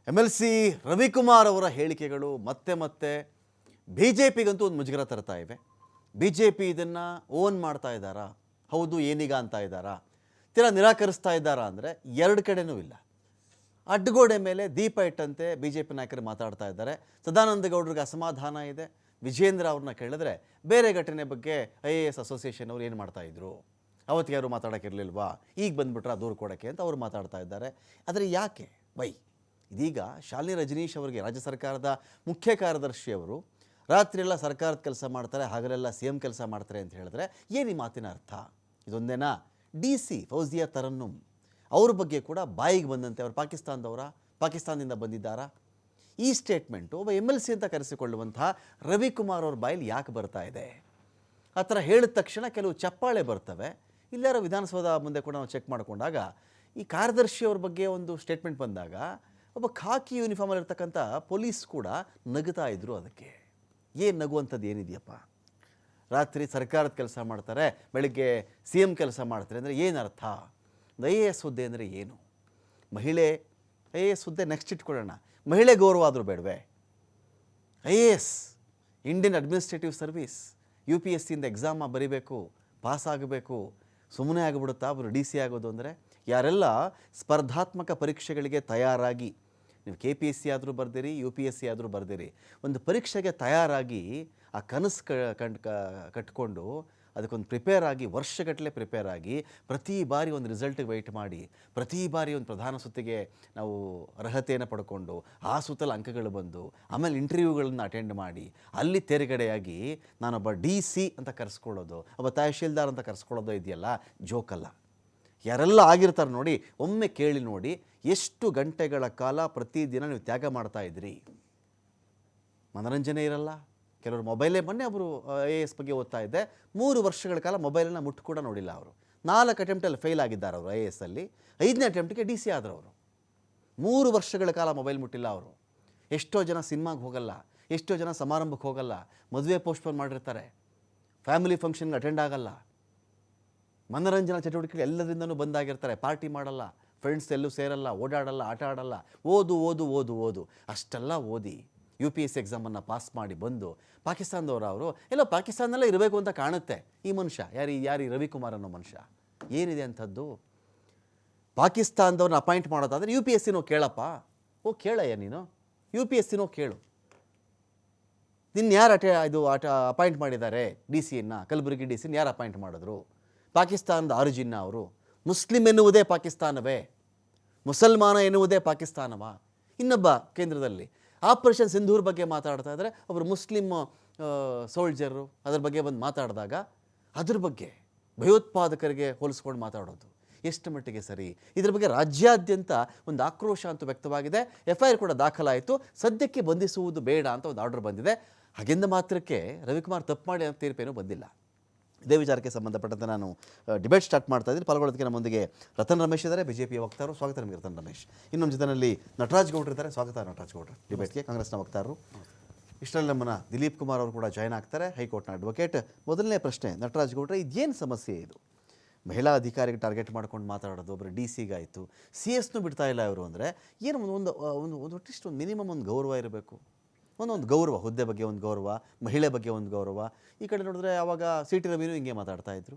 MLC Ravikumar ಅವರ ಹೇಳಿಕೆಗಳು ಮತ್ತೆ ಮತ್ತೆ BJPಗಂತೂ ಒಂದು ಮುಜುಗರ ತರ್ತಾ ಇವೆ. BJP ಇದನ್ನು ಓನ್ ಮಾಡ್ತಾ ಇದ್ದಾರಾ? ಹೌದು ಏನೀಗ ಅಂತ ಇದ್ದಾರಾ? ತೀರಾ ನಿರಾಕರಿಸ್ತಾ ಇದ್ದಾರಾ ಅಂದರೆ ಎರಡು ಕಡೆನೂ ಇಲ್ಲ. ಅಡ್ಡಗೋಡೆ ಮೇಲೆ ದೀಪ ಇಟ್ಟಂತೆ BJP ನಾಯಕರು ಮಾತಾಡ್ತಾ ಇದ್ದಾರೆ. ಸದಾನಂದ ಗೌಡರಿಗೆ ಅಸಮಾಧಾನ ಇದೆ. ವಿಜೇಂದ್ರ ಅವ್ರನ್ನ ಕೇಳಿದ್ರೆ ಬೇರೆ ಘಟನೆ ಬಗ್ಗೆ IAS ಅಸೋಸಿಯೇಷನ್ ಅವ್ರು ಏನು ಮಾಡ್ತಾಯಿದ್ರು, ಅವತ್ತು ಯಾರು ಮಾತಾಡೋಕ್ಕಿರಲಿಲ್ವಾ, ಈಗ ಬಂದುಬಿಟ್ರೆ ದೂರು ಕೊಡೋಕ್ಕೆ ಅಂತ ಅವ್ರು ಮಾತಾಡ್ತಾ ಇದ್ದಾರೆ. ಆದರೆ ಯಾಕೆ ವೈ ಇದೀಗ ಶಾಲಿನಿ ರಜನೀಶ್ ಅವರಿಗೆ ರಾಜ್ಯ ಸರ್ಕಾರದ ಮುಖ್ಯ ಕಾರ್ಯದರ್ಶಿಯವರು ರಾತ್ರಿಯೆಲ್ಲ ಸರ್ಕಾರದ ಕೆಲಸ ಮಾಡ್ತಾರೆ, ಹಗಲೆಲ್ಲ CM ಕೆಲಸ ಮಾಡ್ತಾರೆ ಅಂತ ಹೇಳಿದ್ರೆ ಏನು ಈ ಮಾತಿನ ಅರ್ಥ? ಇದೊಂದೇನಾ? DC ಫೌಜಿಯಾ ತರನ್ನುಮ್ ಅವ್ರ ಬಗ್ಗೆ ಕೂಡ ಬಾಯಿಗೆ ಬಂದಂತೆ ಅವರು ಪಾಕಿಸ್ತಾನದಿಂದ ಬಂದಿದ್ದಾರಾ? ಈ ಸ್ಟೇಟ್ಮೆಂಟು ಒಬ್ಬ MLC ಅಂತ ಕರೆಸಿಕೊಳ್ಳುವಂತಹ ರವಿಕುಮಾರ್ ಅವ್ರ ಬಾಯಲ್ಲಿ ಯಾಕೆ ಬರ್ತಾ ಇದೆ? ಆ ಥರ ಹೇಳಿದ ತಕ್ಷಣ ಕೆಲವು ಚಪ್ಪಾಳೆ ಬರ್ತವೆ. ಇಲ್ಲಾರ ವಿಧಾನಸೌಧ ಮುಂದೆ ಕೂಡ ನಾವು ಚೆಕ್ ಮಾಡಿಕೊಂಡಾಗ ಈ ಕಾರ್ಯದರ್ಶಿಯವ್ರ ಬಗ್ಗೆ ಒಂದು ಸ್ಟೇಟ್ಮೆಂಟ್ ಬಂದಾಗ ಒಬ್ಬ ಖಾಕಿ ಯೂನಿಫಾರ್ಮಲ್ಲಿರ್ತಕ್ಕಂಥ ಪೊಲೀಸ್ ಕೂಡ ನಗುತ್ತಾ ಇದ್ರು. ಅದಕ್ಕೆ ಏನು ನಗುವಂಥದ್ದು ಏನಿದೆಯಪ್ಪ? ರಾತ್ರಿ ಸರ್ಕಾರದ ಕೆಲಸ ಮಾಡ್ತಾರೆ, ಬೆಳಗ್ಗೆ CM ಕೆಲಸ ಮಾಡ್ತಾರೆ ಅಂದರೆ ಏನು ಅರ್ಥ? IAS ಹುದ್ದೆ ಅಂದರೆ ಏನು? ಮಹಿಳೆ IAS ಹುದ್ದೆ ನೆಕ್ಸ್ಟ್ ಇಟ್ಕೊಳ್ಳೋಣ, ಮಹಿಳೆ ಗೌರವ ಆದರೂ ಬೇಡವೇ? IAS ಇಂಡಿಯನ್ ಅಡ್ಮಿನಿಸ್ಟ್ರೇಟಿವ್ ಸರ್ವೀಸ್, UPSCಯಿಂದ ಎಕ್ಸಾಮ ಬರೀಬೇಕು, ಪಾಸ್ ಆಗಬೇಕು, ಸುಮ್ಮನೆ ಆಗಿಬಿಡುತ್ತಾ ಅವರು DC ಆಗೋದು ಅಂದರೆ? ಯಾರೆಲ್ಲ ಸ್ಪರ್ಧಾತ್ಮಕ ಪರೀಕ್ಷೆಗಳಿಗೆ ತಯಾರಾಗಿ, ನೀವು KPSC ಆದರೂ ಬರ್ದಿರಿ, UPSC ಆದರೂ ಬರ್ದಿರಿ, ಒಂದು ಪರೀಕ್ಷೆಗೆ ತಯಾರಾಗಿ ಆ ಕನಸು ಕಟ್ಕೊಂಡು ಅದಕ್ಕೊಂದು ಪ್ರಿಪೇರ್ ಆಗಿ ವರ್ಷಗಟ್ಟಲೆ ಪ್ರಿಪೇರ್ ಆಗಿ ಪ್ರತಿ ಬಾರಿ ಒಂದು ರಿಸಲ್ಟಿಗೆ ವೆಯ್ಟ್ ಮಾಡಿ ಪ್ರತಿ ಬಾರಿ ಒಂದು ಪ್ರಧಾನ ಸುತ್ತಿಗೆ ನಾವು ಅರ್ಹತೆಯನ್ನು ಪಡ್ಕೊಂಡು ಆ ಸುತ್ತಲ ಅಂಕಗಳು ಬಂದು ಆಮೇಲೆ ಇಂಟರ್ವ್ಯೂಗಳನ್ನು ಅಟೆಂಡ್ ಮಾಡಿ ಅಲ್ಲಿ ತೇರ್ಗಡೆಯಾಗಿ ನಾನೊಬ್ಬ DC ಅಂತ ಕರೆಸ್ಕೊಳ್ಳೋದು, ಒಬ್ಬ ತಹಶೀಲ್ದಾರ್ ಅಂತ ಕರೆಸ್ಕೊಳ್ಳೋದು ಇದೆಯಲ್ಲ, ಜೋಕಲ್ಲ. ಯಾರೆಲ್ಲ ಆಗಿರ್ತಾರೆ ನೋಡಿ, ಒಮ್ಮೆ ಕೇಳಿ ನೋಡಿ, ಎಷ್ಟು ಗಂಟೆಗಳ ಕಾಲ ಪ್ರತಿದಿನ ನೀವು ತ್ಯಾಗ ಮಾಡ್ತಾ ಇದ್ರಿ. ಮನೋರಂಜನೆ ಇರಲ್ಲ. ಕೆಲವರು ಮೊಬೈಲೇ, ಮೊನ್ನೆ ಒಬ್ಬರು IAS ಬಗ್ಗೆ ಓದ್ತಾ ಇದ್ದೆ, 3 ವರ್ಷಗಳ ಕಾಲ ಮೊಬೈಲನ್ನು ಮುಟ್ಟು ಕೂಡ ನೋಡಿಲ್ಲ ಅವರು. 4 ಅಟೆಂಪ್ಟಲ್ಲಿ ಫೇಲ್ ಆಗಿದ್ದಾರೆ ಅವರು IAS ಅಲ್ಲಿ, 5ನೇ ಅಟೆಂಪ್ಟಿಗೆ DC ಆದರು ಅವರು. 3 ವರ್ಷಗಳ ಕಾಲ ಮೊಬೈಲ್ ಮುಟ್ಟಿಲ್ಲ ಅವರು. ಎಷ್ಟೋ ಜನ ಸಿನಿಮಾಗೆ ಹೋಗಲ್ಲ, ಎಷ್ಟೋ ಜನ ಸಮಾರಂಭಕ್ಕೆ ಹೋಗಲ್ಲ, ಮದುವೆ ಪೋಸ್ಟ್ಪೋನ್ ಮಾಡಿರ್ತಾರೆ, ಫ್ಯಾಮಿಲಿ ಫಂಕ್ಷನ್ಗೆ ಅಟೆಂಡ್ ಆಗಲ್ಲ, ಮನೋರಂಜನಾ ಚಟುವಟಿಕೆಗಳು ಎಲ್ಲದರಿಂದನೂ ಬಂದಾಗಿರ್ತಾರೆ, ಪಾರ್ಟಿ ಮಾಡಲ್ಲ, ಫ್ರೆಂಡ್ಸ್ ಎಲ್ಲೂ ಸೇರಲ್ಲ, ಓಡಾಡಲ್ಲ, ಆಟ ಆಡಲ್ಲ, ಓದು ಓದು ಓದು ಓದು ಅಷ್ಟೆಲ್ಲ ಓದಿ UPSC ಎಕ್ಸಾಮನ್ನು ಪಾಸ್ ಮಾಡಿ ಬಂದು ಪಾಕಿಸ್ತಾನದವರು ಎಲ್ಲೋ ಪಾಕಿಸ್ತಾನದಲ್ಲೇ ಇರಬೇಕು ಅಂತ ಕಾಣುತ್ತೆ. ಈ ಮನುಷ್ಯ ಯಾರು ಈ ರವಿಕುಮಾರ್ ಅನ್ನೋ ಮನುಷ್ಯ ಏನಿದೆ ಅಂಥದ್ದು? ಪಾಕಿಸ್ತಾನದವ್ರನ್ನ ಅಪಾಯಿಂಟ್ ಮಾಡೋದಾದರೆ UPSCನೋ ಕೇಳಪ್ಪ, ಕೇಳಯ್ಯ ನೀನು, UPSCನೋ ಕೇಳು. ನಿನ್ನ ಯಾರು ಅಪಾಯಿಂಟ್ ಮಾಡಿದ್ದಾರೆ DC-ಯನ್ನು? ಕಲಬುರಗಿ DC ಯಾರು ಅಪಾಯಿಂಟ್ ಮಾಡಿದ್ರು? ಪಾಕಿಸ್ತಾನದ ಆರಿಜಿನ್ನ ಅವರು? ಮುಸ್ಲಿಂ ಎನ್ನುವುದೇ ಪಾಕಿಸ್ತಾನವೇ? ಮುಸಲ್ಮಾನ ಎನ್ನುವುದೇ ಪಾಕಿಸ್ತಾನವಾ? ಇನ್ನೊಬ್ಬ ಕೇಂದ್ರದಲ್ಲಿ ಆಪರೇಷನ್ ಸಿಂಧೂರ್ ಬಗ್ಗೆ ಮಾತಾಡ್ತಾ ಇದ್ದಾರೆ, ಒಬ್ಬರು ಮುಸ್ಲಿಂ ಸೋಲ್ಜರು ಅದ್ರ ಬಗ್ಗೆ ಬಂದು ಮಾತಾಡಿದಾಗ ಅದ್ರ ಬಗ್ಗೆ ಭಯೋತ್ಪಾದಕರಿಗೆ ಹೋಲಿಸ್ಕೊಂಡು ಮಾತಾಡೋದು ಎಷ್ಟು ಮಟ್ಟಿಗೆ ಸರಿ? ಇದ್ರ ಬಗ್ಗೆ ರಾಜ್ಯಾದ್ಯಂತ ಒಂದು ಆಕ್ರೋಶ ಅಂತೂ ವ್ಯಕ್ತವಾಗಿದೆ. FIR ಕೂಡ ದಾಖಲಾಯಿತು. ಸದ್ಯಕ್ಕೆ ಬಂಧಿಸುವುದು ಬೇಡ ಅಂತ ಒಂದು ಆರ್ಡರ್ ಬಂದಿದೆ. ಹಾಗೆಂದ ಮಾತ್ರಕ್ಕೆ ರವಿಕುಮಾರ್ ತಪ್ಪು ಮಾಡಿ ಅಂತ ತೀರ್ಪೇನೂ ಬಂದಿಲ್ಲ. ಇದೇ ವಿಚಾರಕ್ಕೆ ಸಂಬಂಧಪಟ್ಟಂತೆ ನಾನು ಡಿಬೇಟ್ ಸ್ಟಾರ್ಟ್ ಮಾಡ್ತಾ ಇದ್ದೀನಿ. ಪಾಲ್ಗೊಳ್ಳೋದಕ್ಕೆ ನಮ್ಮೊಂದಿಗೆ ರತನ್ ರಮೇಶ್ ಇದ್ದಾರೆ, BJP ವಕ್ತಾರರು. ಸ್ವಾಗತ ನಿಮಗೆ ರತನ್ ರಮೇಶ್. ಇನ್ನೊಂದು ಜೊತೆಯಲ್ಲಿ ನಟರಾಜ್ ಗೌಡ್ರು ಇದ್ದಾರೆ. ಸ್ವಾಗತ ನಟರಾಜ್ ಗೌಡ್ರು ಡಿಬೇಟ್ಗೆ, ಕಾಂಗ್ರೆಸ್ನ ವಕ್ತಾರರು. ಇಷ್ಟರಲ್ಲಿ ನಮ್ಮನ್ನ ದಿಲೀಪ್ ಕುಮಾರ್ ಅವರು ಕೂಡ ಜಾಯ್ನ್ ಆಗ್ತಾರೆ, ಹೈಕೋರ್ಟ್ನ ಅಡ್ವೊಕೇಟ್. ಮೊದಲನೇ ಪ್ರಶ್ನೆ ನಟರಾಜ್ ಗೌಡ್ರೆ, ಇದೇನು ಸಮಸ್ಯೆ ಇದು? ಮಹಿಳಾ ಅಧಿಕಾರಿಗೆ ಟಾರ್ಗೆಟ್ ಮಾಡ್ಕೊಂಡು ಮಾತಾಡೋದು, ಒಬ್ಬರು DC-ಗಾಯಿತು, CS-ನೂ ಬಿಡ್ತಾ ಇಲ್ಲ ಇವರು ಅಂದರೆ ಏನು? ಒಂದು ಅಟ್ಲೀಸ್ಟ್ ಒಂದು ಮಿನಿಮಮ್ ಒಂದು ಗೌರವ ಇರಬೇಕು. ಒಂದೊಂದು ಗೌರವ, ಹುದ್ದೆ ಬಗ್ಗೆ ಒಂದು ಗೌರವ, ಮಹಿಳೆ ಬಗ್ಗೆ ಒಂದು ಗೌರವ. ಈ ಕಡೆ ನೋಡಿದ್ರೆ ಆವಾಗ CT ರವಿನೂ ಹಿಂಗೆ ಮಾತಾಡ್ತಾ ಇದ್ರು,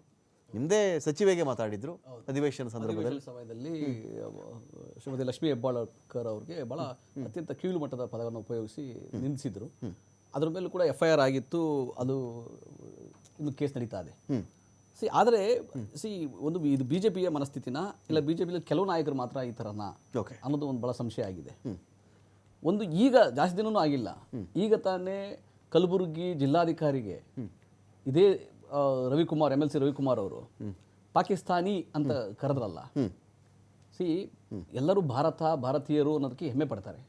ನಿಮ್ಮದೇ ಸಚಿವೆಗೆ ಮಾತಾಡಿದ್ರು ಅಧಿವೇಶನ ಸಮಯದಲ್ಲಿ. ಶ್ರೀಮತಿ ಲಕ್ಷ್ಮೀ ಹೆಬ್ಬಾಳ್ಕರ್ ಅವ್ರಿಗೆ ಭಾಳ ಅತ್ಯಂತ ಕೀಳು ಮಟ್ಟದ ಪದವನ್ನು ಉಪಯೋಗಿಸಿ ನಿಂದಿಸಿದ್ರು. ಅದ್ರ ಮೇಲೂ ಕೂಡ FIR ಆಗಿತ್ತು, ಅದು ಇನ್ನು ಕೇಸ್ ನಡೀತಾ ಇದೆ. ಆದರೆ ಒಂದು ಇದು BJPಯ ಮನಸ್ಥಿತಿನ, ಇಲ್ಲ BJPಯಲ್ಲಿ ಕೆಲವು ನಾಯಕರು ಮಾತ್ರ ಈ ಥರನ ಅನ್ನೋದು ಒಂದು ಭಾಳ ಸಂಶಯ ಆಗಿದೆ. ಒಂದು ಈಗ ಜಾಸ್ತಿ ದಿನವೂ ಆಗಿಲ್ಲ, ಈಗ ತಾನೇ ಕಲಬುರಗಿ ಜಿಲ್ಲಾಧಿಕಾರಿಗೆ ಇದೇ ರವಿಕುಮಾರ್, MLC ರವಿಕುಮಾರ್ ಅವರು ಪಾಕಿಸ್ತಾನಿ ಅಂತ ಕರೆದ್ರಲ್ಲ. ಎಲ್ಲರೂ ಭಾರತೀಯರು ಅನ್ನೋದಕ್ಕೆ ಹೆಮ್ಮೆ ಪಡ್ತಾರೆ.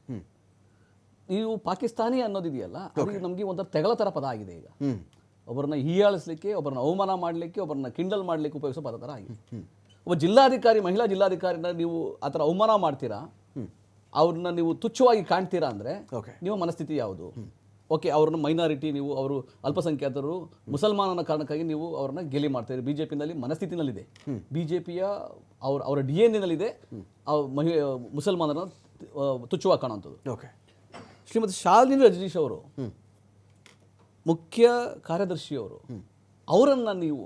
ನೀವು ಪಾಕಿಸ್ತಾನಿ ಅನ್ನೋದಿದೆಯಲ್ಲ, ಅದು ನಮಗೆ ಒಂಥರ ತೆಗಳ ಥರ ಪದ ಆಗಿದೆ. ಈಗ ಒಬ್ಬರನ್ನ ಹೀಯಾಳಿಸ್ಲಿಕ್ಕೆ, ಒಬ್ಬರನ್ನ ಅವಮಾನ ಮಾಡಲಿಕ್ಕೆ, ಒಬ್ಬರನ್ನ ಕಿಂಡಲ್ ಮಾಡಲಿಕ್ಕೆ ಉಪಯೋಗಿಸೋ ಪದ ಥರ ಆಗಿದೆ. ಒಬ್ಬ ಜಿಲ್ಲಾಧಿಕಾರಿ, ಮಹಿಳಾ ಜಿಲ್ಲಾಧಿಕಾರಿನ ನೀವು ಆ ಥರ ಅವಮಾನ ಮಾಡ್ತೀರಾ, ಅವ್ರನ್ನ ನೀವು ತುಚ್ಛವಾಗಿ ಕಾಣ್ತೀರಾ ಅಂದರೆ ನಿಮ್ಮ ಮನಸ್ಥಿತಿ ಯಾವುದು? ಓಕೆ, ಅವ್ರನ್ನ ಮೈನಾರಿಟಿ, ನೀವು ಅವರು ಅಲ್ಪಸಂಖ್ಯಾತರು, ಮುಸಲ್ಮಾನನ ಕಾರಣಕ್ಕಾಗಿ ನೀವು ಅವ್ರನ್ನ ಗೆಲಿ ಮಾಡ್ತಾಯಿದ್ದೀರಿ. BJPನಲ್ಲಿ ಮನಸ್ಥಿತಿನಲ್ಲಿದೆ, BJPಯ ಅವರ DNA ನಲ್ಲಿದೆ ಮುಸಲ್ಮಾನರನ್ನ ತುಚ್ಛವಾಗಿ ಕಾಣುವಂಥದ್ದು. ಓಕೆ. ಶ್ರೀಮತಿ ಶಾಲಿನಿ ರಜನೀಶ್ ಅವರು ಮುಖ್ಯ ಕಾರ್ಯದರ್ಶಿಯವರು, ಅವರನ್ನು ನೀವು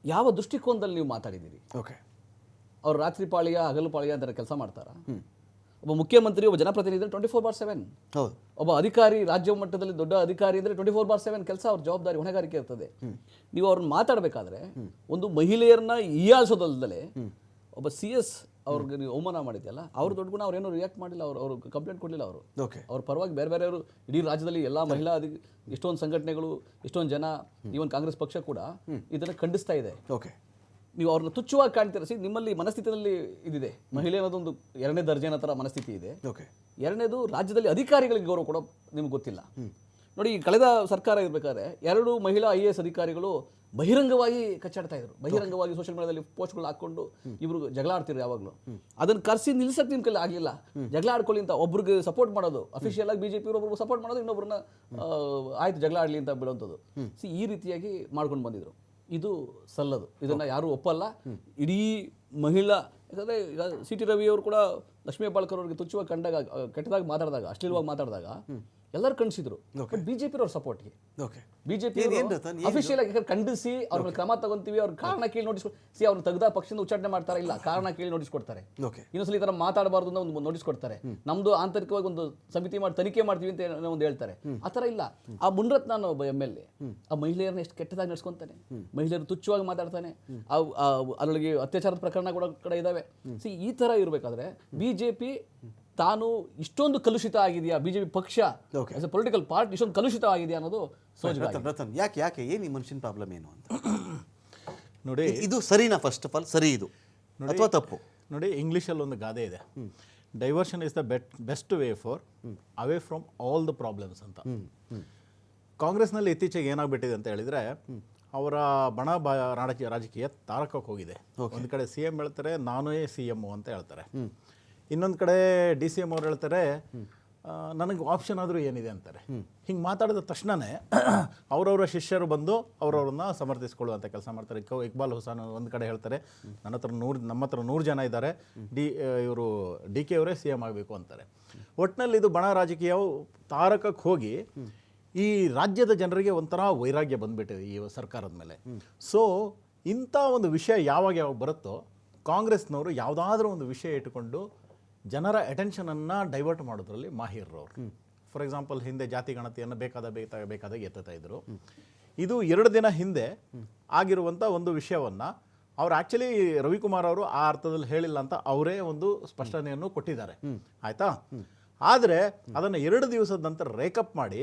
ಯಾವ ದೃಷ್ಟಿಕೋನದಲ್ಲಿ ನೀವು ಮಾತಾಡಿದ್ದೀರಿ? ಓಕೆ. ಅವ್ರು ರಾತ್ರಿ ಪಾಳಿಯ ಹಗಲು ಪಾಳಿಯ ಅಂತ ಕೆಲಸ ಮಾಡ್ತಾರಾ? ಒಬ್ಬ ಮುಖ್ಯಮಂತ್ರಿ, ಒಬ್ಬ ಜನಪ್ರತಿನಿಧಿ 24/7. ಹೌದು. ಒಬ್ಬ ಅಧಿಕಾರಿ, ರಾಜ್ಯ ಮಟ್ಟದಲ್ಲಿ ದೊಡ್ಡ ಅಧಿಕಾರಿ ಅಂದರೆ 24/7 ಕೆಲಸ, ಅವ್ರ ಜವಾಬ್ದಾರಿ ಹೊಣೆಗಾರಿಕೆ ಇರ್ತದೆ. ನೀವು ಅವ್ರನ್ನ ಮಾತಾಡಬೇಕಾದ್ರೆ ಒಂದು ಮಹಿಳೆಯರನ್ನ ಹೀಯಾಳಿಸೋದಲ್ಲದೆ ಒಬ್ಬ CS ಅವ್ರಿಗೆ ನೀವು ಅವಮಾನ ಮಾಡಿದ್ಯಲ್ಲ, ಅವ್ರು ದೊಡ್ಡ ಗುಣ, ಅವ್ರೇನು ರಿಯಾಕ್ಟ್ ಮಾಡಿಲ್ಲ, ಅವರು ಕಂಪ್ಲೇಂಟ್ ಕೊಡಲಿಲ್ಲ. ಅವರು ಓಕೆ. ಅವ್ರ ಪರವಾಗಿ ಬೇರೆ ಬೇರೆಯವರು ಇಡೀ ರಾಜ್ಯದಲ್ಲಿ ಎಲ್ಲ ಮಹಿಳಾ ಎಷ್ಟೊಂದು ಸಂಘಟನೆಗಳು, ಎಷ್ಟೊಂದು ಜನ, ಈವನ್ ಕಾಂಗ್ರೆಸ್ ಪಕ್ಷ ಕೂಡ ಇದನ್ನು ಖಂಡಿಸ್ತಾ ಇದೆ. ಓಕೆ. ನೀವು ಅವ್ರನ್ನ ತುಚ್ಛವಾಗಿ ಕಾಣ್ತೀರ. ನಿಮ್ಮಲ್ಲಿ ಮನಸ್ಥಿತಿಯಲ್ಲಿ ಇದಿದೆ, ಮಹಿಳೆ ಅನ್ನೋದೊಂದು 2ನೇ ದರ್ಜೆನ ಥರ ಮನಸ್ಥಿತಿ ಇದೆ. ಓಕೆ. 2ನೇದು, ರಾಜ್ಯದಲ್ಲಿ ಅಧಿಕಾರಿಗಳಿಗೆ ಗೌರವ ಕೊಡೋ ನಿಮ್ಗೆ ಗೊತ್ತಿಲ್ಲ. ನೋಡಿ, ಕಳೆದ ಸರ್ಕಾರ ಇರಬೇಕಾದ್ರೆ 2 ಮಹಿಳಾ IAS ಅಧಿಕಾರಿಗಳು ಬಹಿರಂಗವಾಗಿ ಕಚ್ಚಾಡ್ತಾ ಇದ್ರು, ಬಹಿರಂಗವಾಗಿ ಸೋಷಿಯಲ್ ಮೀಡಿಯಾದಲ್ಲಿ ಪೋಸ್ಟ್ಗಳು ಹಾಕೊಂಡು ಇವರು ಜಗಳ ಆಡ್ತಿದ್ರು ಯಾವಾಗಲೂ. ಅದನ್ನು ಕರೆಸಿ ನಿಲ್ಸಕ್ಕೆ ನಿಮ್ಮ ಕೈಲಿ ಆಗಲಿಲ್ಲ. ಜಗಳ ಆಡ್ಕೊಳ್ಳಿ ಅಂತ ಒಬ್ರಿಗೆ ಸಪೋರ್ಟ್ ಮಾಡೋದು, ಅಫಿಷಿಯಲ್ ಆಗಿ BJP ಒಬ್ಬರು ಸಪೋರ್ಟ್ ಮಾಡೋದು, ಇನ್ನೊಬ್ಬರನ್ನ ಆಯ್ತು ಜಗಳ ಆಡಲಿ ಅಂತ ಬಿಡುವಂಥದ್ದು. ಈ ರೀತಿಯಾಗಿ ಮಾಡ್ಕೊಂಡು ಬಂದಿದ್ರು. ಇದು ಸಲ್ಲದು, ಇದನ್ನು ಯಾರೂ ಒಪ್ಪಲ್ಲ. ಇಡೀ ಮಹಿಳಾ, ಯಾಕಂದರೆ ಈಗ CT ರವಿ ಅವರು ಕೂಡ ಲಕ್ಷ್ಮೀ ಹೆಬ್ಬಾಳ್ಕರ್ ಅವ್ರಿಗೆ ತುಚ್ಛವಾಗಿ ಕಂಡಾಗ, ಕೆಟ್ಟದಾಗಿ ಮಾತಾಡಿದಾಗ, ಅಶ್ಲೀಲವಾಗಿ ಮಾತಾಡಿದಾಗ ಎಲ್ಲರೂ ಖಂಡಿಸಿದ್ರು. ಬಟ್ BJP ಅವ್ರ ಸಪೋರ್ಟ್ಗೆ, BJP ಅಫಿಷಿಯಲ್ ಆಗಿ ಖಂಡಿಸಿ ಅವ್ರ ಮೇಲೆ ಕ್ರಮ ತಗೊಂತೀವಿ, ಅವ್ರ ಕಾರಣ ಕೇಳಿ ನೋಟಿಸ್ ಅವ್ರನ್ನ ತೆಗೆದ ಪಕ್ಷದಿಂದ ಉಚ್ಚಾಟನೆ ಮಾಡ್ತಾರೆ, ಇಲ್ಲ ಕಾರಣ ಕೇಳಿ ನೋಟಿಸ್ ಕೊಡ್ತಾರೆ. ಇನ್ನೊಂದ್ಸಲ ಈ ಥರ ಮಾತಾಡಬಾರ್ದು ಅಂತ ಒಂದು ನೋಟಿಸ್ ಕೊಡ್ತಾರೆ. ನಮ್ದು ಆಂತರಿಕವಾಗಿ ಒಂದು ಸಮಿತಿ ಮಾಡಿ ತನಿಖೆ ಮಾಡ್ತೀವಿ ಅಂತ ಒಂದು ಹೇಳ್ತಾರೆ. ಆ ಥರ ಇಲ್ಲ. ಆ ಮುನ್ರತ್ನ ಅನ್ನೋ ಒಬ್ಬ MLA ಆ ಮಹಿಳೆಯರನ್ನ ಎಷ್ಟು ಕೆಟ್ಟದಾಗಿ ನಡೆಸ್ಕೊಂತಾನೆ, ಮಹಿಳೆಯರು ತುಚ್ಛವಾಗಿ ಮಾತಾಡ್ತಾನೆ, ಅದರೊಳಗೆ ಅತ್ಯಾಚಾರದ ಪ್ರಕರಣ ಕೂಡ ಇದಾವೆ. ಈ ಥರ ಇರಬೇಕಾದ್ರೆ BJP ತಾನು ಇಷ್ಟೊಂದು ಕಲುಷಿತ ಆಗಿದೆಯಾ, BJP ಪಕ್ಷ ಆಸ್ ಎ ಪೊಲಿಟಿಕಲ್ ಪಾರ್ಟಿ ಇಷ್ಟೊಂದು ಕಲುಷಿತ ಆಗಿದೆಯಾ ಅನ್ನೋದು ರತನ್, ಯಾಕೆ ಏನು ಈ ಮನುಷ್ಯನ ಪ್ರಾಬ್ಲಮ್ ಏನು ಅಂತ ನೋಡಿ. ಇದು ಸರಿನಾ? ಫಸ್ಟ್ ಆಫ್ ಆಲ್ ಸರಿ ಇದು ಅಥವಾ ತಪ್ಪು? ನೋಡಿ, ಇಂಗ್ಲೀಷಲ್ಲಿ ಒಂದು ಗಾದೆ ಇದೆ, diversion is the best way far away from all the problems ಅಂತ. ಕಾಂಗ್ರೆಸ್ನಲ್ಲಿ ಇತ್ತೀಚೆಗೆ ಏನಾಗ್ಬಿಟ್ಟಿದೆ ಅಂತ ಹೇಳಿದರೆ, ಅವರ ಬಣ ರಾಜಕೀಯ ತಾರಕಕ್ಕೆ ಹೋಗಿದೆ. ಒಂದು ಕಡೆ CM ಹೇಳ್ತಾರೆ ನಾನೇ CM ಅಂತ ಹೇಳ್ತಾರೆ, ಇನ್ನೊಂದು ಕಡೆ DCM ಅವ್ರು ಹೇಳ್ತಾರೆ ನನಗೆ ಆಪ್ಷನ್ ಆದರೂ ಏನಿದೆ ಅಂತಾರೆ. ಹಿಂಗೆ ಮಾತಾಡಿದ ತಕ್ಷಣವೇ ಅವರವರ ಶಿಷ್ಯರು ಬಂದು ಅವರವ್ರನ್ನ ಸಮರ್ಥಿಸ್ಕೊಳ್ಳುವಂಥ ಕೆಲಸ ಮಾಡ್ತಾರೆ. ಇಕ್ಬಾಲ್ ಹುಸೇನ್ ಒಂದು ಕಡೆ ಹೇಳ್ತಾರೆ ನಮ್ಮ ಹತ್ರ 100 ಜನ ಇದ್ದಾರೆ, ಇವರು DK ಅವರೇ CM ಆಗಬೇಕು ಅಂತಾರೆ. ಒಟ್ಟಿನಲ್ಲಿ ಇದು ಬಣ ರಾಜಕೀಯವು ತಾರಕಕ್ಕೆ ಹೋಗಿ ಈ ರಾಜ್ಯದ ಜನರಿಗೆ ಒಂಥರ ವೈರಾಗ್ಯ ಬಂದ್ಬಿಟ್ಟಿದೆ ಈ ಸರ್ಕಾರದ ಮೇಲೆ. ಸೊ ಇಂಥ ಒಂದು ವಿಷಯ ಯಾವಾಗ ಬರುತ್ತೋ ಕಾಂಗ್ರೆಸ್ನವರು ಯಾವುದಾದ್ರೂ ಒಂದು ವಿಷಯ ಇಟ್ಟುಕೊಂಡು ಜನರ ಅಟೆನ್ಷನನ್ನು ಡೈವರ್ಟ್ ಮಾಡೋದ್ರಲ್ಲಿ ಮಾಹಿರರವರು. ಫಾರ್ ಎಕ್ಸಾಂಪಲ್, ಹಿಂದೆ ಜಾತಿ ಗಣತಿಯನ್ನು ಬೇಕಾದಾಗ ಎತ್ತುತ್ತಾ ಇದ್ರು. ಇದು 2 ದಿನ ಹಿಂದೆ ಆಗಿರುವಂಥ ಒಂದು ವಿಷಯವನ್ನು ಅವ್ರು ಆ್ಯಕ್ಚುಲಿ ರವಿಕುಮಾರ್ ಅವರು ಆ ಅರ್ಥದಲ್ಲಿ ಹೇಳಿಲ್ಲ ಅಂತ ಅವರೇ ಒಂದು ಸ್ಪಷ್ಟನೆಯನ್ನು ಕೊಟ್ಟಿದ್ದಾರೆ, ಆಯಿತಾ. ಆದರೆ ಅದನ್ನು 2 ದಿವಸದ ನಂತರ ರೇಕಪ್ ಮಾಡಿ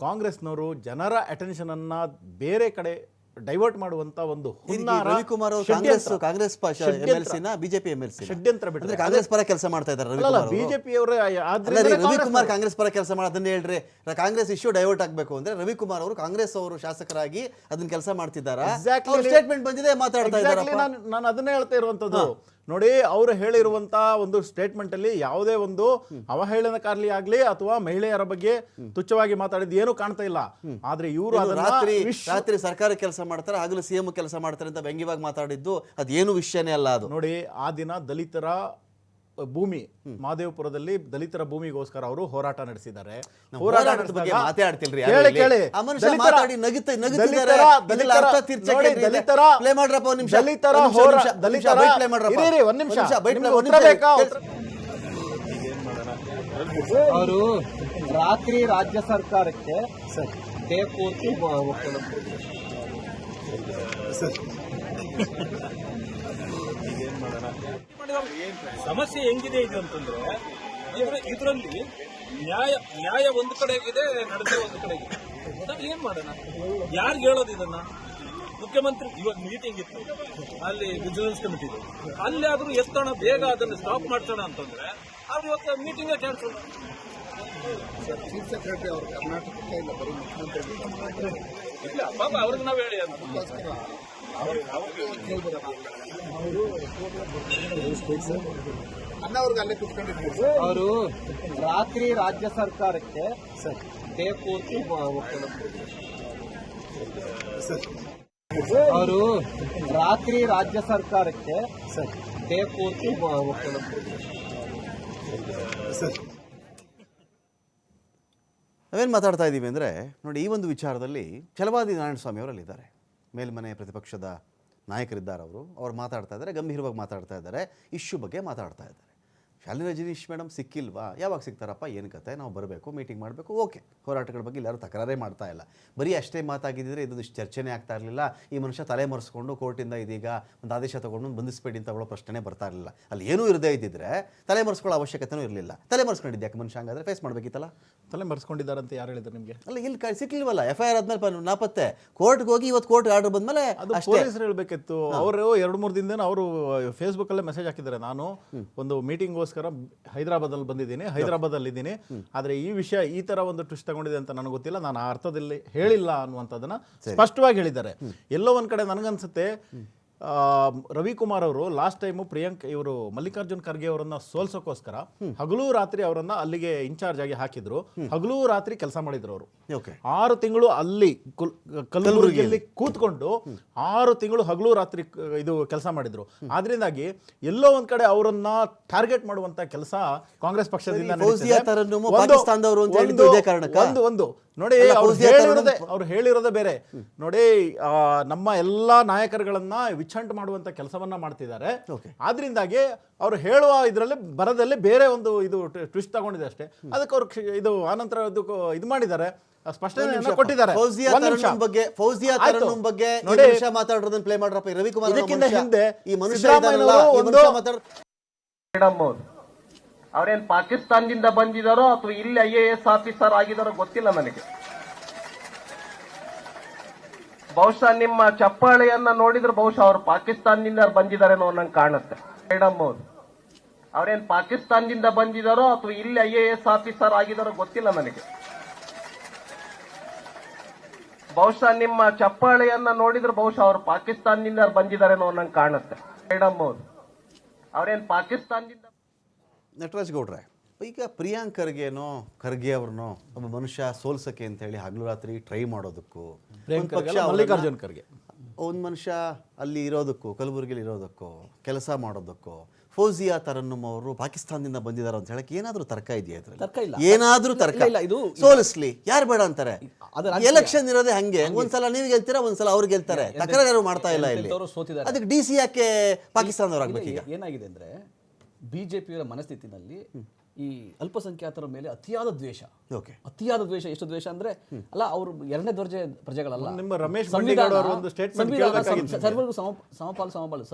ಕಾಂಗ್ರೆಸ್ನವರು ಜನರ ಅಟೆನ್ಷನನ್ನು ಬೇರೆ ಕಡೆ ಡೈವರ್ಟ್ ಮಾಡುವಂತ ಒಂದು ರವಿಕುಮಾರ್ ಕಾಂಗ್ರೆಸ್ BJP MLC ಷಡ್ಯಂತ್ರ ಬಿಟ್ಟರೆ ಕಾಂಗ್ರೆಸ್ ಪರ ಕೆಲಸ ಮಾಡ್ತಾ ಇದ್ದಾರೆ. ಬಿಜೆಪಿ ಅವರೇ ರವಿಕುಮಾರ್ ಕಾಂಗ್ರೆಸ್ ಪರ ಕೆಲಸ ಮಾಡೋದನ್ನ ಹೇಳ್ರಿ, ಕಾಂಗ್ರೆಸ್ ಇಶ್ಯೂ ಡೈವರ್ಟ್ ಆಗಬೇಕು ಅಂದ್ರೆ ರವಿಕುಮಾರ್ ಅವರು ಕಾಂಗ್ರೆಸ್ ಅವರು ಶಾಸಕರಾಗಿ ಅದನ್ನ ಕೆಲಸ ಮಾಡ್ತಿದ್ದಾರೆ. ಸ್ಟೇಟ್ಮೆಂಟ್ ಬಂದಿದೆ, ಮಾತಾಡ್ತಾ ಇದ್ದಾರೆ. ನಾನು ಅದನ್ನೇ ಹೇಳ್ತಾ ಇರುವಂತದ್ದು. ನೋಡಿ, ಅವರು ಹೇಳಿರುವಂತ ಒಂದು ಸ್ಟೇಟ್ಮೆಂಟ್ ಅಲ್ಲಿ ಯಾವುದೇ ಒಂದು ಅವಹೇಳನಕಾರಿ ಆಗ್ಲಿ ಅಥವಾ ಮಹಿಳೆಯರ ಬಗ್ಗೆ ತುಚ್ಛವಾಗಿ ಮಾತಾಡಿದ್ದು ಏನು ಕಾಣ್ತಾ ಇಲ್ಲ. ಆದ್ರೆ ಇವರು ರಾತ್ರಿ ಸರ್ಕಾರ ಕೆಲಸ ಮಾಡ್ತಾರೆ, ಹಗಲು CM ಕೆಲಸ ಮಾಡ್ತಾರೆ ಅಂತ ವ್ಯಂಗ್ಯವಾಗಿ ಮಾತಾಡಿದ್ದು ಅದೇನು ವಿಷಯನೇ ಅಲ್ಲ ಅದು. ನೋಡಿ, ಆ ದಿನ ದಲಿತರ ಭೂಮಿ ಮಹದೇವಪುರದಲ್ಲಿ ದಲಿತರ ಭೂಮಿಗೋಸ್ಕರ ಅವರು ಹೋರಾಟ ನಡೆಸಿದ್ದಾರೆ. ಅವರು ರಾತ್ರಿ ರಾಜ್ಯ ಸರ್ಕಾರಕ್ಕೆ ಪೂರ್ತಿ ಸಮಸ್ಯೆ ಹೆಂಗಿದೆ ಇದು ಅಂತಂದ್ರೆ ಇದರಲ್ಲಿ ನ್ಯಾಯ ಒಂದು ಕಡೆ ಇದೆ, ನಡೆದೇ ಒಂದು ಕಡೆ ಇದೆ. ನಾವು ಏನ್ ಮಾಡೋಣ? ಯಾರಿಗೆ ಹೇಳೋದು ಇದನ್ನ? ಮುಖ್ಯಮಂತ್ರಿ ಇವಾಗ ಮೀಟಿಂಗ್ ಇತ್ತು ಅಲ್ಲಿ ವಿಜಿಲೆನ್ಸ್ ಕಮಿಟಿ, ಅಲ್ಲಿ ಆದ್ರೂ ಎತ್ತೋಣ, ಬೇಗ ಅದನ್ನು ಸ್ಟಾಪ್ ಮಾಡ್ಸೋಣ ಅಂತಂದ್ರೆ ಅವ್ರು ಇವತ್ತು ಮೀಟಿಂಗ್ ಕ್ಯಾನ್ಸಲ್. ಚೀಫ್ ಸೆಕ್ರೆಟರಿ ಅವರು ಕರ್ನಾಟಕಕ್ಕೆ ಇಲ್ಲ, ಬರೀ ಮುಖ್ಯಮಂತ್ರಿ ಇಲ್ಲ ಪಾಪ ಅವ್ರಿಗೆ ನಾವು ಹೇಳಿ ಅವರು ರಾತ್ರಿ ರಾಜ್ಯ ಸರ್ಕಾರಕ್ಕೆ ಪೂರ್ತಿ ಅವರು ರಾತ್ರಿ ರಾಜ್ಯ ಸರ್ಕಾರಕ್ಕೆ ಪೂರ್ತಿ ನಾವೇನು ಮಾತಾಡ್ತಾ ಇದ್ದೀವಿ ಅಂದರೆ ನೋಡಿ, ಈ ಒಂದು ವಿಚಾರದಲ್ಲಿ ಛಲವಾದಿ ನಾರಾಯಣಸ್ವಾಮಿ ಅವರಲ್ಲಿದ್ದಾರೆ, ಮೇಲ್ಮನೆ ಪ್ರತಿಪಕ್ಷದ ನಾಯಕರಿದ್ದಾರೆ. ಅವ್ರು ಮಾತಾಡ್ತಾ ಇದ್ದಾರೆ, ಗಂಭೀರವಾಗಿ ಮಾತಾಡ್ತಾ ಇದ್ದಾರೆ, ಇಶ್ಯೂ ಬಗ್ಗೆ ಮಾತಾಡ್ತಾ ಇದ್ದಾರೆ. ಶಾಲಿನಿ ರಜನೀಶ್ ಮೇಡಮ್ ಸಿಕ್ಕಿಲ್ವಾ? ಯಾವಾಗ ಸಿಗ್ತಾರಪ್ಪ, ಏನು ಕತೆ, ನಾವು ಬರಬೇಕು, ಮೀಟಿಂಗ್ ಮಾಡಬೇಕು, ಓಕೆ. ಹೋರಾಟಗಳ ಬಗ್ಗೆ ಎಲ್ಲರೂ ತಕರಾರೇ ಮಾಡ್ತಾ ಇಲ್ಲ. ಬರೀ ಅಷ್ಟೇ ಮಾತಾಗಿದ್ದರೆ ಇದೊಂದು ಚರ್ಚೆನೇ ಆಗ್ತಾ ಇರಲಿಲ್ಲ. ಈ ಮನುಷ್ಯ ತಲೆ ಮರೆಸ್ಕೊಂಡು ಕೋರ್ಟಿಂದ ಇದೀಗ ಒಂದು ಆದೇಶ ತೊಗೊಂಡು ಬಂಧಿಸ್ಬೇಡಿ ಅಂತ ಅವಳೋ ಪ್ರಶ್ನೆ ಬರ್ತಾ ಇರಲಿಲ್ಲ. ಅಲ್ಲಿ ಏನೂ ಇರದೇ ಇದ್ದಿದ್ರೆ ತಲೆ ಮರೆಸ್ಕೊಳ್ಳೋ ಅವಶ್ಯಕತೆನೂ ಇರಲಿಲ್ಲ. ತಲೆ ಮರೆಸ್ಕೊಂಡಿದ್ದೆ ಯಾಕೆ ಮನುಷ್ಯ? ಹಂಗಾದ್ರೆ ಫೇಸ್ ಮಾಡಬೇಕಿತ್ತಲ್ಲ. ತಲೆ ಮರೆಸ್ಕೊಂಡಿದ್ದಾರಂತ ಯಾರು ಹೇಳಿದ್ರು ನಿಮಗೆ? ಅಲ್ಲ, ಇಲ್ಲಿ ಸಿಕ್ಲಿಲ್ವಲ್ಲ, FIR ಆದ್ಮೇಲೆ ನಾಪತ್ತೆ, ಕೋರ್ಟ್ಗೆ ಹೋಗಿ ಇವತ್ತು ಕೋರ್ಟ್ ಆರ್ಡರ್ ಬಂದಮೇಲೆ ಅದು ಪೊಲೀಸರು ಹೇಳ್ಬೇಕಿತ್ತು. ಅವರು 2-3 ದಿನದಿಂದ ಅವರು ಫೇಸ್ಬುಕ್ಕಲ್ಲೇ ಮೆಸೇಜ್ ಹಾಕಿದ್ದಾರೆ, ನಾನು ಒಂದು ಮೀಟಿಂಗ್ಗೋಸ್ಕರ ಹೈದರಾಬಾದಲ್ಲಿ ಬಂದಿದ್ದೀನಿ, ಹೈದರಾಬಾದಲ್ಲಿ ಇದ್ದೀನಿ, ಆದರೆ ಈ ವಿಷಯ ಈ ಥರ ಒಂದು ಟ್ವಿಸ್ಟ್ ತಗೊಂಡಿದೆ ಅಂತ ನನಗೆ ಗೊತ್ತಿಲ್ಲ, ನಾನು ಆ ಅರ್ಥದಲ್ಲಿ ಹೇಳಿಲ್ಲ ಅನ್ನುವಂಥದ್ದನ್ನು ಸ್ಪಷ್ಟವಾಗಿ ಹೇಳಿದ್ದಾರೆ. ಎಲ್ಲೋ ಒಂದು ಕಡೆ ನನಗನ್ಸುತ್ತೆ ರವಿಕುಮಾರ್ ಅವರು ಲಾಸ್ಟ್ ಟೈಮು ಇವರು ಮಲ್ಲಿಕಾರ್ಜುನ್ ಖರ್ಗೆ ಅವರನ್ನ ಸೋಲ್ಸೋಕ್ಕೋಸ್ಕರ ಹಗಲು ರಾತ್ರಿ ಅವರನ್ನ ಅಲ್ಲಿಗೆ ಇನ್ಚಾರ್ಜ್ ಆಗಿ ಹಾಕಿದ್ರು. ಹಗಲು ರಾತ್ರಿ ಕೆಲಸ ಮಾಡಿದ್ರು ಅವರು. 6 ತಿಂಗಳು ಅಲ್ಲಿ ಕಲಬುರಗಿಯಲ್ಲಿ ಕೂತ್ಕೊಂಡು 6 ತಿಂಗಳು ಹಗಲು ರಾತ್ರಿ ಇದು ಕೆಲಸ ಮಾಡಿದ್ರು. ಆದ್ರಿಂದಾಗಿ ಎಲ್ಲೋ ಒಂದ್ ಕಡೆ ಅವರನ್ನ ಟಾರ್ಗೆಟ್ ಮಾಡುವಂತ ಕೆಲಸ ಕಾಂಗ್ರೆಸ್ ಪಕ್ಷದಿಂದ ಒಂದು ನೋಡಿ, ಅವ್ರು ಹೇಳಿರೋದೇ ಬೇರೆ. ನೋಡಿ, ನಮ್ಮ ಎಲ್ಲಾ ನಾಯಕರುಗಳನ್ನ ವಿಚಂಟ್ ಮಾಡುವಂತ ಕೆಲಸವನ್ನ ಮಾಡ್ತಿದ್ದಾರೆ. ಆದ್ರಿಂದಾಗಿ ಅವ್ರು ಹೇಳುವ ಇದರಲ್ಲಿ ಬರದಲ್ಲಿ ಬೇರೆ ಒಂದು ಇದು ಟ್ವಿಸ್ಟ್ ತಗೊಂಡಿದೆ ಅಷ್ಟೇ. ಅದಕ್ಕೆ ಅವ್ರು ಇದು ಆನಂತರ ಇದು ಮಾಡಿದ್ದಾರೆ, ಸ್ಪಷ್ಟನೆ ಕೊಟ್ಟಿದ್ದಾರೆ. ಇದಕ್ಕಿಂತ ಹಿಂದೆ ಈ ಮನುಷ್ಯ ಅವ್ರೇನ್ ಪಾಕಿಸ್ತಾನದಿಂದ ಬಂದಿದಾರೋ ಅಥವಾ ಇಲ್ಲಿ IAS ಆಫೀಸರ್ ಆಗಿದಾರೋ ಗೊತ್ತಿಲ್ಲ ನನಗೆ. ಬಹುಶಃ ನಿಮ್ಮ ಚಪ್ಪಾಳೆಯನ್ನ ನೋಡಿದ್ರೆ ಬಹುಶಃ ಅವ್ರು ಪಾಕಿಸ್ತಾನದಿಂದ ಬಂದಿದಾರೇನೋ ನಂಗೆ ಕಾಣುತ್ತೆ. ಮೇಡಮ್ ಅವ್ರೇನ್ ಪಾಕಿಸ್ತಾನದಿಂದ ಬಂದಿದಾರೋ ಅಥವಾ ಇಲ್ಲಿ IAS ಆಫೀಸರ್ ಆಗಿದಾರೋ ಗೊತ್ತಿಲ್ಲ ನನಗೆ. ಬಹುಶಃ ನಿಮ್ಮ ಚಪ್ಪಾಳೆಯನ್ನ ನೋಡಿದ್ರೆ ಬಹುಶಃ ಅವ್ರು ಪಾಕಿಸ್ತಾನದಿಂದ ಬಂದಿದಾರೇನೋ ನಂಗೆ ಕಾಣುತ್ತೆ. ಮೇಡಮ್ ಅವ್ರೇನ್ ಪಾಕಿಸ್ತಾನದಿಂದ. ನಟರಾಜ್ ಗೌಡ್ರೆ, ಈಗ ಪ್ರಿಯಾಂಕ್ ಖರ್ಗೆ ಅವ್ರನ್ನೋ ಒಬ್ಬ ಮನುಷ್ಯ ಸೋಲ್ಸಕ್ಕೆ ಅಂತ ಹೇಳಿ ಹಗಲು ರಾತ್ರಿ ಟ್ರೈ ಮಾಡೋದಕ್ಕೂ, ಮಲ್ಲಿಕಾರ್ಜುನ್ ಖರ್ಗೆ ಒಂದು ಮನುಷ್ಯ ಅಲ್ಲಿ ಇರೋದಕ್ಕೂ, ಕಲಬುರಗಿಲಿ ಇರೋದಕ್ಕೂ, ಕೆಲಸ ಮಾಡೋದಕ್ಕೂ, ಫೌಜಿಯಾ ತರನ್ನಮ್ ಅವರು ಪಾಕಿಸ್ತಾನದಿಂದ ಬಂದಿದ್ದಾರೆ ಅಂತ ಹೇಳಕ್ಕೆ ಏನಾದ್ರೂ ತರ್ಕ ಇದೆಯಾ? ಏನಾದ್ರೂ ತರ್ಕ ಇಲ್ಲ. ಇದು ಸೋಲಿಸ್ಲಿ, ಯಾರು ಬೇಡ ಅಂತಾರೆ? ಎಲೆಕ್ಷನ್ ಇರೋದೇ ಹಂಗೆ, ಒಂದ್ಸಲ ನೀವು ಗೆಲ್ತೀರಾ, ಒಂದ್ಸಲ ಅವ್ರು ಗೆಲ್ತಾರೆ, ತಕರಾರು ಮಾಡ್ತಾ ಇಲ್ಲ ಇಲ್ಲಿ. ಅದಕ್ಕೆ DC ಯಾಕೆ ಪಾಕಿಸ್ತಾನದವ್ರಾಗಬೇಕು? ಈಗ ಏನಾಗಿದೆ ಅಂದ್ರೆ ಬಿಜೆಪಿಯವರ ಮನಸ್ಥಿತಿನಲ್ಲಿ ಈ ಅಲ್ಪಸಂಖ್ಯಾತರ ಮೇಲೆ ಅತಿಯಾದ ದ್ವೇಷ. ಅತಿಯಾದ ದ್ವೇಷ. ಎಷ್ಟು ದ್ವೇಷ ಅಂದ್ರೆ, ಅಲ್ಲ, ಅವರು ಎರಡನೇ ದರ್ಜೆ ಪ್ರಜೆಗಳಲ್ಲ. ನಿಮ್ಮ ರಮೇಶ್ ಬಂಡಿಗೌಡ ಅವರ ಒಂದು ಸ್ಟೇಟ್ಮೆಂಟ್ ಕೇಳಬೇಕಾಗಿತ್ತು. ಸರ್ವರಿಗೂ ಸಮಪಾಲು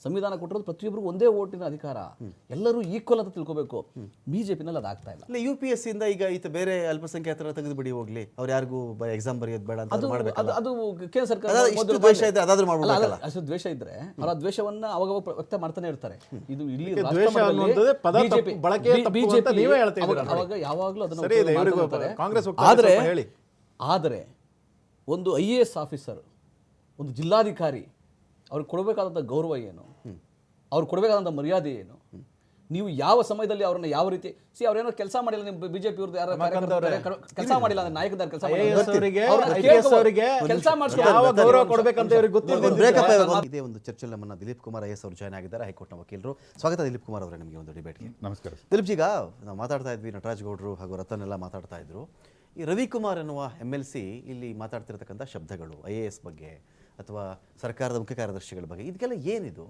ಸಂವಿಧಾನ ಕೊಟ್ಟಿರೋದು ಪ್ರತಿಯೊಬ್ಬರಿಗೂ ಒಂದೇ ಓಟಿನ ಅಧಿಕಾರ, ಎಲ್ಲರೂ ಈಕ್ವಲ್ ಅಂತ ತಿಳ್ಕೋಬೇಕು. ಬಿಜೆಪಿನಲ್ಲಿ ಅದಾಗ್ತಾ ಇಲ್ಲ. UPSC ಇಂದ ಈಗ ಈತ ಬೇರೆ ಅಲ್ಪಸಂಖ್ಯಾತರ ತೆಗೆದು ಬಿಡಿ, ಹೋಗ್ಲಿ, ಅವ್ರು ಯಾರಿಗೂ ಎಕ್ಸಾಮ್ ಬರೆಯೋದು ಬೇಡ ಅಂತ ಮಾಡಬೇಕು. ಅದು ಕೇಂದ್ರ ಸರ್ಕಾರ ದ್ವೇಷ ಇದ್ರೆ ಅದಾದ್ರೂ ಮಾಡ್ಬೇಕಲ್ಲ. ಅಷ್ಟು ದ್ವೇಷ ಇದ್ರೆ ಅವರ ದ್ವೇಷವನ್ನ ಅವಾಗ ವ್ಯಕ್ತ ಮಾಡ್ತಾನೆ ಇರ್ತಾರೆ. ಇದು ಇಡೀ ಯಾವಾಗಲೂ ಅದನ್ನ. ಆದರೆ ಒಂದು IAS ಆಫೀಸರ್, ಒಂದು ಜಿಲ್ಲಾಧಿಕಾರಿ, ಅವ್ರಿಗೆ ಕೊಡಬೇಕಾದಂಥ ಗೌರವ ಏನು, ಅವ್ರಿಗೆ ಕೊಡಬೇಕಾದಂಥ ಮರ್ಯಾದೆ ಏನು, ನೀವು ಯಾವ ಸಮಯದಲ್ಲಿ ಅವ್ರನ್ನ ಯಾವ ರೀತಿ ಅವ್ರೇನೋ ಕೆಲಸ ಮಾಡಿಲ್ಲ, ನಿಮ್ಮ ಬಿಜೆಪಿ ಅವ್ರದ್ದು ಯಾರು ಕೆಲಸ ಮಾಡಿಲ್ಲ ಅಂದ್ರೆ ನಾಯಕದಾರ ಕೆಲಸ ಇದೇ ಒಂದು ಚರ್ಚೆಯಲ್ಲಿ ನಮ್ಮನ್ನ ದಿಲೀಪ್ ಕುಮಾರ್ IAS ಅವರು ಜಾಯ್ನ್ ಆಗಿದ್ದಾರೆ, ಹೈಕೋರ್ಟ್ನ ವಕೀಲರು. ಸ್ವಾಗತ ದಿಲೀಪ್ ಕುಮಾರ್ ಅವರೇ ನಿಮಗೆ ಒಂದು ಡಿಬೇಟ್ಗೆ. ನಮಸ್ಕಾರ. ದಿಲೀಪ್ ಜೀಗ, ನಾವು ಮಾತಾಡ್ತಾ ಇದ್ವಿ, ನಟರಾಜ್ ಗೌಡರು ಹಾಗೂ ರತನ್ ಎಲ್ಲ ಮಾತಾಡ್ತಾ ಇದ್ರು. ಈ ರವಿಕುಮಾರ್ ಎನ್ನುವ MLC ಇಲ್ಲಿ ಮಾತಾಡ್ತಿರ್ತಕ್ಕಂಥ ಶಬ್ದಗಳು IAS ಬಗ್ಗೆ ಅಥವಾ ಸರ್ಕಾರದ ಮುಖ್ಯ ಕಾರ್ಯದರ್ಶಿಗಳ ಬಗ್ಗೆ, ಇದಕ್ಕೆಲ್ಲ ಏನಿದು?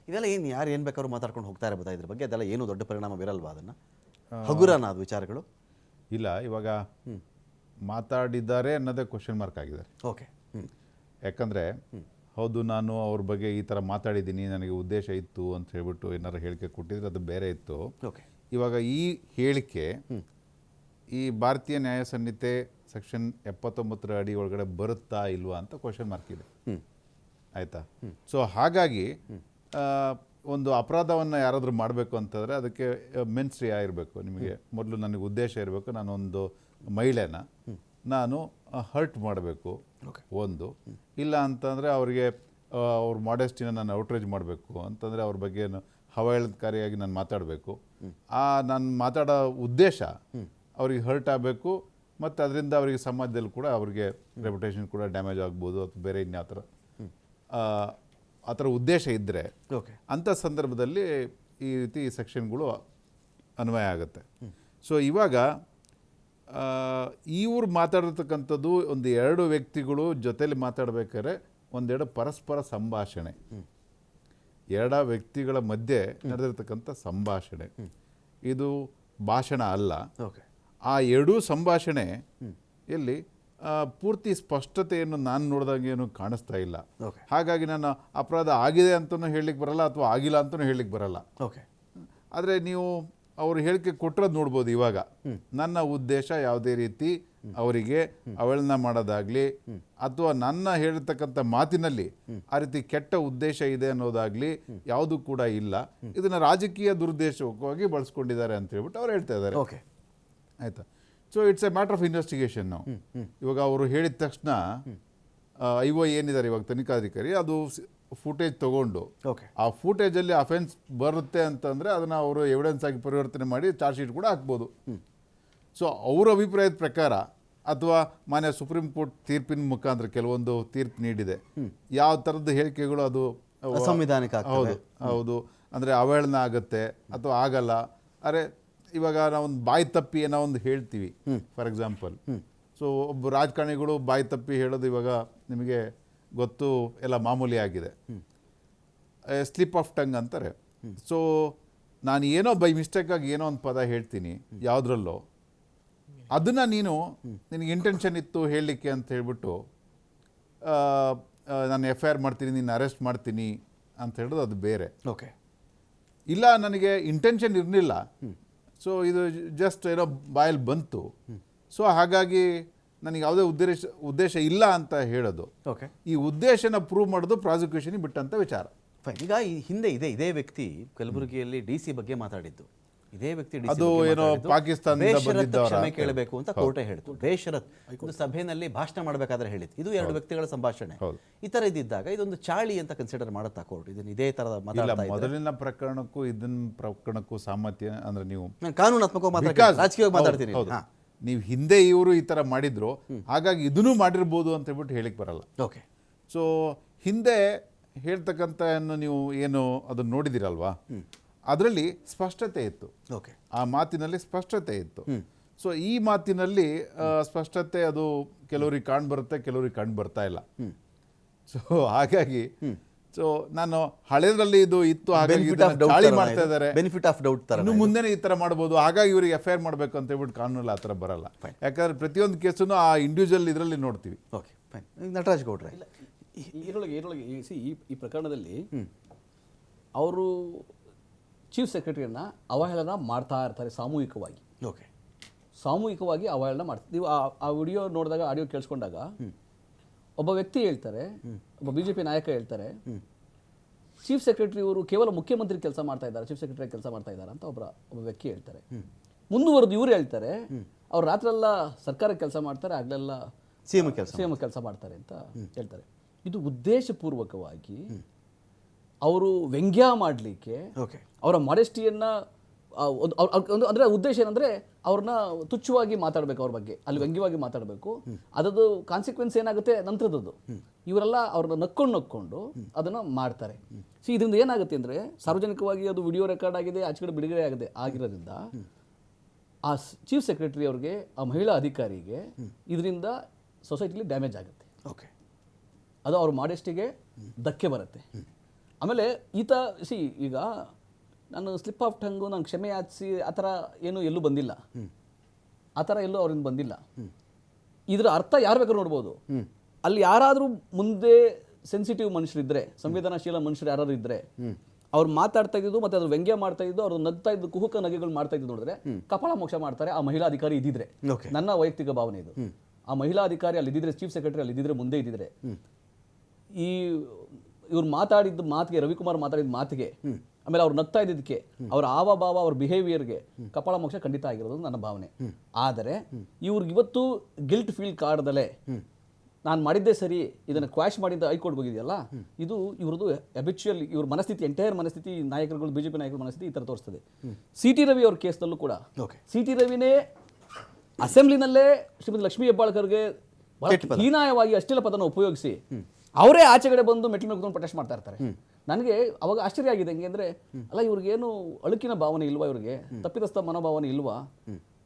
ಇದೆಲ್ಲ ಏನು, ಯಾರು ಏನು ಬೇಕಾದ್ರೂ ಮಾತಾಡ್ಕೊಂಡು ಹೋಗ್ತಾ ಇರ್ಬೋದಾ ಇದ್ರ ಬಗ್ಗೆ? ಅದೆಲ್ಲ ಏನು ದೊಡ್ಡ ಪರಿಣಾಮ ಬೀರಲ್ವಾ? ಅದನ್ನು ಹಗುರನ ಅದು ವಿಚಾರಗಳು ಇಲ್ಲ. ಇವಾಗ ಮಾತಾಡಿದ್ದಾರೆ ಅನ್ನೋದೇ ಕ್ವಶನ್ ಮಾರ್ಕ್ ಆಗಿದೆ. ಓಕೆ. ಯಾಕಂದರೆ ಹೌದು, ನಾನು ಅವ್ರ ಬಗ್ಗೆ ಈ ಥರ ಮಾತಾಡಿದ್ದೀನಿ, ನನಗೆ ಉದ್ದೇಶ ಇತ್ತು ಅಂತ ಹೇಳ್ಬಿಟ್ಟು ಏನಾರು ಹೇಳಿಕೆ ಕೊಟ್ಟಿದ್ರೆ ಅದು ಬೇರೆ ಇತ್ತು. ಓಕೆ. ಇವಾಗ ಈ ಹೇಳಿಕೆ ಈ ಭಾರತೀಯ ನ್ಯಾಯ ಸಂಹಿತೆ ಸೆಕ್ಷನ್ 79 ಅಡಿ ಒಳಗಡೆ ಬರುತ್ತಾ ಇಲ್ವಾ ಅಂತ ಕ್ವಶನ್ ಮಾರ್ಕ್ ಇದೆ. ಆಯಿತಾ? ಸೊ ಹಾಗಾಗಿ ಒಂದು ಅಪರಾಧವನ್ನು ಯಾರಾದರೂ ಮಾಡಬೇಕು ಅಂತಂದರೆ ಅದಕ್ಕೆ ಮೆನ್ಸ್ ರಿಯಾ ಇರಬೇಕು. ನಿಮಗೆ ಮೊದಲು ನನಗೆ ಉದ್ದೇಶ ಇರಬೇಕು, ನಾನೊಂದು ಮಹಿಳೆನ ನಾನು ಹರ್ಟ್ ಮಾಡಬೇಕು ಒಂದು, ಇಲ್ಲ ಅಂತಂದರೆ ಅವರಿಗೆ ಅವ್ರ ಮಾಡೆಸ್ಟಿನ ನಾನು ಔಟ್ರೇಜ್ ಮಾಡಬೇಕು ಅಂತಂದರೆ ಅವ್ರ ಬಗ್ಗೆ ಅವಹೇಳನಕಾರಿಯಾಗಿ ನಾನು ಮಾತಾಡಬೇಕು. ನಾನು ಮಾತಾಡೋ ಉದ್ದೇಶ ಅವ್ರಿಗೆ ಹರ್ಟ್ ಆಗಬೇಕು ಮತ್ತು ಅದರಿಂದ ಅವರಿಗೆ ಸಮಾಜದಲ್ಲಿ ಕೂಡ ಅವ್ರಿಗೆ ರೆಪ್ಯುಟೇಷನ್ ಕೂಡ ಡ್ಯಾಮೇಜ್ ಆಗ್ಬೋದು ಅಥವಾ ಬೇರೆ ಇನ್ಯಾವ ಥರ ಆ ಥರ ಉದ್ದೇಶ ಇದ್ದರೆ ಅಂಥ ಸಂದರ್ಭದಲ್ಲಿ ಈ ರೀತಿ ಸೆಕ್ಷನ್ಗಳು ಅನ್ವಯ ಆಗುತ್ತೆ. ಸೊ ಇವಾಗ ಇವ್ರು ಮಾತಾಡಿರ್ತಕ್ಕಂಥದ್ದು ಒಂದು 2 ವ್ಯಕ್ತಿಗಳು ಜೊತೆಲಿ ಮಾತಾಡ್ಬೇಕಾದ್ರೆ ಒಂದೆರಡು ಪರಸ್ಪರ ಸಂಭಾಷಣೆ, 2 ವ್ಯಕ್ತಿಗಳ ಮಧ್ಯೆ ನಡೆದಿರ್ತಕ್ಕಂಥ ಸಂಭಾಷಣೆ, ಇದು ಭಾಷಣ ಅಲ್ಲ. ಓಕೆ, ಆ 2 ಸಂಭಾಷಣೆ ಎಲ್ಲಿ ಪೂರ್ತಿ ಸ್ಪಷ್ಟತೆಯನ್ನು ನಾನು ನೋಡಿದಾಗ ಏನು ಕಾಣಿಸ್ತಾ ಇಲ್ಲ. ಓಕೆ, ಹಾಗಾಗಿ ನಾನು ಅಪರಾಧ ಆಗಿದೆ ಅಂತಲೂ ಹೇಳಲಿಕ್ಕೆ ಬರಲ್ಲ ಅಥವಾ ಆಗಿಲ್ಲ ಅಂತಲೂ ಹೇಳಲಿಕ್ಕೆ ಬರಲ್ಲ. ಓಕೆ, ಆದರೆ ನೀವು ಅವರು ಹೇಳಿಕೆ ಕೊಟ್ಟಿರೋದು ನೋಡ್ಬೋದು. ಇವಾಗ ನನ್ನ ಉದ್ದೇಶ ಯಾವುದೇ ರೀತಿ ಅವರಿಗೆ ಅವಳನ್ನ ಮಾಡೋದಾಗ್ಲಿ ಅಥವಾ ನನ್ನ ಹೇಳಿರ್ತಕ್ಕಂಥ ಮಾತಿನಲ್ಲಿ ಆ ರೀತಿ ಕೆಟ್ಟ ಉದ್ದೇಶ ಇದೆ ಅನ್ನೋದಾಗ್ಲಿ ಯಾವುದು ಕೂಡ ಇಲ್ಲ. ಇದನ್ನ ರಾಜಕೀಯ ದುರುದ್ದೇಶವಾಗಿ ಬಳಸ್ಕೊಂಡಿದ್ದಾರೆ ಅಂತ ಹೇಳ್ಬಿಟ್ಟು ಅವ್ರು ಹೇಳ್ತಾ ಇದ್ದಾರೆ. ಓಕೆ, ಆಯ್ತಾ? So it's A matter of investigation. ಇವಾಗ ಅವರು ಹೇಳಿದ ತಕ್ಷಣ IO ಏನಿದ್ದಾರೆ ಇವಾಗ ತನಿಖಾಧಿಕಾರಿ, ಅದು ಫುಟೇಜ್ ತಗೊಂಡು ಓಕೆ, ಆ ಫುಟೇಜಲ್ಲಿ ಅಫೆನ್ಸ್ ಬರುತ್ತೆ ಅಂತಂದರೆ ಅದನ್ನು ಅವರು ಎವಿಡೆನ್ಸ್ ಆಗಿ ಪರಿವರ್ತನೆ ಮಾಡಿ ಚಾರ್ಜ್ ಶೀಟ್ ಕೂಡ ಹಾಕ್ಬೋದು. ಸೊ ಅವರ ಅಭಿಪ್ರಾಯದ ಪ್ರಕಾರ ಅಥವಾ ಮಾನ್ಯ ಸುಪ್ರೀಂ ಕೋರ್ಟ್ ತೀರ್ಪಿನ ಮುಖಾಂತರ ಕೆಲವೊಂದು ತೀರ್ಪು ನೀಡಿದೆ, ಯಾವ ಥರದ ಹೇಳಿಕೆಗಳು ಅದು ಅಸಂವಿಧಾನಿಕ ಆಗ್ತವೆ. ಹೌದು ಅಂದರೆ ಅವಹೇಳನ ಆಗುತ್ತೆ ಅಥವಾ ಆಗಲ್ಲ. ಅರೆ ಇವಾಗ ನಾವೊಂದು ಬಾಯಿ ತಪ್ಪಿ ಏನೋ ಒಂದು ಹೇಳ್ತೀವಿ ಫಾರ್ ಎಕ್ಸಾಂಪಲ್. ಸೊ ಒಬ್ಬ ರಾಜಕಾರಣಿಗಳು ಬಾಯಿ ತಪ್ಪಿ ಹೇಳೋದು ಇವಾಗ ನಿಮಗೆ ಗೊತ್ತು, ಎಲ್ಲ ಮಾಮೂಲಿ ಆಗಿದೆ. ಸ್ಲಿಪ್ ಆಫ್ ಟಂಗ್ ಅಂತಾರೆ. ಸೊ ನಾನು ಏನೋ ಬೈ ಮಿಸ್ಟೇಕಾಗಿ ಏನೋ ಒಂದು ಪದ ಹೇಳ್ತೀನಿ ಯಾವುದ್ರಲ್ಲೋ, ಅದನ್ನು ನಿನಗೆ ಇಂಟೆನ್ಷನ್ ಇತ್ತು ಹೇಳಲಿಕ್ಕೆ ಅಂತ ಹೇಳ್ಬಿಟ್ಟು ನಾನು FIR ಮಾಡ್ತೀನಿ, ನಿನ್ನ ಅರೆಸ್ಟ್ ಮಾಡ್ತೀನಿ ಅಂತ ಹೇಳೋದು ಅದು ಬೇರೆ. ಓಕೆ, ಇಲ್ಲ ನನಗೆ ಇಂಟೆನ್ಷನ್ ಇರಲಿಲ್ಲ, ಸೊ ಇದು ಜಸ್ಟ್ ಏನೋ ಬಾಯಲ್ಲಿ ಬಂತು, ಸೊ ಹಾಗಾಗಿ ನನಗೆ ಯಾವುದೇ ಉದ್ದೇಶ ಇಲ್ಲ ಅಂತ ಹೇಳೋದು. ಓಕೆ, ಈ ಉದ್ದೇಶನ ಪ್ರೂವ್ ಮಾಡೋದು ಪ್ರಾಸಿಕ್ಯೂಷನ್ಗೆ ಬಿಟ್ಟಂಥ ವಿಚಾರ. ಫೈನ್. ಈಗ ಈ ಹಿಂದೆ ಇದೇ ವ್ಯಕ್ತಿ ಕಲಬುರಗಿಯಲ್ಲಿ DC ಬಗ್ಗೆ ಮಾತಾಡಿದ್ದು. ಇದೇ ವ್ಯಕ್ತಿ DC ಅದು ಬಗ್ಗೆ ಏನೋ ಮಾತಾಡಿದ್ದು. ಪಾಕಿಸ್ತಾನದಿಂದ ಬೇಷರತ್ ಬಂದಿದ್ದವರ ಕ್ಷಮೆ ಕೇಳಬೇಕು ಅಂತ ಕೋರ್ಟೇ ಹೇಳಿತು. ಬೇಷರತ್ ಒಂದು ಸಭೆಯಲ್ಲಿ ಭಾಷಣ ಮಾಡಬೇಕಾದ್ರೆ ಹೇಳಿತ್ತು. ಇದು 2 ವ್ಯಕ್ತಿಗಳ ಸಂಭಾಷಣೆ. ಈ ತರ ಇದ್ದಿದ್ದಾಗ ಇದೊಂದು ಚಾಳಿ ಅಂತ ಕನ್ಸಿಡರ್ ಮಾಡುತ್ತಾ ಕೋರ್ಟ್? ಇದನ್ನ ಇದೇ ತರದ ಇಲ್ಲ, ಮಾತಾಡ್ತಾ ಇದ್ರೆ ಮೊದಲಿನ ಪ್ರಕರಣಕ್ಕೂ ಇದನ್ನ ಪ್ರಕರಣಕ್ಕೂ ಸಾಮರ್ಥ್ಯ ಅಂದ್ರೆ ನೀವು ನಾನು ಕಾನೂನಾತ್ಮಕವಾಗಿ ಮಾತಾಡ್ತೀನಿ, ರಾಜಕೀಯವಾಗಿ ಮಾತಾಡ್ತೀನಿ. ಹಾ, ನೀವು ಹಿಂದೆ ಇವರು ಈ ಥರ ಮಾಡಿದ್ರು, ಹಾಗಾಗಿ ಇದನ್ನೂ ಮಾಡಿರ್ಬೋದು ಅಂತ ಹೇಳ್ಬಿಟ್ಟು ಹೇಳಿಕ್ ಬರಲ್ಲ. ಓಕೆ, ಸೊ ಹಿಂದೆ ಹೇಳ್ತಕ್ಕಂಥ ನೀವು ಏನು ಅದನ್ನು ನೋಡಿದಿರಲ್ವಾ, ಅದರಲ್ಲಿ ಸ್ಪಷ್ಟತೆ ಇತ್ತು. ಓಕೆ, ಆ ಮಾತಿನಲ್ಲಿ ಸ್ಪಷ್ಟತೆ ಇತ್ತು. ಸೊ ಈ ಮಾತಿನಲ್ಲಿ ಸ್ಪಷ್ಟತೆ ಅದು ಕೆಲವರಿಗೆ ಕಾಣ್ಬರುತ್ತೆ, ಕೆಲವರಿಗೆ ಕಂಡು ಬರ್ತಾ ಇಲ್ಲ. ಸೊ ಹಾಗಾಗಿ ಸೊ ನಾನು ಹಳೆದ್ರಲ್ಲಿ ಇದು ಇತ್ತು, ಹಾಗಾಗಿ ಚಾಳಿ ಮಾಡ್ತಾ ಇದ್ದಾರೆ, ಬೆನಿಫಿಟ್ ಆಫ್ ಡೌಟ್ ತರ. ಇನ್ನು ಮುಂದೆನೇ ಈ ಥರ ಮಾಡ್ಬೋದು, ಹಾಗಾಗಿ ಇವರಿಗೆ FIR ಮಾಡಬೇಕು ಅಂತ ಹೇಳ್ಬಿಟ್ಟು ಕಾನೂನಲ್ಲಿ ಆ ಥರ ಬರಲ್ಲ. ಯಾಕಂದ್ರೆ ಪ್ರತಿಯೊಂದು ಕೇಸನ್ನು ಆ ಇಂಡಿವಿಜುವಲ್ ಇದರಲ್ಲಿ ನೋಡ್ತೀವಿ. Okay, fine. ನಟರಾಜ್ ಗೌಡ್ರೆ, ಇದರೊಳಗೆ ಈ ಪ್ರಕರಣದಲ್ಲಿ ಅವರು ಚೀಫ್ ಸೆಕ್ರೆಟರಿಯನ್ನು ಅವಹೇಳನ ಮಾಡ್ತಾ ಇರ್ತಾರೆ ಸಾಮೂಹಿಕವಾಗಿ. ಓಕೆ, ಸಾಮೂಹಿಕವಾಗಿ ಅವಹೇಳನ ಮಾಡ್ತಾರೆ. ನೀವು ಆ ವಿಡಿಯೋ ನೋಡಿದಾಗ, ಆಡಿಯೋ ಕೇಳಿಸ್ಕೊಂಡಾಗ ಒಬ್ಬ ವ್ಯಕ್ತಿ ಹೇಳ್ತಾರೆ, ಒಬ್ಬ BJP ನಾಯಕ ಹೇಳ್ತಾರೆ, ಚೀಫ್ ಸೆಕ್ರೆಟರಿ ಅವರು ಕೇವಲ ಮುಖ್ಯಮಂತ್ರಿ ಕೆಲಸ ಮಾಡ್ತಾ ಇದ್ದಾರೆ, ಚೀಫ್ ಸೆಕ್ರೆಟರಿ ಕೆಲಸ ಮಾಡ್ತಾ ಇದ್ದಾರೆ ಅಂತ ಒಬ್ಬ ವ್ಯಕ್ತಿ ಹೇಳ್ತಾರೆ. ಮುಂದುವರೆದು ಇವ್ರು ಹೇಳ್ತಾರೆ, ಅವ್ರು ರಾತ್ರೆಲ್ಲ ಸರ್ಕಾರ ಕೆಲಸ ಮಾಡ್ತಾರೆ, ಆಗ್ಲೆಲ್ಲ ಸಿಎಂ ಕೆಲಸ ಮಾಡ್ತಾರೆ ಅಂತ ಹೇಳ್ತಾರೆ. ಇದು ಉದ್ದೇಶಪೂರ್ವಕವಾಗಿ ಅವರು ವ್ಯಂಗ್ಯ ಮಾಡಲಿಕ್ಕೆ, ಓಕೆ, ಅವರ ಮಾಡೆಸ್ಟಿಯನ್ನ ಅಂದರೆ ಉದ್ದೇಶ ಏನಂದ್ರೆ ಅವ್ರನ್ನ ತುಚ್ಛವಾಗಿ ಮಾತಾಡಬೇಕು, ಅವ್ರ ಬಗ್ಗೆ ಅಲ್ಲಿ ವ್ಯಂಗ್ಯವಾಗಿ ಮಾತಾಡಬೇಕು. ಅದರದ್ದು ಕಾನ್ಸಿಕ್ವೆನ್ಸ್ ಏನಾಗುತ್ತೆ ನಂತರದ್ದು. ಇವರೆಲ್ಲ ಅವ್ರನ್ನ ನಕ್ಕೊಂಡು ಅದನ್ನು ಮಾಡ್ತಾರೆ. ಇದರಿಂದ ಏನಾಗುತ್ತೆ ಅಂದರೆ ಸಾರ್ವಜನಿಕವಾಗಿ ಅದು ವಿಡಿಯೋ ರೆಕಾರ್ಡ್ ಆಗಿದೆ, ಆಚೆ ಕಡೆ ಬಿಡುಗಡೆ ಆಗಿರೋದ್ರಿಂದ ಆ ಚೀಫ್ ಸೆಕ್ರೆಟರಿ ಅವ್ರಿಗೆ, ಆ ಮಹಿಳಾ ಅಧಿಕಾರಿಗೆ ಇದರಿಂದ ಸೊಸೈಟಿಲಿ ಡ್ಯಾಮೇಜ್ ಆಗುತ್ತೆ. ಓಕೆ, ಅದು ಅವ್ರ ಮಾಡೆಸ್ಟಿಗೆ ಧಕ್ಕೆ ಬರುತ್ತೆ. ಆಮೇಲೆ ಈಗ ನಾನು ಸ್ಲಿಪ್ ಆಫ್ ಟಂಗು, ನಾನು ಕ್ಷಮೆ ಯಾಚಿಸಿ ಆ ಥರ ಏನು ಎಲ್ಲೂ ಬಂದಿಲ್ಲ, ಆ ಥರ ಎಲ್ಲೂ ಅವ್ರಿಂದ ಬಂದಿಲ್ಲ. ಇದರ ಅರ್ಥ ಯಾರು ಬೇಕಾದ್ರೂ ನೋಡ್ಬೋದು. ಅಲ್ಲಿ ಯಾರಾದರೂ ಮುಂದೆ ಸೆನ್ಸಿಟಿವ್ ಮನುಷ್ಯರಿದ್ದರೆ, ಸಂವೇದನಾಶೀಲ ಮನುಷ್ಯರು ಯಾರಾದ್ರು ಇದ್ದರೆ, ಅವ್ರು ಮಾತಾಡ್ತಾ ಇದ್ದು ಮತ್ತೆ ಅದ್ರ ವ್ಯಂಗ್ಯ ಮಾಡ್ತಾ ಇದ್ದು, ಅವ್ರು ನಗ್ತಾ ಇದ್ದು, ಕುಹುಕ ನಗೆಗಳು ಮಾಡ್ತಾ ಇದ್ದು ನೋಡಿದ್ರೆ ಕಪಾಳ ಮೋಕ್ಷ ಮಾಡ್ತಾರೆ ಆ ಮಹಿಳಾ ಅಧಿಕಾರಿ ಇದ್ದಿದ್ರೆ. ನನ್ನ ವೈಯಕ್ತಿಕ ಭಾವನೆ ಇದು. ಆ ಮಹಿಳಾ ಅಧಿಕಾರಿ ಅಲ್ಲಿ ಇದ್ದಿದ್ರೆ, ಚೀಫ್ ಸೆಕ್ರೆಟರಿ ಅಲ್ಲಿ ಇದ್ದಿದ್ರೆ, ಮುಂದೆ ಇದ್ದಿದ್ರೆ, ಇವ್ರು ಮಾತಾಡಿದ್ದು ಮಾತಿಗೆ, ರವಿಕುಮಾರ್ ಮಾತಾಡಿದ ಮಾತಿಗೆ, ಆಮೇಲೆ ಅವ್ರು ನಗ್ತಾ ಇದ್ದಿದ್ದಕ್ಕೆ, ಅವ್ರ ಹಾವಭಾವ, ಅವ್ರ ಬಿಹೇವಿಯರ್ಗೆ ಕಪಾಳ ಮೋಕ್ಷ ಖಂಡಿತ ಆಗಿರೋದು ನನ್ನ ಭಾವನೆ. ಆದರೆ ಇವ್ರಿಗೆ ಇವತ್ತು ಗಿಲ್ಟ್ ಫೀಲ್ ಕಾಡ್ದಲೆ ನಾನು ಮಾಡಿದ್ದೇ ಸರಿ, ಇದನ್ನು ಕ್ವಾಶ್ ಮಾಡಿದ್ದ ಹೈಕೋರ್ಟ್ ಹೋಗಿದೆಯಲ್ಲ, ಇದು ಇವ್ರದ್ದು ಹ್ಯಾಬಿಚುಯಲ್, ಇವ್ರ ಮನಸ್ಥಿತಿ, ಎಂಟೈರ್ ಮನಸ್ಥಿತಿ, ನಾಯಕರುಗಳು, BJP ನಾಯಕರ ಮನಸ್ಥಿತಿ ಈ ಥರ ತೋರಿಸ್ತದೆ. CT ರವಿ ಅವ್ರ ಕೇಸ್ನಲ್ಲೂ ಕೂಡ CT ರವಿನೇ ಅಸೆಂಬ್ಲಿನಲ್ಲೇ ಶ್ರೀಮತಿ ಲಕ್ಷ್ಮೀ ಹೆಬ್ಬಾಳ್ಕರ್ಗೆ ಹೀನಾಯವಾಗಿ ಅಷ್ಟೆಲ್ಲ ಪದನ ಉಪಯೋಗಿಸಿ ಅವರೇ ಆಚೆಗಡೆ ಬಂದು ಮೆಟ್ಲು ಮೇಲೆ ಕೂತ್ಕೊಂಡು ಪ್ರೊಟೆಸ್ಟ್ ಮಾಡ್ತಾ ಇರ್ತಾರೆ. ನನಗೆ ಅವಾಗ ಆಶ್ಚರ್ಯ ಆಗಿದೆ ಹೆಂಗೆ ಅಂದರೆ, ಅಲ್ಲ ಇವ್ರಿಗೇನು ಅಳುಕಿನ ಭಾವನೆ ಇಲ್ವಾ, ಇವ್ರಿಗೆ ತಪ್ಪಿತಸ್ಥ ಮನೋಭಾವನೆ ಇಲ್ವಾ,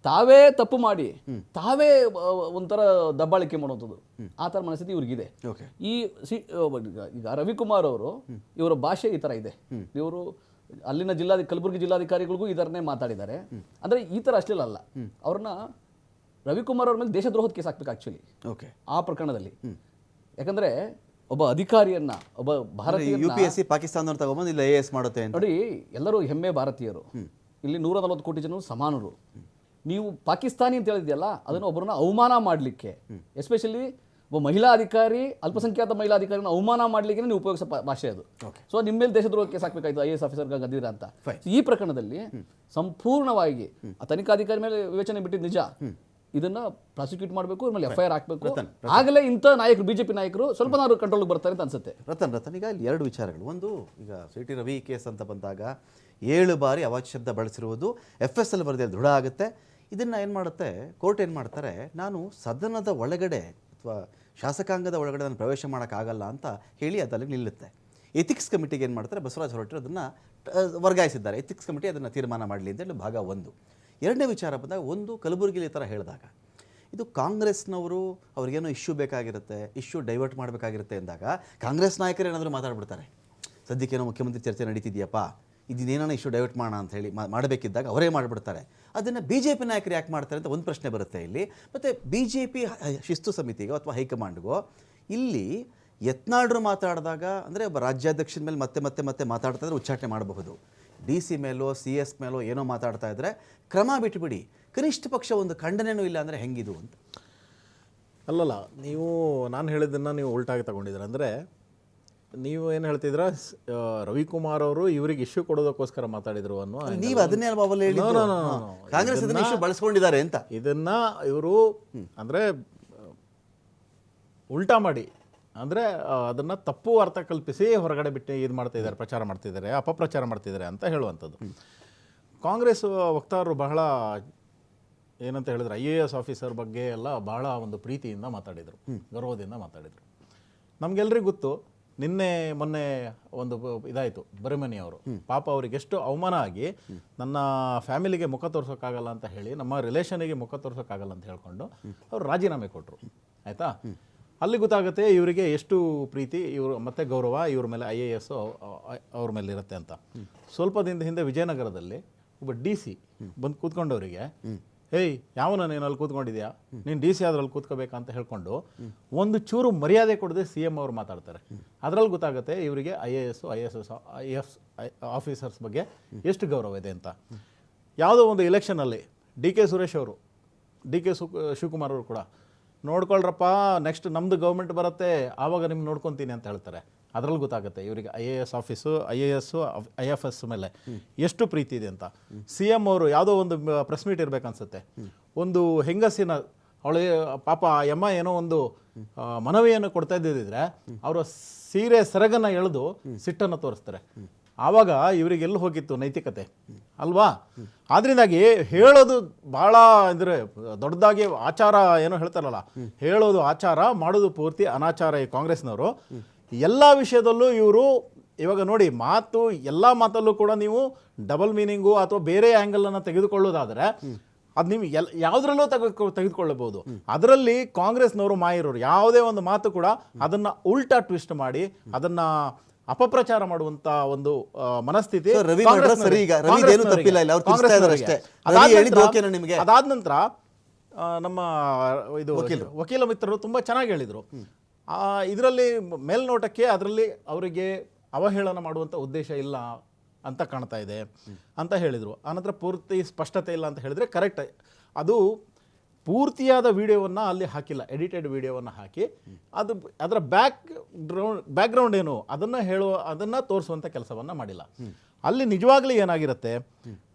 ತಾವೇ ತಪ್ಪು ಮಾಡಿ ತಾವೇ ಒಂಥರ ದಬ್ಬಾಳಿಕೆ ಮಾಡೋದು, ಆ ಥರ ಮನಸ್ಥಿತಿ ಇವ್ರಿಗಿದೆ. ಓಕೆ. ಈಗ ರವಿಕುಮಾರ್ ಅವರು ಇವರ ಭಾಷೆ ಈ ಥರ ಇದೆ. ಇವರು ಅಲ್ಲಿನ ಕಲಬುರಗಿ ಜಿಲ್ಲಾಧಿಕಾರಿಗಳಿಗೂ ಇದನ್ನೇ ಮಾತಾಡಿದ್ದಾರೆ. ಅಂದರೆ ಈ ಥರ ಅಷ್ಟೇ ಅಲ್ಲ, ಅವ್ರನ್ನ ರವಿಕುಮಾರ್ ಅವ್ರ ಮೇಲೆ ದೇಶದ್ರೋಹದ ಕೇಸ್ ಹಾಕ್ಬೇಕು ಆ್ಯಕ್ಚುಲಿ ಓಕೆ. ಆ ಪ್ರಕರಣದಲ್ಲಿ. ಯಾಕಂದರೆ ಒಬ್ಬ ಅಧಿಕಾರಿಯನ್ನ, ಒಬ್ಬ ಭಾರತೀಯ UPSC ಪಾಕಿಸ್ತಾನದವ್ರು ತಗೊಂಬಂದು ಇಲ್ಲ AS ಮಾಡುತ್ತೆ ಅಂತ. ನೋಡಿ, ಎಲ್ಲರೂ ಹೆಮ್ಮೆ ಭಾರತೀಯರು, ಇಲ್ಲಿ 140 ಕೋಟಿ ಜನರು ಸಮಾನರು. ನೀವು ಪಾಕಿಸ್ತಾನಿ ಅಂತ ಹೇಳಿದ್ಯಲ್ಲ, ಅದನ್ನು ಒಬ್ಬರನ್ನ ಅವಮಾನ ಮಾಡಲಿಕ್ಕೆ, ಎಸ್ಪೆಷಲಿ ಒಬ್ಬ ಮಹಿಳಾ ಅಧಿಕಾರಿ, ಅಲ್ಪಸಂಖ್ಯಾತ ಮಹಿಳಾ ಅಧಿಕಾರಿನ ಅವಮಾನ ಮಾಡಲಿಕ್ಕೆ ನೀವು ಉಪಯೋಗಿಸೋ ಭಾಷೆ ಅದು. ಸೊ ನಿಮ್ಮ ಮೇಲೆ ದೇಶದ್ರೋಹ ಕೇಸ್ ಹಾಕಬೇಕಾಯ್ತು IAS ಆಫೀಸರ್ ಗದ್ದಿರ ಅಂತ. ಈ ಪ್ರಕರಣದಲ್ಲಿ ಸಂಪೂರ್ಣವಾಗಿ ಆ ತನಿಖಾಧಿಕಾರಿ ಮೇಲೆ ವಿವೇಚನೆ ಬಿಟ್ಟಿದ್ದು ನಿಜ. ಇದನ್ನ ಪ್ರಾಸಿಕ್ಯೂಟ್ ಮಾಡಬೇಕು, ಆಮೇಲೆ FIR ಹಾಕಬೇಕು. ಆಗಲೇ ಇಂಥ ನಾಯಕರು, ಬಿಜೆಪಿ ನಾಯಕರು ಸ್ವಲ್ಪ ನಾವು ಕಂಟ್ರೋಲ್ಗೆ ಬರ್ತಾರೆ ಅಂತ ಅನ್ಸುತ್ತೆ. ರತನ್ ಈಗ ಇಲ್ಲಿ 2 ವಿಚಾರಗಳು. ಒಂದು, ಈಗ CT ರವಿ ಕೇಸ್ ಅಂತ ಬಂದಾಗ 7 ಬಾರಿ ಅವಾಚ್ಯ ಶಬ್ದ ಬಳಸಿರುವುದು FSL ವರದಿಯಲ್ಲಿ ದೃಢ ಆಗುತ್ತೆ. ಇದನ್ನು ಏನು ಮಾಡುತ್ತೆ ಕೋರ್ಟ್, ಏನು ಮಾಡ್ತಾರೆ, ನಾನು ಸದನದ ಒಳಗಡೆ ಅಥವಾ ಶಾಸಕಾಂಗದ ಒಳಗಡೆ ನಾನು ಪ್ರವೇಶ ಮಾಡೋಕ್ಕಾಗಲ್ಲ ಅಂತ ಹೇಳಿ ಅದರಲ್ಲಿ ನಿಲ್ಲುತ್ತೆ. ಎಥಿಕ್ಸ್ ಕಮಿಟಿಗೆ ಏನು ಮಾಡ್ತಾರೆ, ಬಸವರಾಜ್ ಹೊರಟ್ರು ಅದನ್ನು ವರ್ಗಾಯಿಸಿದ್ದಾರೆ. ಎಥಿಕ್ಸ್ ಕಮಿಟಿ ಅದನ್ನು ತೀರ್ಮಾನ ಮಾಡಲಿ ಅಂತೇಳಿ ಭಾಗ 1. 2ನೇ ವಿಚಾರ ಬಂದಾಗ, ಒಂದು ಕಲಬುರಗಿಲಿ ಈ ಥರ ಹೇಳಿದಾಗ ಇದು ಕಾಂಗ್ರೆಸ್ನವರು ಅವ್ರಿಗೇನೋ ಇಶ್ಯೂ ಬೇಕಾಗಿರುತ್ತೆ, ಇಶ್ಯೂ ಡೈವರ್ಟ್ ಮಾಡಬೇಕಾಗಿರುತ್ತೆ ಅಂದಾಗ ಕಾಂಗ್ರೆಸ್ ನಾಯಕರು ಏನಾದರೂ ಮಾತಾಡ್ಬಿಡ್ತಾರೆ, ಸದ್ಯಕ್ಕೇನೋ ಮುಖ್ಯಮಂತ್ರಿ ಚರ್ಚೆ ನಡೀತಿದೆಯಪ್ಪ, ಇದನ್ನೇನೋ ಇಶ್ಯೂ ಡೈವರ್ಟ್ ಮಾಡೋಣ ಅಂತ ಹೇಳಿ ಮಾಡಬೇಕಿದ್ದಾಗ ಅವರೇ ಮಾಡಿಬಿಡ್ತಾರೆ. ಅದನ್ನು BJP ನಾಯಕರು ಯಾಕೆ ಮಾಡ್ತಾರೆ ಅಂತ ಒಂದು ಪ್ರಶ್ನೆ ಬರುತ್ತೆ ಇಲ್ಲಿ. ಮತ್ತು BJP ಶಿಸ್ತು ಸಮಿತಿಗೋ ಅಥವಾ ಹೈಕಮಾಂಡ್ಗೋ ಇಲ್ಲಿ ಯತ್ನಾಳ್ರು ಮಾತಾಡಿದಾಗ, ಅಂದರೆ ಒಬ್ಬ ರಾಜ್ಯಾಧ್ಯಕ್ಷನ ಮೇಲೆ ಮತ್ತೆ ಮಾತಾಡ್ತಾ ಇದ್ರೆ ಉಚ್ಚಾಟನೆ ಮಾಡಬಹುದು, DC ಮೇಲೋ CS ಮೇಲೋ ಏನೋ ಮಾತಾಡ್ತಾ ಇದ್ರೆ ಕ್ರಮ ಬಿಟ್ಟುಬಿಡಿ, ಕನಿಷ್ಠ ಪಕ್ಷ ಒಂದು ಖಂಡನೆಯೂ ಇಲ್ಲ ಅಂದರೆ ಹೆಂಗಿದು ಅಂತ. ಅಲ್ಲಲ್ಲ, ನಾನು ಹೇಳಿದ್ದನ್ನು ನೀವು ಉಲ್ಟಾಗಿ ತಗೊಂಡಿದ್ದೀರ. ಅಂದರೆ ನೀವು ಏನು ಹೇಳ್ತಿದ್ರ, ರವಿಕುಮಾರ್ ಅವರು ಇವರಿಗೆ ಇಶ್ಯೂ ಕೊಡೋದಕ್ಕೋಸ್ಕರ ಮಾತಾಡಿದ್ರು ಅನ್ನೋ, ನೀವು ಅದನ್ನೇ ಕಾಂಗ್ರೆಸ್ ಇದನ್ನ ಇಶ್ಯೂ ಬಳಸ್ಕೊಂಡಿದ್ದಾರೆ ಅಂತ. ಇದನ್ನ ಇವರು ಅಂದರೆ ಉಲ್ಟಾ ಮಾಡಿ, ಅಂದರೆ ಅದನ್ನು ತಪ್ಪು ಅರ್ಥ ಕಲ್ಪಿಸಿ ಹೊರಗಡೆ ಬಿಟ್ಟು ಇದು ಮಾಡ್ತಿದ್ದಾರೆ, ಪ್ರಚಾರ ಮಾಡ್ತಿದ್ದಾರೆ, ಅಪಪ್ರಚಾರ ಮಾಡ್ತಿದ್ದಾರೆ ಅಂತ ಹೇಳುವಂಥದ್ದು. ಕಾಂಗ್ರೆಸ್ ವಕ್ತಾರರು ಬಹಳ ಏನಂತ ಹೇಳಿದ್ರೆ, IAS ಆಫೀಸರ್ ಬಗ್ಗೆ ಎಲ್ಲ ಬಹಳ ಒಂದು ಪ್ರೀತಿಯಿಂದ ಮಾತಾಡಿದರು, ಗೌರವದಿಂದ ಮಾತಾಡಿದರು. ನಮಗೆಲ್ಲರಿಗೂ ಗೊತ್ತು, ಮೊನ್ನೆ ಒಂದು ಇದಾಯಿತು, ಬರಿಮನಿ ಅವರು ಪಾಪ ಅವ್ರಿಗೆ ಎಷ್ಟು ಅವಮಾನ ಆಗಿ, ನನ್ನ ಫ್ಯಾಮಿಲಿಗೆ ಮುಖ ತೋರ್ಸೋಕ್ಕಾಗಲ್ಲ ಅಂತ ಹೇಳಿ, ನಮ್ಮ ರಿಲೇಷನಿಗೆ ಮುಖ ತೋರ್ಸೋಕ್ಕಾಗಲ್ಲ ಅಂತ ಹೇಳ್ಕೊಂಡು ಅವ್ರು ರಾಜೀನಾಮೆ ಕೊಟ್ಟರು. ಆಯಿತಾ, ಅಲ್ಲಿ ಗೊತ್ತಾಗುತ್ತೆ ಇವರಿಗೆ ಎಷ್ಟು ಪ್ರೀತಿ ಇವರು ಮತ್ತು ಗೌರವ ಇವ್ರ ಮೇಲೆ IAS ಅವ್ರ ಮೇಲೆ ಇರುತ್ತೆ ಅಂತ. ಸ್ವಲ್ಪ ದಿನದ ಹಿಂದೆ ವಿಜಯನಗರದಲ್ಲಿ ಒಬ್ಬ DC ಬಂದು ಕೂತ್ಕೊಂಡವರಿಗೆ, ಏಯ್ ಯಾವನ ನೀನು ಅಲ್ಲಿ ಕೂತ್ಕೊಂಡಿದ್ಯಾ, ನೀನು DC ಅದ್ರಲ್ಲಿ ಕೂತ್ಕೋಬೇಕಂತ ಹೇಳ್ಕೊಂಡು ಒಂದು ಚೂರು ಮರ್ಯಾದೆ ಕೊಡದೆ CM ಅವ್ರು ಮಾತಾಡ್ತಾರೆ. ಅದರಲ್ಲಿ ಗೊತ್ತಾಗುತ್ತೆ ಇವರಿಗೆ IAS IF ಆಫೀಸರ್ಸ್ ಬಗ್ಗೆ ಎಷ್ಟು ಗೌರವ ಇದೆ ಅಂತ. ಯಾವುದೋ ಒಂದು ಎಲೆಕ್ಷನಲ್ಲಿ DK ಸುರೇಶ್ ಅವರು, DK ಶಿವಕುಮಾರ್ ಅವರು ಕೂಡ, ನೋಡ್ಕೊಳ್ರಪ್ಪ ನೆಕ್ಸ್ಟ್ ನಮ್ಮದು ಗೌರ್ಮೆಂಟ್ ಬರುತ್ತೆ ಆವಾಗ ನಿಮ್ಗೆ ನೋಡ್ಕೊತೀನಿ ಅಂತ ಹೇಳ್ತಾರೆ. ಅದರಲ್ಲಿ ಗೊತ್ತಾಗುತ್ತೆ ಇವರಿಗೆ IAS ಆಫೀಸು, IAS IFS ಮೇಲೆ ಎಷ್ಟು ಪ್ರೀತಿ ಇದೆ ಅಂತ. CM ಅವರು ಯಾವುದೋ ಒಂದು ಪ್ರೆಸ್ ಮೀಟ್ ಇರಬೇಕನ್ಸುತ್ತೆ, ಒಂದು ಹೆಂಗಸಿನ ಅವಳು ಪಾಪ ಯಮ್ಮ ಏನೋ ಒಂದು ಮನವಿಯನ್ನು ಕೊಡ್ತಾ ಇದ್ದಿದ್ರೆ ಅವರ ಸೀರೆ ಸೆರಗನ್ನು ಎಳೆದು ಸಿಟ್ಟನ್ನು ತೋರಿಸ್ತಾರೆ. ಆವಾಗ ಇವರಿಗೆ ಎಲ್ಲಿ ಹೋಗಿತ್ತು ನೈತಿಕತೆ ಅಲ್ವಾ? ಆದ್ರಿಂದಾಗಿ ಹೇಳೋದು ಭಾಳ ಅಂದರೆ ದೊಡ್ಡದಾಗಿ ಆಚಾರ ಏನೋ ಹೇಳ್ತಾರಲ್ಲ, ಹೇಳೋದು ಆಚಾರ, ಮಾಡೋದು ಪೂರ್ತಿ ಅನಾಚಾರ. ಈ ಕಾಂಗ್ರೆಸ್ನವರು ಎಲ್ಲ ವಿಷಯದಲ್ಲೂ ಇವರು ಇವಾಗ ನೋಡಿ, ಎಲ್ಲ ಮಾತಲ್ಲೂ ಕೂಡ ನೀವು ಡಬಲ್ ಮೀನಿಂಗು ಅಥವಾ ಬೇರೆ ಆ್ಯಂಗಲನ್ನು ತೆಗೆದುಕೊಳ್ಳೋದಾದರೆ ಅದು ನೀವು ಯಾವುದ್ರಲ್ಲೂ ತೆಗೆದುಕೊಳ್ಳಬಹುದು. ಅದರಲ್ಲಿ ಕಾಂಗ್ರೆಸ್ನವರು ಮಾಹಿರೋರು, ಯಾವುದೇ ಒಂದು ಮಾತು ಕೂಡ ಅದನ್ನು ಉಲ್ಟಾ ಟ್ವಿಸ್ಟ್ ಮಾಡಿ ಅದನ್ನು ಅಪಪ್ರಚಾರ ಮಾಡುವಂತ ಒಂದು ಮನಸ್ಥಿತಿ. ಅದಾದ ನಂತರ ನಮ್ಮ ಇದು ವಕೀಲ ಮಿತ್ರರು ತುಂಬ ಚೆನ್ನಾಗಿ ಹೇಳಿದರು, ಇದರಲ್ಲಿ ಮೇಲ್ನೋಟಕ್ಕೆ ಅದರಲ್ಲಿ ಅವರಿಗೆ ಅವಹೇಳನ ಮಾಡುವಂಥ ಉದ್ದೇಶ ಇಲ್ಲ ಅಂತ ಕಾಣ್ತಾ ಇದೆ ಅಂತ ಹೇಳಿದರು. ಆನಂತರ ಪೂರ್ತಿ ಸ್ಪಷ್ಟತೆ ಇಲ್ಲ ಅಂತ ಹೇಳಿದರೆ ಕರೆಕ್ಟ್, ಅದು ಪೂರ್ತಿಯಾದ ವಿಡಿಯೋವನ್ನು ಅಲ್ಲಿ ಹಾಕಿಲ್ಲ, ಎಡಿಟೆಡ್ ವಿಡಿಯೋವನ್ನು ಹಾಕಿ ಅದರ ಬ್ಯಾಕ್ಗ್ರೌಂಡ್ ಏನು ಅದನ್ನು ತೋರಿಸುವಂಥ ಕೆಲಸವನ್ನು ಮಾಡಿಲ್ಲ. ಅಲ್ಲಿ ನಿಜವಾಗ್ಲೂ ಏನಾಗಿರುತ್ತೆ,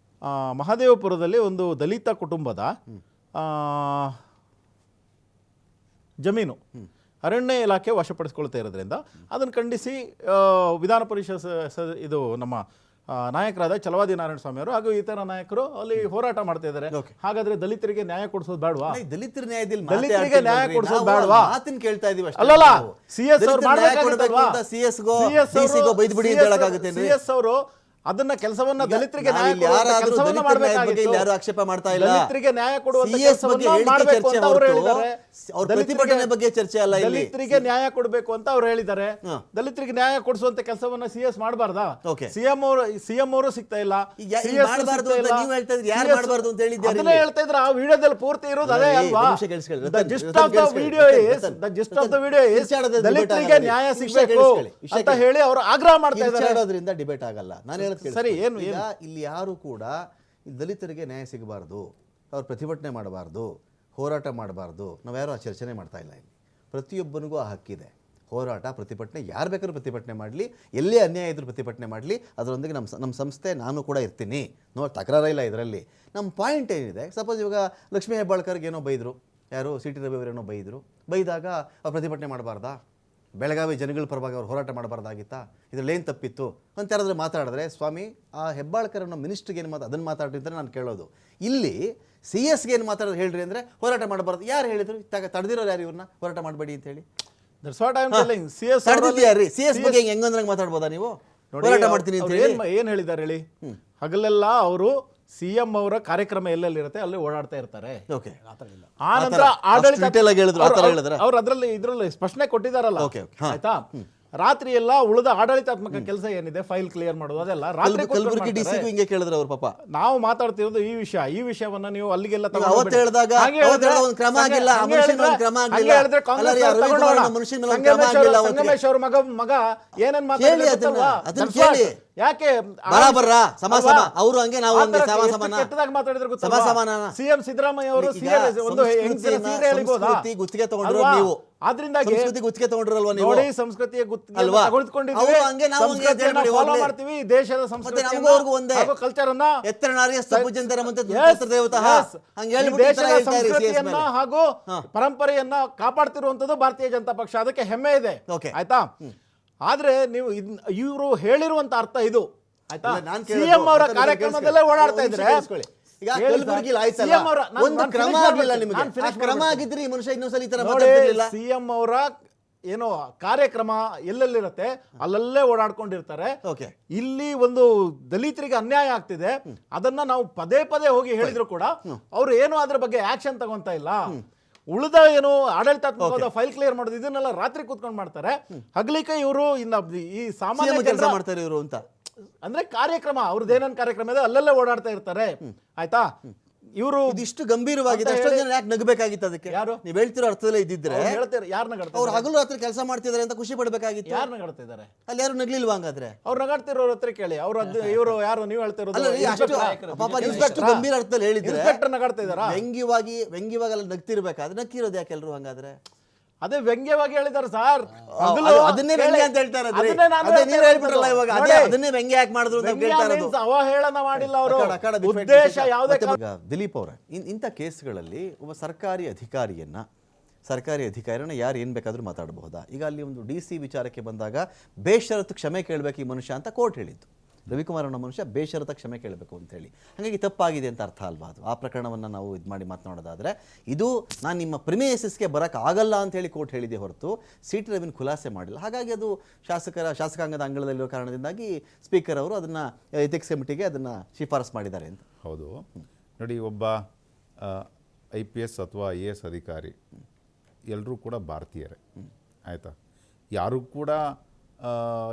ಮಹದೇವಪುರದಲ್ಲಿ ಒಂದು ದಲಿತ ಕುಟುಂಬದ ಜಮೀನು ಅರಣ್ಯ ಇಲಾಖೆ ವಶಪಡಿಸ್ಕೊಳ್ತಾ ಇರೋದ್ರಿಂದ ಅದನ್ನು ಖಂಡಿಸಿ ವಿಧಾನ ಪರಿಷತ್ ಇದು ನಮ್ಮ ನಾಯಕರಾದ ಛಲವಾದಿ ನಾರಾಯಣ ಸ್ವಾಮಿ ಅವರು ಹಾಗೂ ಇತರ ನಾಯಕರು ಅಲ್ಲಿ ಹೋರಾಟ ಮಾಡ್ತಾ ಇದ್ದಾರೆ. ಹಾಗಾದ್ರೆ ದಲಿತರಿಗೆ ನ್ಯಾಯ ಕೊಡಿಸೋದು ಬೇಡವಾ? ದಲಿತರ ನ್ಯಾಯದಲ್ಲಿ ದಲಿತರಿಗೆ ನ್ಯಾಯ ಕೊಡಿಸೋದು ಬೇಡವಾ? ಮಾತಿನ ಕೇಳ್ತಾ ಇದೀವಿ ಅಷ್ಟೇ. ಅಲ್ಲಲ್ಲ, ನಾವು. CS ಅವ್ರು ದಲಿತರ ನ್ಯಾಯ ಕೊಡ್ಬೇಕು ಮಾಡ್ಬೇಕಾಗಿತ್ತಲ್ವಾ? ಅಂತ CS ಗೋ DC ಗೋ ಬೈದ್ಬಿಡಿ ಅಂತ ಹೇಳಕ್ಕಾಗುತ್ತೇನ್ರಿ? CS ಅವರು ಅದನ್ನ ಕೆಲಸವನ್ನ ದಲಿತರಿಗೆ ನ್ಯಾಯ ನಾವಿಲ್ಲಿ ಯಾರಾದ್ರೂ ಕೆಲಸವನ್ನ ದಲಿತರ ನ್ಯಾಯದ ಬಗ್ಗೆ ಮಾಡಬೇಕಾಗಿತ್ತು. ಇಲ್ಲಿ ಯಾರು ಆಕ್ಷೇಪ ಮಾಡ್ತಾ ಇಲ್ಲ. ದಲಿತರಿಗೆ ನ್ಯಾಯ ಕೊಡುವಂತ CS ಬಗ್ಗೆ ಕೆಲಸವನ್ನ ಹೇಳಿಕೆ ಮಾಡಬೇಕು ಚರ್ಚೆ ಅಂತ ಅವರು ಹೊರತು ಹೇಳಿದ್ದಾರೆ. ಅವ್ರ ಪ್ರತಿಭಟನೆ ಬಗ್ಗೆ ಚರ್ಚೆ ಅಲ್ಲ ಇಲ್ಲಿ. ದಲಿತರಿಗೆ ನ್ಯಾಯ ಕೊಡಬೇಕು ಅಂತ ಅವ್ರು ಹೇಳಿದ್ದಾರೆ. ದಲಿತರಿಗೆ ನ್ಯಾಯ ಕೊಡಿಸುವಂತ ಕೆಲಸವನ್ನ CS ಮಾಡಬಾರ್ದಾ? Okay. ಸಿಎಂ ಅವರು ಸಿಗ್ತಾ ಇಲ್ಲ. ಈಗ ಮಾಡ್ಬಾರ್ದು ಅಂತ ನೀವು ಹೇಳ್ತಾ ಇದ್ರಿ, ಯಾರು ಮಾಡ್ಬಾರ್ದು ಅಂತ ಹೇಳಿದ್ದಾರೆ? ಅದನ್ನೇ ಹೇಳ್ತಾ ಇದ್ರ ಆ ವಿಡಿಯೋದಲ್ಲಿ ಪೂರ್ತಿ ಇರೋದು ಅದೇ ಅಲ್ವಾ? ಒಂದು ನಿಮಿಷ ಕೇಳಿಸ್ಕೊಳ್ಳಿ. The gist of the video is ದಲಿತರಿಗೆ ನ್ಯಾಯ ಸಿಗಬೇಕು ಅಂತ ಹೇಳಿ ಅವರು ಆಗ್ರಹ ಮಾಡ್ತಾ ಇದ್ದಾರೆ. ಕಿರ್ಚಾಡೋದ್ರಿಂದ ಡಿಬೇಟ್ ಆಗಲ್ಲ. ನಾನು ಹೇಳೋದು ಸರಿ, ಏನು ಇಲ್ಲಿ ಯಾರು ಕೂಡ ದಲಿತರಿಗೆ ನ್ಯಾಯ ಸಿಗಬಾರ್ದು, ಅವ್ರು ಪ್ರತಿಭಟನೆ ಮಾಡಬಾರ್ದು, ಹೋರಾಟ ಮಾಡಬಾರ್ದು, ನಾವ್ಯಾರು ಆ ಚರ್ಚನೆ ಮಾಡ್ತಾ ಇಲ್ಲ. ಇಲ್ಲಿ ಪ್ರತಿಯೊಬ್ಬನಿಗೂ ಆ ಹಕ್ಕಿದೆ. ಹೋರಾಟ, ಪ್ರತಿಭಟನೆ ಯಾರು ಬೇಕಾದ್ರೂ ಪ್ರತಿಭಟನೆ ಮಾಡಲಿ, ಎಲ್ಲೇ ಅನ್ಯಾಯ ಇದ್ರೂ ಪ್ರತಿಭಟನೆ ಮಾಡಲಿ, ಅದರೊಂದಿಗೆ ನಮ್ಮ ಸಂಸ್ಥೆ ನಾನು ಕೂಡ ಇರ್ತೀನಿ. ತಕರಾರಿಲ್ಲ ಇದರಲ್ಲಿ. ನಮ್ಮ ಪಾಯಿಂಟ್ ಏನಿದೆ, ಸಪೋಸ್ ಇವಾಗ ಲಕ್ಷ್ಮೀ ಹೆಬ್ಬಾಳ್ಕರ್ಗೆ ಏನೋ ಬೈದರು, ಯಾರು CT ರವಿ ಅವರೇನೋ ಬೈದಾಗ ಅವ್ರು ಪ್ರತಿಭಟನೆ ಮಾಡಬಾರ್ದಾ? ಬೆಳಗಾವಿ ಜನಗಳ ಪರವಾಗಿ ಅವ್ರು ಹೋರಾಟ ಮಾಡಬಾರ್ದಾಗಿತ್ತಾ? ಇದರಲ್ಲಿ ಏನು ತಪ್ಪಿತ್ತು ಅಂತ ಯಾರಾದರೂ ಮಾತಾಡಿದ್ರೆ, ಸ್ವಾಮಿ ಆ ಹೆಬ್ಬಾಳ್ಕರನ್ನ ಮಿನಿಸ್ಟ್ರಿಗೆ ಏನು ಅದನ್ನು ಮಾತಾಡಿದ್ರೆ ನಾನು ಕೇಳೋದು. ಇಲ್ಲಿ CS ಗೆ ಏನು ಮಾತಾಡೋದು ಹೇಳ್ರಿ ಅಂದರೆ ಹೋರಾಟ ಮಾಡಬಾರ್ದು. ಯಾರು ಹೇಳಿದ್ರು? ತಡೆದಿರೋರು ಯಾರು ಇವ್ರನ್ನ ಹೋರಾಟ ಮಾಡಬೇಡಿ ಅಂತ ಹೇಳಿ? That's what I am telling. CS ತಡೆದಿದ್ಯಾರ್ರಿ? CS ಬಗ್ಗೆ ಹೆಂಗಂದ್ರೆ ಮಾತಾಡ್ಬೋದಾ ನೀವು? ಹೋರಾಟ ಮಾಡ್ತೀನಿ ಅಂತ ಹೇಳಿ ಏನ್ ಹೇಳಿದ್ದಾರೆ ಹೇಳಿ? ಹಗಲೆಲ್ಲ ಅವರು CM ಅವರ ಕಾರ್ಯಕ್ರಮ ಎಲ್ಲೆಲ್ಲಿರುತ್ತೆ ಅಲ್ಲಿ ಓಡಾಡ್ತಾ ಇರ್ತಾರೆ. ಓಕೆ, ಆ ನಂತರ ಆಡಳಿತ ಅವ್ರು ಇದ್ರಲ್ಲಿ ಸ್ಪಷ್ಟನೆ ಕೊಟ್ಟಿದಾರಲ್ಲ, ಆಯ್ತಾ? ರಾತ್ರಿ ಎಲ್ಲ ಉಳಿದ ಆಡಳಿತಾತ್ಮಕ ಕೆಲಸ ಏನಿದೆ, ಫೈಲ್ ಕ್ಲಿಯರ್ ಮಾಡೋದು, ಅದೆಲ್ಲ ರಾತ್ರಿ ಕಲಬುರಗಿ DC ಹಿಂಗೆ ಕೇಳಿದ್ರು ಅವ್ರ ಪಾಪ. ನಾವು ಮಾತಾಡ್ತಿರೋದು ಈ ವಿಷಯವನ್ನ ನೀವು ಅಲ್ಲಿಗೆಲ್ಲ ಅವತ್ತು ಹೇಳಿದಾಗ ಒಂದು ಕ್ರಮ ಆಗಿಲ್ಲ, ಸಂಗಮೇಶ್ ಅವ್ರ ಮಗ ಏನೇನ್ ಮಾತಾಡಿದ್ರು ಯಾಕೆ ಅವರು ಹಂಗೆ ನಾವು ಕೆಟ್ಟದಾಗ ಮಾತಾಡಿದ್ರು ಗೊತ್ತಾ? CM ಸಿದ್ದರಾಮಯ್ಯ ಅವರು ಒಂದು ಗುತ್ತಿಗೆ ತಗೊಂಡ್ರು ನೀವು. ಆದ್ರಿಂದಾಗಿ ಗುತ್ತಿಗೆ ತಗೊಂಡ್ರಲ್ವಾ ನೀವು? ನೋಡಿ, ಸಂಸ್ಕೃತಿಯ ಫಾಲೋ ಮಾಡ್ತೀವಿ. ದೇಶದ ಸಂಸ್ಕೃತಿ ಕಲ್ಚರ್ ಅನ್ನ ಸಂಸ್ಕೃತಿಯನ್ನ ಹಾಗೂ ಪರಂಪರೆಯನ್ನ ಕಾಪಾಡ್ತಿರುವಂತದ್ದು ಭಾರತೀಯ ಜನತಾ ಪಕ್ಷ. ಅದಕ್ಕೆ ಹೆಮ್ಮೆ ಇದೆ, ಆಯ್ತಾ? ಆದ್ರೆ ನೀವು ಇವರು ಹೇಳಿರುವಂತ ಅರ್ಥ ಇದು, ಆಯ್ತಾ? CM ಅವರ ಕಾರ್ಯಕ್ರಮದಲ್ಲೇ ಓಡಾಡ್ತಾ ಇದ್ರೆ ಈಗ ಕಲಬುರಗಿ ಆಯ್ತಲ್ಲ, ಒಂದು ಕ್ರಮ ಆಗಲಿಲ್ಲ ನಿಮಗೆ. ಕ್ರಮ ಆಗಿದ್ರೆ ಈ ಮನುಷ್ಯ ಇನ್ನೊಂದ್ಸಲ ಈ ತರ ಮಾತಾಡ್ತಿರ್ಲಿಲ್ಲ. CM ಅವರ ಏನೋ ಕಾರ್ಯಕ್ರಮ ಎಲ್ಲೆಲ್ಲಿರುತ್ತೆ ಅಲ್ಲಲ್ಲೇ ಓಡಾಡ್ಕೊಂಡಿರ್ತಾರೆ. ಇಲ್ಲಿ ಒಂದು ದಲಿತರಿಗೆ ಅನ್ಯಾಯ ಆಗ್ತಿದೆ, ಅದನ್ನ ನಾವು ಪದೇ ಪದೇ ಹೋಗಿ ಹೇಳಿದ್ರು ಕೂಡ ಅವ್ರು ಏನು ಅದ್ರ ಬಗ್ಗೆ ಆಕ್ಷನ್ ತಗೊಂತ ಇಲ್ಲ. ಉಳಿದ ಏನು ಆಡಳಿತಾತ್ಮಕವಾದ ಫೈಲ್ ಕ್ಲಿಯರ್ ಮಾಡೋದು ಇದನ್ನೆಲ್ಲ ರಾತ್ರಿ ಕೂತ್ಕೊಂಡು ಮಾಡ್ತಾರೆ. ಹಗಲಿಕೆ ಇವರು ಈ ಸಾಮಾನ್ಯ ಕೆಲಸ ಮಾಡ್ತಾರೆ ಇವರು ಅಂತ ಅಂದ್ರೆ ಕಾರ್ಯಕ್ರಮ ಅವ್ರದ್ದು ಏನೇನು ಕಾರ್ಯಕ್ರಮ ಇದೆ ಅಲ್ಲೆಲ್ಲ ಓಡಾಡ್ತಾ ಇರ್ತಾರೆ, ಆಯ್ತಾ? ಇವರು ಇದಿಷ್ಟು ಗಂಭೀರವಾಗಿದೆ, ಅಷ್ಟೊಂದು ಜನ ಯಾಕೆ ನಗಬೇಕಾಗಿತ್ತು? ಅದಕ್ಕೆ ಯಾರು ನೀವು ಹೇಳ್ತಿರೋ ಅರ್ಥದಲ್ಲೇ ಇದ್ದಿದ್ರೆ ಯಾರು ನಗಾಡ್ತಾರೆ? ಅವ್ರು ಹಗಲು ರಾತ್ರಿ ಕೆಲಸ ಮಾಡ್ತಿದ್ದಾರೆ ಅಂತ ಖುಷಿ ಪಡ್ಬೇಕಾಗಿತ್ತು. ಯಾರು ನಗಾಡ್ತಿದ್ದಾರೆ? ಅಲ್ಲಿ ಯಾರು ನಗ್ಲಿಲ್ವಾ? ಹಂಗಾದ್ರೆ ಅವ್ರು ನಗಾಡ್ತಿರೋರ ಹತ್ರ ಕೇಳಿ. ಇವರು ಯಾರು ನೀವು ಹೇಳ್ತಿರೋದು? ಗಂಭೀರ ಅರ್ಥದಲ್ಲಿ ಹೇಳಿದ್ರೆ ಇನ್ಸ್ಪೆಕ್ಟರ್ ನಗಾಡ್ತಾ ಇದಾರ? ವ್ಯಂಗ್ಯವಾಗಿ ಅಲ್ಲಿ ನಗ್ತಿರ್ಬೇಕಾದ್ರೆ ನಕ್ಕಿರೋದು ಯಾಕೆ ಎಲ್ರು? ಹಂಗಾದ್ರೆ ಅದೇ ವ್ಯಂಗ್ಯವಾಗಿ ಹೇಳಿದಾರೆ ಸರ್. ಅದನ್ನೇ ವ್ಯಂಗ್ಯ ಅಂತ ಹೇಳ್ತಾರೆ. ನೀವು ಹೇಳ್ಬಿಟ್ರಲ್ಲ ಇವಾಗ, ಅದನ್ನೇ ವ್ಯಂಗ್ಯ ಯಾಕೆ ಮಾಡಿದ್ರು ಅಂತ ಹೇಳ್ತಾ ಇರೋದು. ಅವಹೇಳನ ಮಾಡಿಲ್ಲ ಅವರು, ಉದ್ದೇಶ ಯಾವುದೇ. ದಿಲೀಪ್ ಅವರ ಇಂಥ ಕೇಸ್ಗಳಲ್ಲಿ ಒಬ್ಬ ಸರ್ಕಾರಿ ಅಧಿಕಾರಿಯನ್ನ ಯಾರು ಏನು ಬೇಕಾದರೂ ಮಾತಾಡಬಹುದಾ? ಈಗ ಅಲ್ಲಿ ಒಂದು DC ವಿಚಾರಕ್ಕೆ ಬಂದಾಗ ಬೇಷರತ್ತು ಕ್ಷಮೆ ಕೇಳಬೇಕು ಈ ಮನುಷ್ಯ ಅಂತ ಕೋರ್ಟ್ ಹೇಳಿದ್ದು. ರವಿಕುಮಾರ್ ಅನ್ನೋ ಮನುಷ್ಯ ಬೇಷರತ ಕ್ಷಮೆ ಕೇಳಬೇಕು ಅಂತೇಳಿ. ಹಾಗಾಗಿ ತಪ್ಪಾಗಿದೆ ಅಂತ ಅರ್ಥ ಅಲ್ವಾ ಅದು? ಆ ಪ್ರಕರಣವನ್ನು ನಾವು ಇದು ಮಾಡಿ ಮಾತನಾಡೋದಾದರೆ, ಇದು ನಾನು ನಿಮ್ಮ ಪ್ರಿಮಿಯಸಸ್ಗೆ ಬರೋಕ್ಕಾಗಲ್ಲ ಅಂತೇಳಿ ಕೋರ್ಟ್ ಹೇಳಿದೆ ಹೊರತು CT ರವಿನ ಖುಲಾಸೆ ಮಾಡಿಲ್ಲ. ಹಾಗಾಗಿ ಅದು ಶಾಸಕಾಂಗದ ಅಂಗಳದಲ್ಲಿರೋ ಕಾರಣದಿಂದಾಗಿ ಸ್ಪೀಕರ್ ಅವರು ಅದನ್ನು ಎಥಿಕ್ಸ್ ಕಮಿಟಿಗೆ ಅದನ್ನು ಶಿಫಾರಸು ಮಾಡಿದ್ದಾರೆ ಅಂತ. ಹೌದು ನೋಡಿ, ಒಬ್ಬ IPS ಅಥವಾ IAS ಅಧಿಕಾರಿ ಎಲ್ಲರೂ ಕೂಡ ಭಾರತೀಯರೇ, ಆಯಿತಾ? ಯಾರೂ ಕೂಡ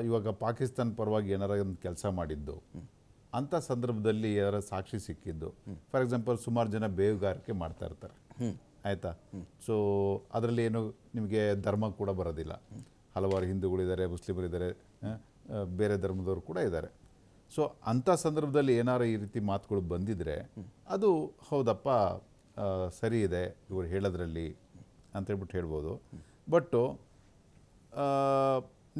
ಇವಾಗ ಪಾಕಿಸ್ತಾನ ಪರವಾಗಿ ಏನಾರ ಒಂದು ಕೆಲಸ ಮಾಡಿದ್ದು ಅಂಥ ಸಂದರ್ಭದಲ್ಲಿ ಯಾರ ಸಾಕ್ಷಿ ಸಿಕ್ಕಿದ್ದು, ಫಾರ್ ಎಕ್ಸಾಂಪಲ್ ಸುಮಾರು ಜನ ಬೇಹುಗಾರಿಕೆ ಮಾಡ್ತಾ ಇರ್ತಾರೆ, ಆಯಿತಾ? ಸೊ ಅದರಲ್ಲಿ ಏನು ನಿಮಗೆ ಧರ್ಮ ಕೂಡ ಬರೋದಿಲ್ಲ. ಹಲವಾರು ಹಿಂದೂಗಳಿದ್ದಾರೆ, ಮುಸ್ಲಿಮರಿದ್ದಾರೆ, ಬೇರೆ ಧರ್ಮದವರು ಕೂಡ ಇದ್ದಾರೆ. ಸೊ ಅಂಥ ಸಂದರ್ಭದಲ್ಲಿ ಏನಾರು ಈ ರೀತಿ ಮಾತುಗಳು ಬಂದಿದ್ದರೆ ಅದು ಹೌದಪ್ಪ ಸರಿ ಇದೆ ಇವರು ಹೇಳೋದ್ರಲ್ಲಿ ಅಂತೇಳ್ಬಿಟ್ಟು ಹೇಳ್ಬೋದು. ಬಟ್ಟು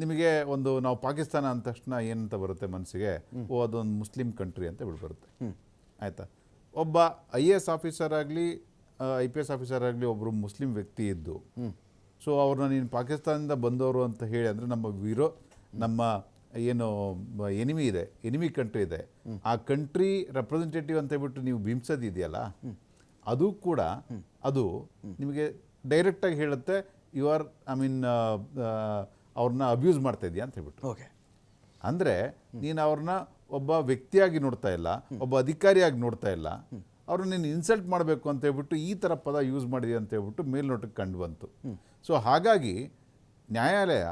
ನಿಮಗೆ ಒಂದು ನಾವು ಪಾಕಿಸ್ತಾನ ಅಂದ ತಕ್ಷಣ ಏನಂತ ಬರುತ್ತೆ ಮನಸ್ಸಿಗೆ? ಅದೊಂದು ಮುಸ್ಲಿಂ ಕಂಟ್ರಿ ಅಂತ ಬರುತ್ತೆ, ಆಯಿತಾ? ಒಬ್ಬ IAS ಆಫೀಸರ್ ಆಗಲಿ IPS ಆಫೀಸರ್ ಆಗಲಿ ಒಬ್ಬರು ಮುಸ್ಲಿಂ ವ್ಯಕ್ತಿ ಇದ್ದು, ಸೊ ಅವ್ರನ್ನ ನೀನು ಪಾಕಿಸ್ತಾನದಿಂದ ಬಂದವರು ಅಂತ ಹೇಳಿ ಅಂದರೆ ನಮ್ಮ ಏನು ಎನಿಮಿ ಇದೆ, ಎನಿಮಿ ಕಂಟ್ರಿ ಇದೆ, ಆ ಕಂಟ್ರಿ ರೆಪ್ರೆಸೆಂಟೇಟಿವ್ ಅಂತ ಹೇಳ್ಬಿಟ್ಟು ನೀವು ಬಿಂಬಿಸೋದಿದೆಯಲ್ಲ, ಅದು ಕೂಡ ಅದು ನಿಮಗೆ ಡೈರೆಕ್ಟಾಗಿ ಹೇಳುತ್ತೆ ಯು ಆರ್ ಅವ್ರನ್ನ ಅಬ್ಯೂಸ್ ಮಾಡ್ತಾ ಇದೆಯಾ ಅಂತ ಹೇಳ್ಬಿಟ್ಟು. ಓಕೆ, ಅಂದರೆ ನೀನು ಅವ್ರನ್ನ ಒಬ್ಬ ವ್ಯಕ್ತಿಯಾಗಿ ನೋಡ್ತಾ ಇಲ್ಲ, ಒಬ್ಬ ಅಧಿಕಾರಿಯಾಗಿ ನೋಡ್ತಾ ಇಲ್ಲ, ಅವ್ರನ್ನ ನೀನು ಇನ್ಸಲ್ಟ್ ಮಾಡಬೇಕು ಅಂತ ಹೇಳ್ಬಿಟ್ಟು ಈ ಥರ ಪದ ಯೂಸ್ ಮಾಡಿದೆ ಅಂತ ಹೇಳ್ಬಿಟ್ಟು ಮೇಲ್ನೋಟಕ್ಕೆ ಕಂಡು ಬಂತು. ಸೊ ಹಾಗಾಗಿ ನ್ಯಾಯಾಲಯ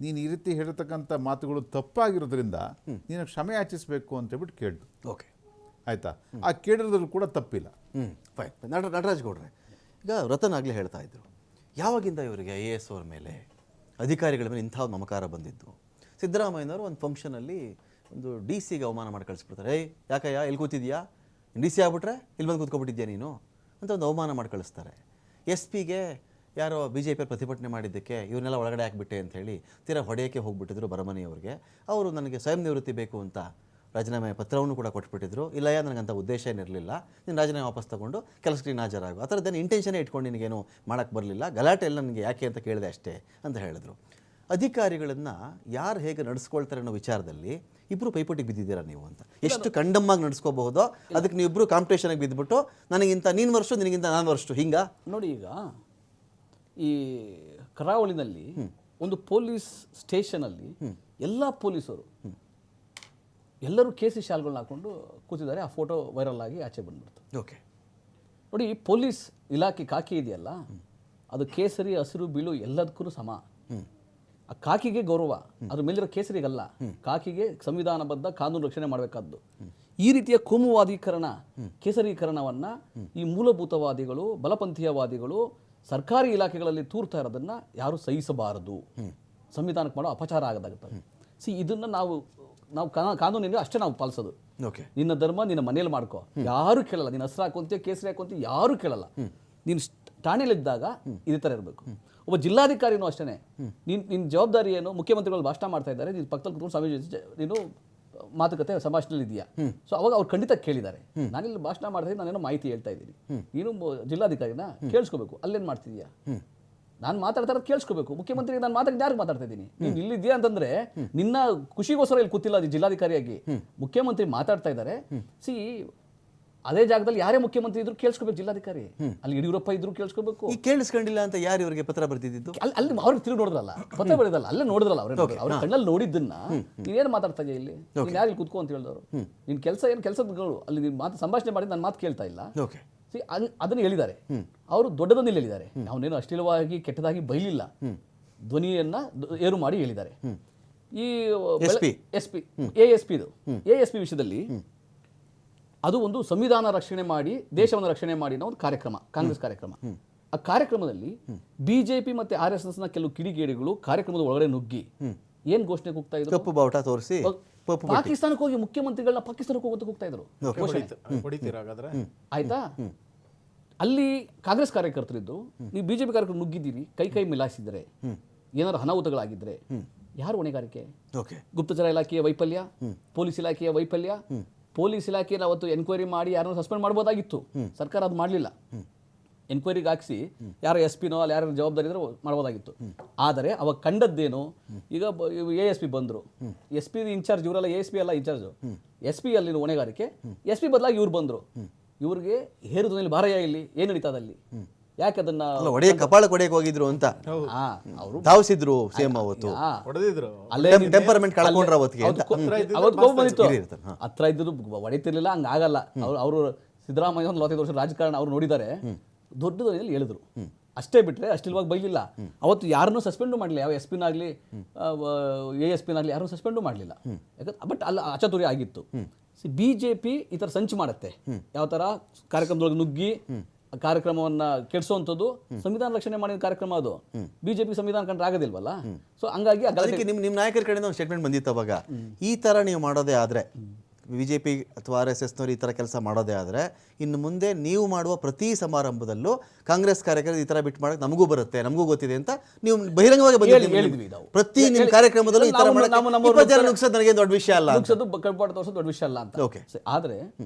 ನೀನು ಈ ರೀತಿ ಹೇಳಿರ್ತಕ್ಕಂಥ ಮಾತುಗಳು ತಪ್ಪಾಗಿರೋದ್ರಿಂದ ನೀನು ಕ್ಷಮೆ ಯಾಚಿಸಬೇಕು ಅಂತ ಹೇಳ್ಬಿಟ್ಟು ಕೇಳ್ತು. ಓಕೆ, ಆಯಿತಾ? ಆ ಕೇಳಿರೋದ್ರಲ್ಲಿ ಕೂಡ ತಪ್ಪಿಲ್ಲ. ಫೈನ್. ನಟರಾಜ್ ಗೌಡ್ರೆ, ಈಗ ರತನ್ ಆಗಲೇ ಹೇಳ್ತಾ ಇದ್ರು, ಯಾವಾಗಿಂದ ಇವರಿಗೆ IAS ಅವ್ರ ಮೇಲೆ, ಅಧಿಕಾರಿಗಳ ಮೇಲೆ ಇಂಥ ಒಂದು ಮಮಕಾರ ಬಂದಿದ್ದು? ಸಿದ್ದರಾಮಯ್ಯನವರು ಒಂದು ಫಂಕ್ಷನಲ್ಲಿ ಒಂದು DC ಅವಮಾನ ಮಾಡಿ ಕಳಿಸ್ಬಿಡ್ತಾರೆ. ಯಾಕಯ್ಯ ಎಲ್ಲಿ ಕೂತಿದ್ಯಾ, DC ಆಗ್ಬಿಟ್ರೆ ಇಲ್ಲಿ ಬಂದು ಕೂತ್ಕೊಬಿಟ್ಟಿದ್ಯಾ ನೀನು ಅಂತ ಒಂದು ಅವಮಾನ ಮಾಡಿ ಕಳಿಸ್ತಾರೆ. SP-ಗೆ ಯಾರೋ BJP ಪ್ರತಿಭಟನೆ ಮಾಡಿದ್ದಕ್ಕೆ ಇವ್ರನ್ನೆಲ್ಲ ಒಳಗಡೆ ಹಾಕ್ಬಿಟ್ಟೆ ಅಂತ ಹೇಳಿ ತೀರಾ ಹೊಡೆಯೋಕ್ಕೆ ಹೋಗ್ಬಿಟ್ಟಿದ್ರು ಬರಮನಿಯವ್ರಿಗೆ. ಅವರು ನನಗೆ ಸ್ವಯಂ ನಿವೃತ್ತಿ ಬೇಕು ಅಂತ ರಾಜೀನಾಮೆ ಪತ್ರವನ್ನು ಕೂಡ ಕೊಟ್ಬಿಟ್ಟಿದ್ರು. ಇಲ್ಲಯ್ಯ ನನಗಂಥ ಉದ್ದೇಶ ಏನಿರಲಿಲ್ಲ, ನೀನು ರಾಜೀನಾಮೆ ವಾಪಸ್ ತೊಗೊಂಡು ಕೆಲಸಕ್ಕೆ ನೀನು ಹಾಜರಾಗು, ಆ ಥರದ್ದೇನು ಇಂಟೆನ್ಷನೇ ಇಟ್ಕೊಂಡು ನಿನಗೇನು ಮಾಡೋಕ್ಕೆ ಬರಲಿಲ್ಲ, ಗಲಾಟೆ ಎಲ್ಲ ನನಗೆ ಯಾಕೆ ಅಂತ ಕೇಳಿದೆ ಅಷ್ಟೇ ಅಂತ ಹೇಳಿದ್ರು. ಅಧಿಕಾರಿಗಳನ್ನು ಯಾರು ಹೇಗೆ ನಡೆಸ್ಕೊಳ್ತಾರೆ ಅನ್ನೋ ವಿಚಾರದಲ್ಲಿ ಇಬ್ಬರು ಪೈಪೋಟಿಗೆ ಬಿದ್ದಿದ್ದೀರಾ ನೀವು ಅಂತ. ಎಷ್ಟು ಕಂಡಮ್ಮಾಗಿ ನಡೆಸ್ಕೋಬಹುದೋ ಅದಕ್ಕೆ ನೀವಿಬ್ಬರು ಕಾಂಪಿಟೇಷನ್ಗೆ ಬಿದ್ದುಬಿಟ್ಟು ನನಗಿಂತ ನೀನು ವರ್ಷ ನಿನಗಿಂತ ನಾನು ವರ್ಷ ಹಿಂಗ ನೋಡಿ. ಈಗ ಈ ಕರಾವಳಿನಲ್ಲಿ ಒಂದು ಪೊಲೀಸ್ ಸ್ಟೇಷನಲ್ಲಿ ಎಲ್ಲ ಪೊಲೀಸರು ಎಲ್ಲರೂ ಕೇಸಿ ಶಾಲ್ಗಳನ್ನ ಹಾಕೊಂಡು ಕೂತಿದ್ದಾರೆ. ಆ ಫೋಟೋ ವೈರಲ್ ಆಗಿ ಆಚೆ ಬಂದ್ಬಿಡ್ತು. ಓಕೆ, ನೋಡಿ, ಪೊಲೀಸ್ ಇಲಾಖೆ ಕಾಕಿ ಇದೆಯಲ್ಲ, ಅದು ಕೇಸರಿ, ಹಸಿರು, ಬೀಳು ಎಲ್ಲದಕ್ಕೂ ಸಮ. ಆ ಕಾಕಿಗೆ ಗೌರವ, ಅದ್ರ ಮೇಲಿರೋ ಕೇಸರಿಗಲ್ಲ. ಕಾಕಿಗೆ ಸಂವಿಧಾನಬದ್ಧ ಕಾನೂನು ರಕ್ಷಣೆ ಮಾಡಬೇಕಾದ್ದು. ಈ ರೀತಿಯ ಕೋಮುವಾದೀಕರಣ, ಕೇಸರೀಕರಣವನ್ನ ಈ ಮೂಲಭೂತವಾದಿಗಳು, ಬಲಪಂಥೀಯವಾದಿಗಳು ಸರ್ಕಾರಿ ಇಲಾಖೆಗಳಲ್ಲಿ ತೂರ್ತಾ ಇರೋದನ್ನ ಯಾರು ಸಹಿಸಬಾರದು. ಸಂವಿಧಾನಕ್ಕೆ ಮಾಡೋ ಅಪಚಾರ ಆಗದಾಗುತ್ತೆ. ಇದನ್ನ ನಾವು ಕಾನೂನಿನ ಅಷ್ಟೇ ನಾವು ಪಾಲಿಸೋದು. ಓಕೆ, ನಿನ್ನ ಧರ್ಮ ನಿನ್ನ ಮನೇಲಿ ಮಾಡ್ಕೋ, ಯಾರು ಕೇಳಲ್ಲ. ನೀನು ಹಸ್ರು ಹಾಕೊಂತೀಯ, ಕೇಸರಿ ಹಾಕೊಂತೀಯ, ಯಾರು ಕೇಳಲ್ಲ. ನೀನು ಠಾಣೆಯಲ್ಲಿದ್ದಾಗ ಇದೇ ಥರ ಇರಬೇಕು. ಒಬ್ಬ ಜಿಲ್ಲಾಧಿಕಾರಿನೂ ಅಷ್ಟೇ, ನಿನ್ನ ಜವಾಬ್ದಾರಿ ಏನು? ಮುಖ್ಯಮಂತ್ರಿಗಳು ಭಾಷಣ ಮಾಡ್ತಾ ಇದ್ದಾರೆ, ನೀನು ಪಕ್ಕದಲ್ಲಿ ಕುತ್ಕೊಂಡು ಸ್ವಾಮೀಜಿ ನೀನು ಮಾತುಕತೆ ಸಂಭಾಷಣೆಯಲ್ಲಿ ಇದೆಯಾ? ಸೊ ಅವಾಗ ಅವ್ರು ಖಂಡಿತ ಕೇಳಿದ್ದಾರೆ. ನಾನಿಲ್ಲಿ ಭಾಷಣ ಮಾಡ್ತಾ ಇದ್ದೀನಿ, ನಾನೇನೋ ಮಾಹಿತಿ ಹೇಳ್ತಾ ಇದ್ದೀನಿ, ನೀನು ಜಿಲ್ಲಾಧಿಕಾರಿನ ಕೇಳಿಸ್ಕೋಬೇಕು. ಅಲ್ಲೇನು ಮಾಡ್ತಿದ್ಯಾ? ನಾನು ಮಾತಾಡ್ತಾ ಇರೋದು ಕೇಳಿಸ್ಕೋಬೇಕು. ಮುಖ್ಯಮಂತ್ರಿಗೆ ನಾನು ಮಾತಾಡಿದ ಯಾರು ಮಾತಾಡ್ತಾ ಇದ್ದೀನಿ? ನೀನು ಇಲ್ಲಿದ್ಯಾ ಅಂತಂದ್ರೆ ನಿನ್ನ ಖುಷಿಗೋಸ್ಕರ ಇಲ್ಲಿ ಕೂತಿಲ್ಲ ಜಿಲ್ಲಾಧಿಕಾರಿಯಾಗಿ. ಮುಖ್ಯಮಂತ್ರಿ ಮಾತಾಡ್ತಾ ಇದ್ದಾರೆ. ಅದೇ ಜಾಗದಲ್ಲಿ ಯಾರೇ ಮುಖ್ಯಮಂತ್ರಿ ಇದ್ರು ಕೇಳಿಸ್ಕೋಬೇಕು ಜಿಲ್ಲಾಧಿಕಾರಿ. ಅಲ್ಲಿ ಯಡಿಯೂರಪ್ಪ ಇದ್ರು ಕೇಳಿಸ್ಕೋಬೇಕು. ಈ ಕೇಳಿಸ್ಕೊಂಡಿಲ್ಲ ಅಂತ ಯಾರು ಇವರಿಗೆ ಪತ್ರ ಬರ್ತಿದ್ದು? ಅಲ್ಲಿ ಅವ್ರಿಗೆ ತಿರುಗಿ ನೋಡಿದ್ರಲ್ಲ, ಪತ್ರ ಬರೆದಲ್ಲ, ಅಲ್ಲೇ ನೋಡಿದ್ರಲ್ಲ. ಅವ್ರ ಕಣ್ಣಲ್ಲಿ ನೋಡಿದ್ದನ್ನ ನೀನೇನು ಮಾತಾಡ್ತಾ ಇದೆಯಾ ಇಲ್ಲಿ? ನೀನು ಯಾರು ಇಲ್ಲಿ ಕೂತ್ಕೊ ಅಂತ ಹೇಳಿದವರು? ನಿನ್ ಕೆಲಸ ಏನು? ಕೆಲಸಗಳು ಅಲ್ಲಿ ನೀನು ಮಾತು ಸಂಭಾಷಣೆ ಮಾಡಿ ನನ್ನ ಮಾತು ಕೇಳ್ತಾ ಇಲ್ಲ. ಓಕೆ, ಅದನ್ನು ಹೇಳಿದ್ದಾರೆ ಅವರು. ದೊಡ್ಡದನ್ನು ಹೇಳಿದ್ದಾರೆ. ಅವನೇನು ಅಶ್ಲೀಲವಾಗಿ ಕೆಟ್ಟದಾಗಿ ಬೈಲಿಲ್ಲ, ಧ್ವನಿಯನ್ನ ಏರು ಮಾಡಿ ಹೇಳಿದ್ದಾರೆ. ಈ ASP ವಿಷಯದಲ್ಲಿ ಅದು ಒಂದು ಸಂವಿಧಾನ ರಕ್ಷಣೆ ಮಾಡಿ, ದೇಶವನ್ನು ರಕ್ಷಣೆ ಮಾಡಿ ಅನ್ನೋ ಒಂದು ಕಾರ್ಯಕ್ರಮ, ಕಾಂಗ್ರೆಸ್ ಕಾರ್ಯಕ್ರಮ. ಆ ಕಾರ್ಯಕ್ರಮದಲ್ಲಿ BJP ಮತ್ತೆ RSS ನ ಕೆಲವು ಕಿಡಿಗೇಡಿಗಳು ಕಾರ್ಯಕ್ರಮದ ಒಳಗಡೆ ನುಗ್ಗಿ ಏನ್ ಘೋಷಣೆ ಕೂಗ್ತಾ ಇದ್ರು? ಕಪ್ಪು ಬಾವುಟ ತೋರಿಸಿ ಪಾಕಿಸ್ತಾನಕ್ಕೆ ಹೋಗಿ ಮುಖ್ಯಮಂತ್ರಿಗಳನ್ನ ಪಾಕಿಸ್ತಾನಕ್ಕೆ ಹೋಗೋದು ಕೂಗ್ತಾ ಇದ್ರು. ಹೊಡಿತೀರಾಗಾದ್ರೆ ಆಯ್ತಾ? ಅಲ್ಲಿ ಕಾಂಗ್ರೆಸ್ ಕಾರ್ಯಕರ್ತರಿದ್ದು, ನೀವು BJP ಕಾರ್ಯಕರ್ತರು ನುಗ್ಗಿದ್ದೀರಿ, ಕೈ ಮಿಲಾಯಿಸಿದ್ರೆ, ಏನಾದ್ರು ಅನಾಹುತಗಳಾಗಿದ್ರೆ ಯಾರು ಹೊಣೆಗಾರಿಕೆ? ಗುಪ್ತಚರ ಇಲಾಖೆಯ ವೈಫಲ್ಯ, ಪೊಲೀಸ್ ಇಲಾಖೆಯ ವೈಫಲ್ಯ. ಪೊಲೀಸ್ ಇಲಾಖೆಯನ್ನು ಅವತ್ತು ಎನ್ಕ್ವೈರಿ ಮಾಡಿ ಯಾರನ್ನು ಸಸ್ಪೆಂಡ್ ಮಾಡ್ಬೋದಾಗಿತ್ತು. ಸರ್ಕಾರ ಅದು ಮಾಡಲಿಲ್ಲ. ಎನ್ಕ್ವೈರಿಗೆ ಹಾಕಿಸಿ ಯಾರು SP-ನೋ ಅಲ್ಲಿ ಯಾರು ಜವಾಬ್ದಾರಿ ಇದ್ರೆ ಮಾಡ್ಬೋದಾಗಿತ್ತು. ಆದರೆ ಅವಾಗ ಕಂಡದ್ದೇನು? ಈಗ ASP ಬಂದರು, SP ಇನ್ಚಾರ್ಜ್ ಇವರೆಲ್ಲ, ASP ಎಲ್ಲ ಇನ್ಚಾರ್ಜು. SP ಅಲ್ಲಿ ಹೊಣೆಗಾರಿಕೆ, SP ಬದಲಾಗಿ ಇವ್ರು ಬಂದರು. ಇವ್ರಿಗೆ ಹೇರುದಲ್ಲಿ ಭಾರಯ್ಯ ಇಲ್ಲಿ ಏನು ನಡೀತದಲ್ಲಿ? ಯಾಕೆ ಅದನ್ನ ಕಪಾಳ ಕೊಡೆಗೆ ಹೋಗಿದ್ರು ಅಂತ ಅವರು ಧಾವಿಸಿದ್ರು ಸೇಮ್ ಅವತ್ತು, ಟೆಂಪರ್ಮೆಂಟ್ ಕಳ್ಕೊಂಡ್ರ ಅವತ್ತಿಗೆ ಹತ್ರ ಇದ್ದು ಹೊಡಿತಿರ್ಲಿಲ್ಲ. ಹಂಗಾಗಲ್ಲ. ಅವರು ಸಿದ್ದರಾಮಯ್ಯ ಒಂದು 45 ವರ್ಷ ರಾಜಕಾರಣ ಅವ್ರು ನೋಡಿದ್ದಾರೆ. ದೊಡ್ಡದಲ್ಲಿ ಹೇಳಿದ್ರು ಅಷ್ಟೇ, ಬಿಟ್ರೆ ಅಷ್ಟಿಲ್ವಾಗ ಬೈಲಿಲ್ಲ. ಅವತ್ತು ಯಾರನ್ನೂ ಸಸ್ಪೆಂಡು ಮಾಡಲಿಲ್ಲ. ಯಾವ SP-ನಾಗ್ಲಿ ASP-ನಾಗ್ಲಿ ಯಾರನ್ನೂ ಸಸ್ಪೆಂಡು ಮಾಡಲಿಲ್ಲ. ಯಾಕಂದ್ರೆ ಬಟ್ ಅಲ್ಲಿ ಅಚಾತುರ್ಯ ಆಗಿತ್ತು. BJP ಈ ಥರ ಸಂಚು ಮಾಡುತ್ತೆ. ಯಾವ ಥರ ಕಾರ್ಯಕ್ರಮದೊಳಗೆ ನುಗ್ಗಿ ಕಾರ್ಯಕ್ರಮವನ್ನ ಕೆಡಿಸುವಂಥದ್ದು. ಸಂವಿಧಾನ ರಕ್ಷಣೆ ಮಾಡಿದ ಕಾರ್ಯಕ್ರಮ ಅದು. BJP ಸಂವಿಧಾನ ಕಂಡ್ರೆ ಆಗೋದಿಲ್ವಲ್ಲ. ಸೊ ಹಂಗಾಗಿ ನಿಮ್ಮ ನಾಯಕರ ಕಡೆಯಿಂದ ಒಂದು ಸ್ಟೇಟ್ಮೆಂಟ್ ಬಂದಿತ್ತು ಅವಾಗ, ಈ ಥರ ನೀವು ಮಾಡೋದೇ ಆದರೆ, BJP ಅಥವಾ RSSನವರು ಈ ಥರ ಕೆಲಸ ಮಾಡೋದೇ ಆದರೆ, ಇನ್ನು ಮುಂದೆ ನೀವು ಮಾಡುವ ಪ್ರತಿ ಸಮಾರಂಭದಲ್ಲೂ ಕಾಂಗ್ರೆಸ್ ಕಾರ್ಯಕರ್ತರು ಈ ಥರ ಬಿಟ್ಟು ಮಾಡೋಕೆ ನಮಗೂ ಬರುತ್ತೆ, ನಮಗೂ ಗೊತ್ತಿದೆ ಅಂತ ನೀವು ಬಹಿರಂಗವಾಗಿ ಬಂದಿದ್ದೀವಿ. ಪ್ರತಿ ನಿಮ್ಮ ಕಾರ್ಯಕ್ರಮದಲ್ಲೂ ಈ ಥರ ನುಗ್ಸೋದು ನನಗೆ ದೊಡ್ಡ ವಿಷಯ ಅಲ್ಲ, ತೋರಿಸೋದು ದೊಡ್ಡ ವಿಷಯ ಅಲ್ಲ ಅಂತ. ಓಕೆ, ಆದರೆ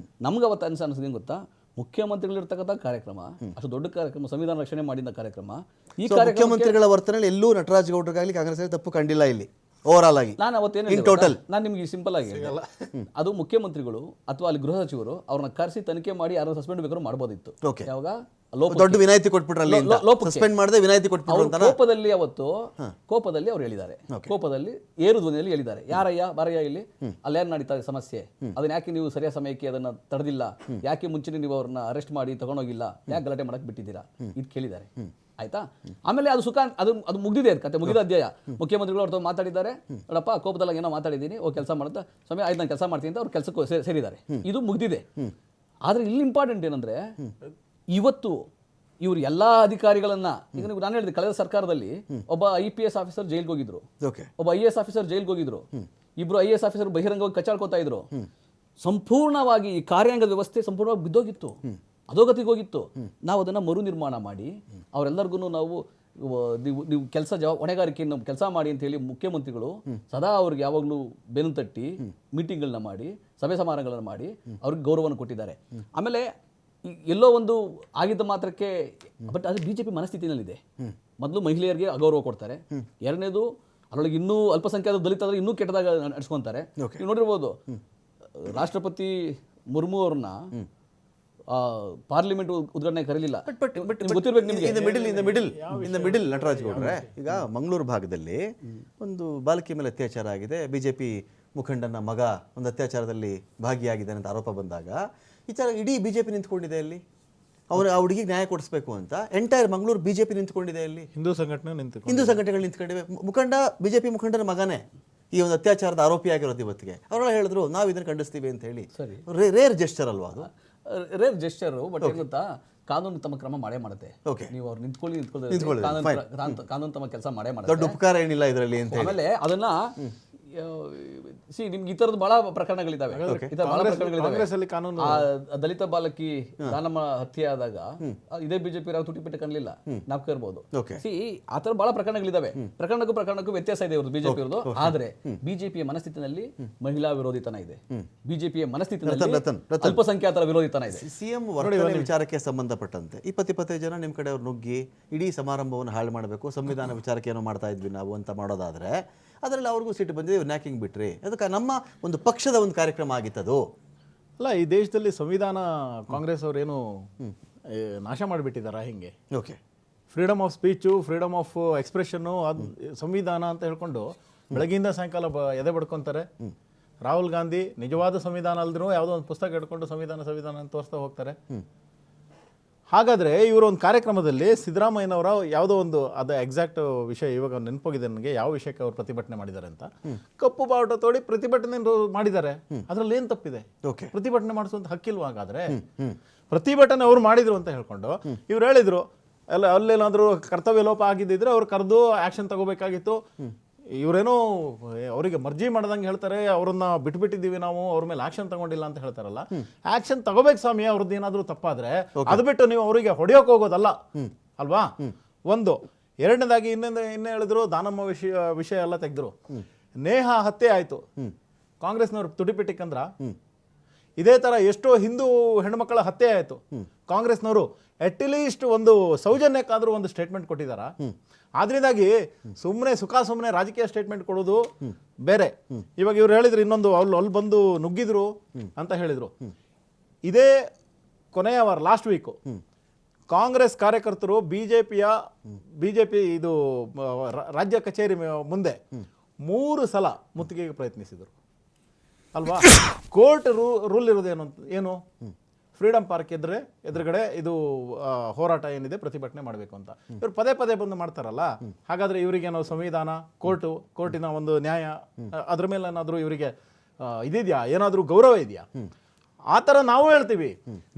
ನಮ್ಗೆ ಅವತ್ತು ಅನ್ಸೋದು ಏನು ಗೊತ್ತಾ? ಮುಖ್ಯಮಂತ್ರಿಗಳಿರ್ತಕ್ಕಂಥ ಕಾರ್ಯಕ್ರಮ, ಅಷ್ಟು ದೊಡ್ಡ ಕಾರ್ಯಕ್ರಮ, ಸಂವಿಧಾನ ರಕ್ಷಣೆ ಮಾಡಿದ ಕಾರ್ಯಕ್ರಮ. ಈ ಮುಖ್ಯಮಂತ್ರಿಗಳ ವರ್ತನೆಯಲ್ಲಿ ಎಲ್ಲೂ ನಟರಾಜ್ ಗೌಡ್ರಿಗಾಗಲಿ ಕಾಂಗ್ರೆಸ್ ತಪ್ಪು ಕಂಡಿಲ್ಲ ಇಲ್ಲಿ. ಓವರ್ ಆಲ್ ಆಗಿ ನಾನು ಅವತ್ತೇನು ಇನ್ ಟೋಟಲ್ ನಾನು ನಿಮ್ಗೆ ಸಿಂಪಲ್ ಆಗಿ ಹೇಳಿದೆ. ಅದು ಮುಖ್ಯಮಂತ್ರಿಗಳು ಅಥವಾ ಅಲ್ಲಿ ಗೃಹ ಸಚಿವರು ಅವ್ರನ್ನ ಕರೆಸಿ ತನಿಖೆ ಮಾಡಿ ಯಾರು ಸಸ್ಪೆಂಡ್ ಬೇಕಾದ್ರೂ ಮಾಡ್ಬೋದಿತ್ತು. Okay. ಯಾವಾಗ ದೊಡ್ಡ ವಿನಾಯಿತಿ ಕೊಟ್ಬಿಟ್ರಲ್ಲಿ ಸಸ್ಪೆಂಡ್ ಮಾಡದೆ ವಿನಾಯಿತಿ ಕೊಟ್ಬಿಟ್ರು ಅಂತ ಕೋಪದಲ್ಲಿ ಕೋಪದಲ್ಲಿ ಅವ್ರು ಹೇಳಿದ್ದಾರೆ. ಕೋಪದಲ್ಲಿ ಏರು ಧ್ವನಿಯಲ್ಲಿ ಹೇಳಿದ್ದಾರೆ, ಯಾರಯ್ಯ ಬಾರಯ್ಯ ಇಲ್ಲಿ ಅಲ್ಲೇನ್ ನಡೀತಾ ಇದೆ ಸಮಸ್ಯೆ, ಅದನ್ನ ಯಾಕೆ ನೀವು ಸರಿಯಾದ ಸಮಯಕ್ಕೆ ಅದನ್ನ ತಡೆದಿಲ್ಲ, ಯಾಕೆ ಮುಂಚೆನೆ ನೀವು ಅವ್ರನ್ನ ಅರೆಸ್ಟ್ ಮಾಡಿ ತಗೊಂಡೋಗಿಲ್ಲ, ಯಾಕೆ ಗಲಾಟೆ ಮಾಡಕ್ ಬಿಟ್ಟಿದ್ದೀರಾ, ಇದು ಕೇಳಿದ್ದಾರೆ. ಆಯ್ತಾ, ಆಮೇಲೆ ಅದು ಸುಖ ಅದು ಮುಗಿದಿದೆ, ಅದು ಕತೆ ಮುಗಿದ ಅಧ್ಯಾಯ. ಮುಖ್ಯಮಂತ್ರಿಗಳು ಅವ್ರ ಮಾತಾಡಿದ್ದಾರೆ, ನೋಡಪ್ಪ ಕೋಪದಲ್ಲಿ ಏನೋ ಮಾತಾಡಿದ್ದೀನಿ, ಕೆಲಸ ಮಾಡುತ್ತಾ ಸ್ವಾಮಿ ಆಯ್ತು ನಾನು ಕೆಲಸ ಮಾಡ್ತೀನಿ ಅಂತ ಅವ್ರು ಕೆಲಸಕ್ಕೆ ಸೇರಿದ್ದಾರೆ. ಇದು ಮುಗಿದಿದೆ. ಆದ್ರೆ ಇಲ್ಲಿ ಇಂಪಾರ್ಟೆಂಟ್ ಏನಂದ್ರೆ ಇವತ್ತು ಇವರು ಎಲ್ಲಾ ಅಧಿಕಾರಿಗಳನ್ನ, ಈಗ ನಾನು ಹೇಳಿದೆ ಕಳೆದ ಸರ್ಕಾರದಲ್ಲಿ ಒಬ್ಬ IPS ಆಫೀಸರ್ ಜೈಲ್ಗೆ ಹೋಗಿದ್ರು, ಒಬ್ಬ IAS ಆಫೀಸರ್ ಜೈಲ್ಗೆ ಹೋಗಿದ್ರು, ಇಬ್ರು IAS ಆಫೀಸರ್ ಬಹಿರಂಗವಾಗಿ ಕಚ್ಚಾಡ್ಕೋತಾ ಇದ್ರು. ಸಂಪೂರ್ಣವಾಗಿ ಈ ಕಾರ್ಯಾಂಗದ ವ್ಯವಸ್ಥೆ ಸಂಪೂರ್ಣವಾಗಿ ಬಿದ್ದೋಗಿತ್ತು, ಅಧೋಗತಿಗೆ ಹೋಗಿತ್ತು. ನಾವು ಅದನ್ನ ಮರು ನಿರ್ಮಾಣ ಮಾಡಿ ಅವರೆಲ್ಲರಿಗೂ ನಾವು ನೀವು ಕೆಲಸ ಹೊಣೆಗಾರಿಕೆಯನ್ನು ಕೆಲಸ ಮಾಡಿ ಅಂತ ಹೇಳಿ ಮುಖ್ಯಮಂತ್ರಿಗಳು ಸದಾ ಅವ್ರಿಗೆ ಯಾವಾಗಲೂ ಬೆನ್ನು ತಟ್ಟಿ ಮೀಟಿಂಗ್ಗಳನ್ನ ಮಾಡಿ ಸಭೆ ಸಮಾರಂಭಗಳನ್ನ ಮಾಡಿ ಅವ್ರಿಗೆ ಗೌರವವನ್ನು ಕೊಟ್ಟಿದ್ದಾರೆ. ಆಮೇಲೆ ಎಲ್ಲೋ ಒಂದು ಆಗಿದ್ದ ಮಾತ್ರಕ್ಕೆ, ಬಟ್ ಅದು BJP ಮನಸ್ಥಿತಿನಲ್ಲಿದೆ. ಮೊದಲು ಮಹಿಳೆಯರಿಗೆ ಅಗೌರವ ಕೊಡ್ತಾರೆ, ಎರಡನೇದು ಅದರೊಳಗೆ ಇನ್ನೂ ಅಲ್ಪಸಂಖ್ಯಾತ ದಲಿತರು ಇನ್ನೂ ಕೆಟ್ಟದಾಗ ನಡೆಸ್ಕೊಂತಾರೆ. ನೀವು ನೋಡಿರ್ಬೋದು, ರಾಷ್ಟ್ರಪತಿ ಮುರ್ಮು ಅವ್ರನ್ನ ಪಾರ್ಲಿಮೆಂಟ್ ಉದ್ಘಾಟನೆ ಕರೀಲಿಲ್ಲ. ಗೊತ್ತಿರ್ಬೇಕು ನಿಮಗೆ. ಇನ್ ದ ಮಿಡಿಲ್ ನಟರಾಜ್ ಗೌಡ್ರೆ, ಈಗ ಮಂಗಳೂರು ಭಾಗದಲ್ಲಿ ಒಂದು ಬಾಲಕಿ ಮೇಲೆ ಅತ್ಯಾಚಾರ ಆಗಿದೆ, BJP ಮುಖಂಡನ ಮಗ ಒಂದು ಅತ್ಯಾಚಾರದಲ್ಲಿ ಭಾಗಿಯಾಗಿದ್ದಾನೆ ಅಂತ ಆರೋಪ ಬಂದಾಗ ವಿಚಾರ ಇಡೀ BJP ನಿಂತ್ಕೊಂಡಿದೆ ಅಲ್ಲಿ. ಅವರು ಆ ಹುಡುಗಿಗೆ ನ್ಯಾಯ ಕೊಡಿಸ್ಬೇಕು ಅಂತ ಎಂಟೈರ್ ಮಂಗಳೂರು BJP ನಿಂತ್ಕೊಂಡಿದೆ ಅಲ್ಲಿ. ಹಿಂದೂ ಸಂಘಟನೆಗಳು ನಿಂತ್ಕೊಂಡಿವೆ. BJP ಮುಖಂಡನ ಮಗನೇ ಈ ಒಂದು ಅತ್ಯಾಚಾರದ ಆರೋಪಿ ಆಗಿರೋದು ಇವತ್ತಿಗೆ. ಅವರೆಲ್ಲ ಹೇಳಿದ್ರು ನಾವು ಇದನ್ನು ಖಂಡಿಸ್ತೀವಿ ಅಂತ ಹೇಳಿ. ರೇರ್ ಜೆಸ್ಚರ್ ಅಲ್ವಾ ಅದು? ರೇರ್ ಜೆಸ್ಚರ್, ಬಟ್ ಏನ್ ಗೊತ್ತಾ, ಕಾನೂನು ತಮ್ಮ ಕ್ರಮ ಮಾಡೇ ಮಾಡುತ್ತೆ. ನೀವು ಅವ್ರು ನಿಂತ್ಕೊಳ್ಳಿ, ಕಾನೂನು ತಮ್ಮ ಕೆಲಸ ಮಾಡೇ ಮಾಡುತ್ತೆ. ದೊಡ್ಡ ಉಪಕಾರ ಏನಿಲ್ಲ ಇದರಲ್ಲಿ ಅಂತ. ಆಮೇಲೆ ಅದನ್ನ ನಿಮ್ಗೆ ಈ ತರದ ಬಹಳ ಪ್ರಕರಣಗಳಿದಾವೆ. ದಲಿತ ಬಾಲಕಿ ದಾನಮ್ಮ ಹತ್ಯೆ ಆದಾಗ ಇದೇ BJP ತುಟಿಪಿಟ್ಟ ಕಾಣಲಿಲ್ಲ, ನಾಲ್ಕು ಇರ್ಬೋದು. ಆ ತರ ಬಹಳ ಪ್ರಕರಣಗಳಿದಾವೆ. ಪ್ರಕರಣಕ್ಕೂ ವ್ಯತ್ಯಾಸ ಇದೆ ಇವ್ರದ್ದು BJP ಇರೋದು. ಆದ್ರೆ BJPಯ ಮನಸ್ಥಿತಿನಲ್ಲಿ ಮಹಿಳಾ ವಿರೋಧಿತನ ಇದೆ, BJPಯ ಮನಸ್ಥಿತಿನಲ್ಲಿ ಅಲ್ಪಸಂಖ್ಯಾತರ ವಿರೋಧಿತನ ಇದೆ. CM ವರ್ತನೆ ವಿಚಾರಕ್ಕೆ ಸಂಬಂಧಪಟ್ಟಂತೆ 20-25 ಜನ ನಿಮ್ ಕಡೆ ಅವ್ರು ನುಗ್ಗಿ ಇಡೀ ಸಮಾರಂಭವನ್ನು ಹಾಳು ಮಾಡಬೇಕು, ಸಂವಿಧಾನ ವಿಚಾರಕ್ಕೆ ಏನೋ ಮಾಡ್ತಾ ಇದ್ವಿ ನಾವು ಅಂತ ಮಾಡೋದಾದ್ರೆ ಅದರಲ್ಲಿ ಅವ್ರಿಗೂ ಸಿಟ್ಟು ಬಂದಿದೆ, ನ್ಯಾಕಿಂಗ್ ಬಿಟ್ರಿ. ಅದಕ್ಕೆ ನಮ್ಮ ಒಂದು ಪಕ್ಷದ ಒಂದು ಕಾರ್ಯಕ್ರಮ ಆಗಿತ್ತದು ಅಲ್ಲ. ಈ ದೇಶದಲ್ಲಿ ಸಂವಿಧಾನ ಕಾಂಗ್ರೆಸ್ ಅವರೇನು ನಾಶ ಮಾಡಿಬಿಟ್ಟಿದಾರ ಹಿಂಗೆ? Freedom of speech, freedom of expression, ಅದು ಸಂವಿಧಾನ ಅಂತ ಹೇಳ್ಕೊಂಡು ಬೆಳಗ್ಗಿಂದ ಸಾಯಂಕಾಲ ಎದೆ ಬಡ್ಕೊತಾರೆ. ರಾಹುಲ್ ಗಾಂಧಿ ನಿಜವಾದ ಸಂವಿಧಾನ ಅಲ್ದ್ರೂ ಯಾವುದೋ ಒಂದು ಪುಸ್ತಕ ಹಿಡ್ಕೊಂಡು ಸಂವಿಧಾನ ಅಂತ ತೋರಿಸ್ತಾ ಹೋಗ್ತಾರೆ. ಹಾಗಾದರೆ ಇವರು ಒಂದು ಕಾರ್ಯಕ್ರಮದಲ್ಲಿ ಸಿದ್ದರಾಮಯ್ಯನವರ ಯಾವುದೋ ಒಂದು ಅದು ಎಕ್ಸಾಕ್ಟ್ ವಿಷಯ ಇವಾಗ ನೆನಪೋಗಿದೆ ನನಗೆ, ಯಾವ ವಿಷಯಕ್ಕೆ ಅವರು ಪ್ರತಿಭಟನೆ ಮಾಡಿದ್ದಾರೆ ಅಂತ. ಕಪ್ಪು ಬಾವುಟ ತೋಡಿ ಪ್ರತಿಭಟನೆ ಮಾಡಿದ್ದಾರೆ, ಅದರಲ್ಲಿ ಏನು ತಪ್ಪಿದೆ? ಪ್ರತಿಭಟನೆ ಮಾಡಿಸುವಂತ ಹಕ್ಕಿಲ್ವ? ಹಾಗಾದ್ರೆ ಪ್ರತಿಭಟನೆ ಅವ್ರು ಮಾಡಿದ್ರು ಅಂತ ಹೇಳ್ಕೊಂಡು ಇವ್ರು ಹೇಳಿದ್ರು, ಅಲ್ಲೇನಾದ್ರೂ ಕರ್ತವ್ಯ ಲೋಪ ಆಗಿದ್ದಿದ್ರೆ ಅವ್ರು ಕರೆದು ಆಕ್ಷನ್ ತಗೋಬೇಕಾಗಿತ್ತು. ಇವರೇನೋ ಅವರಿಗೆ ಮರ್ಜಿ ಮಾಡ್ದಂಗೆ ಹೇಳ್ತಾರೆ, ಅವ್ರನ್ನ ಬಿಟ್ಬಿಟ್ಟಿದ್ದೀವಿ ನಾವು, ಅವ್ರ ಮೇಲೆ ಆಕ್ಷನ್ ತಗೊಂಡಿಲ್ಲ ಅಂತ ಹೇಳ್ತಾರಲ್ಲ. ಆಕ್ಷನ್ ತಗೋಬೇಕು ಸ್ವಾಮಿ, ಅವ್ರದ್ದು ಏನಾದ್ರೂ ತಪ್ಪಾದ್ರೆ. ಅದು ಬಿಟ್ಟು ನೀವು ಅವರಿಗೆ ಹೊಡೆಯೋಕೆ ಹೋಗೋದಲ್ಲ ಅಲ್ವಾ? ಒಂದು. ಎರಡನೇದಾಗಿ ಇನ್ನೇ ಹೇಳಿದ್ರು, ದಾನಮ್ಮ ವಿಷಯ ಎಲ್ಲ ತೆಗೆದ್ರು. ನೇಹಾ ಹತ್ಯೆ ಆಯ್ತು, ಕಾಂಗ್ರೆಸ್ನವ್ರು ತುಟಿಪಿಟ್ಟಿಕ್ಕಂದ್ರ. ಇದೇ ತರ ಎಷ್ಟೋ ಹಿಂದೂ ಹೆಣ್ಮಕ್ಳ ಹತ್ಯೆ ಆಯ್ತು, ಕಾಂಗ್ರೆಸ್ನವರು ಅಟ್ಲೀಸ್ಟ್ ಒಂದು ಸೌಜನ್ಯಕ್ಕಾದ್ರೂ ಒಂದು ಸ್ಟೇಟ್ಮೆಂಟ್ ಕೊಟ್ಟಿದಾರ? ಆದ್ರಿಂದಾಗಿ ಸುಮ್ಮನೆ ರಾಜಕೀಯ ಸ್ಟೇಟ್ಮೆಂಟ್ ಕೊಡೋದು ಬೇರೆ. ಇವಾಗ ಇವ್ರು ಹೇಳಿದ್ರು ಇನ್ನೊಂದು, ಅಲ್ಲಿ ಬಂದು ನುಗ್ಗಿದ್ರು ಅಂತ ಹೇಳಿದ್ರು. ಇದೇ ಕೊನೆಯ ವಾರ ಲಾಸ್ಟ್ ವೀಕು ಕಾಂಗ್ರೆಸ್ ಕಾರ್ಯಕರ್ತರು ಬಿಜೆಪಿ ಇದು ರಾಜ್ಯ ಕಚೇರಿ ಮುಂದೆ 3 ಸಲ ಮುತ್ತಿಗೆಗೆ ಪ್ರಯತ್ನಿಸಿದರು ಅಲ್ವಾ? ಕೋರ್ಟ್ ರೂಲ್ ಇರೋದೇನು ಏನು? ಫ್ರೀಡಮ್ ಪಾರ್ಕ್ ಎದುರುಗಡೆ ಇದು ಹೋರಾಟ ಏನಿದೆ ಪ್ರತಿಭಟನೆ ಮಾಡಬೇಕು ಅಂತ. ಇವ್ರು ಪದೇ ಬಂದು ಮಾಡ್ತಾರಲ್ಲ. ಹಾಗಾದ್ರೆ ಇವರಿಗೇನೋ ಸಂವಿಧಾನ, ಕೋರ್ಟಿನ ಒಂದು ನ್ಯಾಯ, ಅದ್ರ ಮೇಲೆ ಏನಾದ್ರೂ ಇವರಿಗೆ ಇದಿದೆಯಾ, ಏನಾದ್ರೂ ಗೌರವ ಇದೆಯಾ? ಆ ಥರ ನಾವು ಹೇಳ್ತೀವಿ.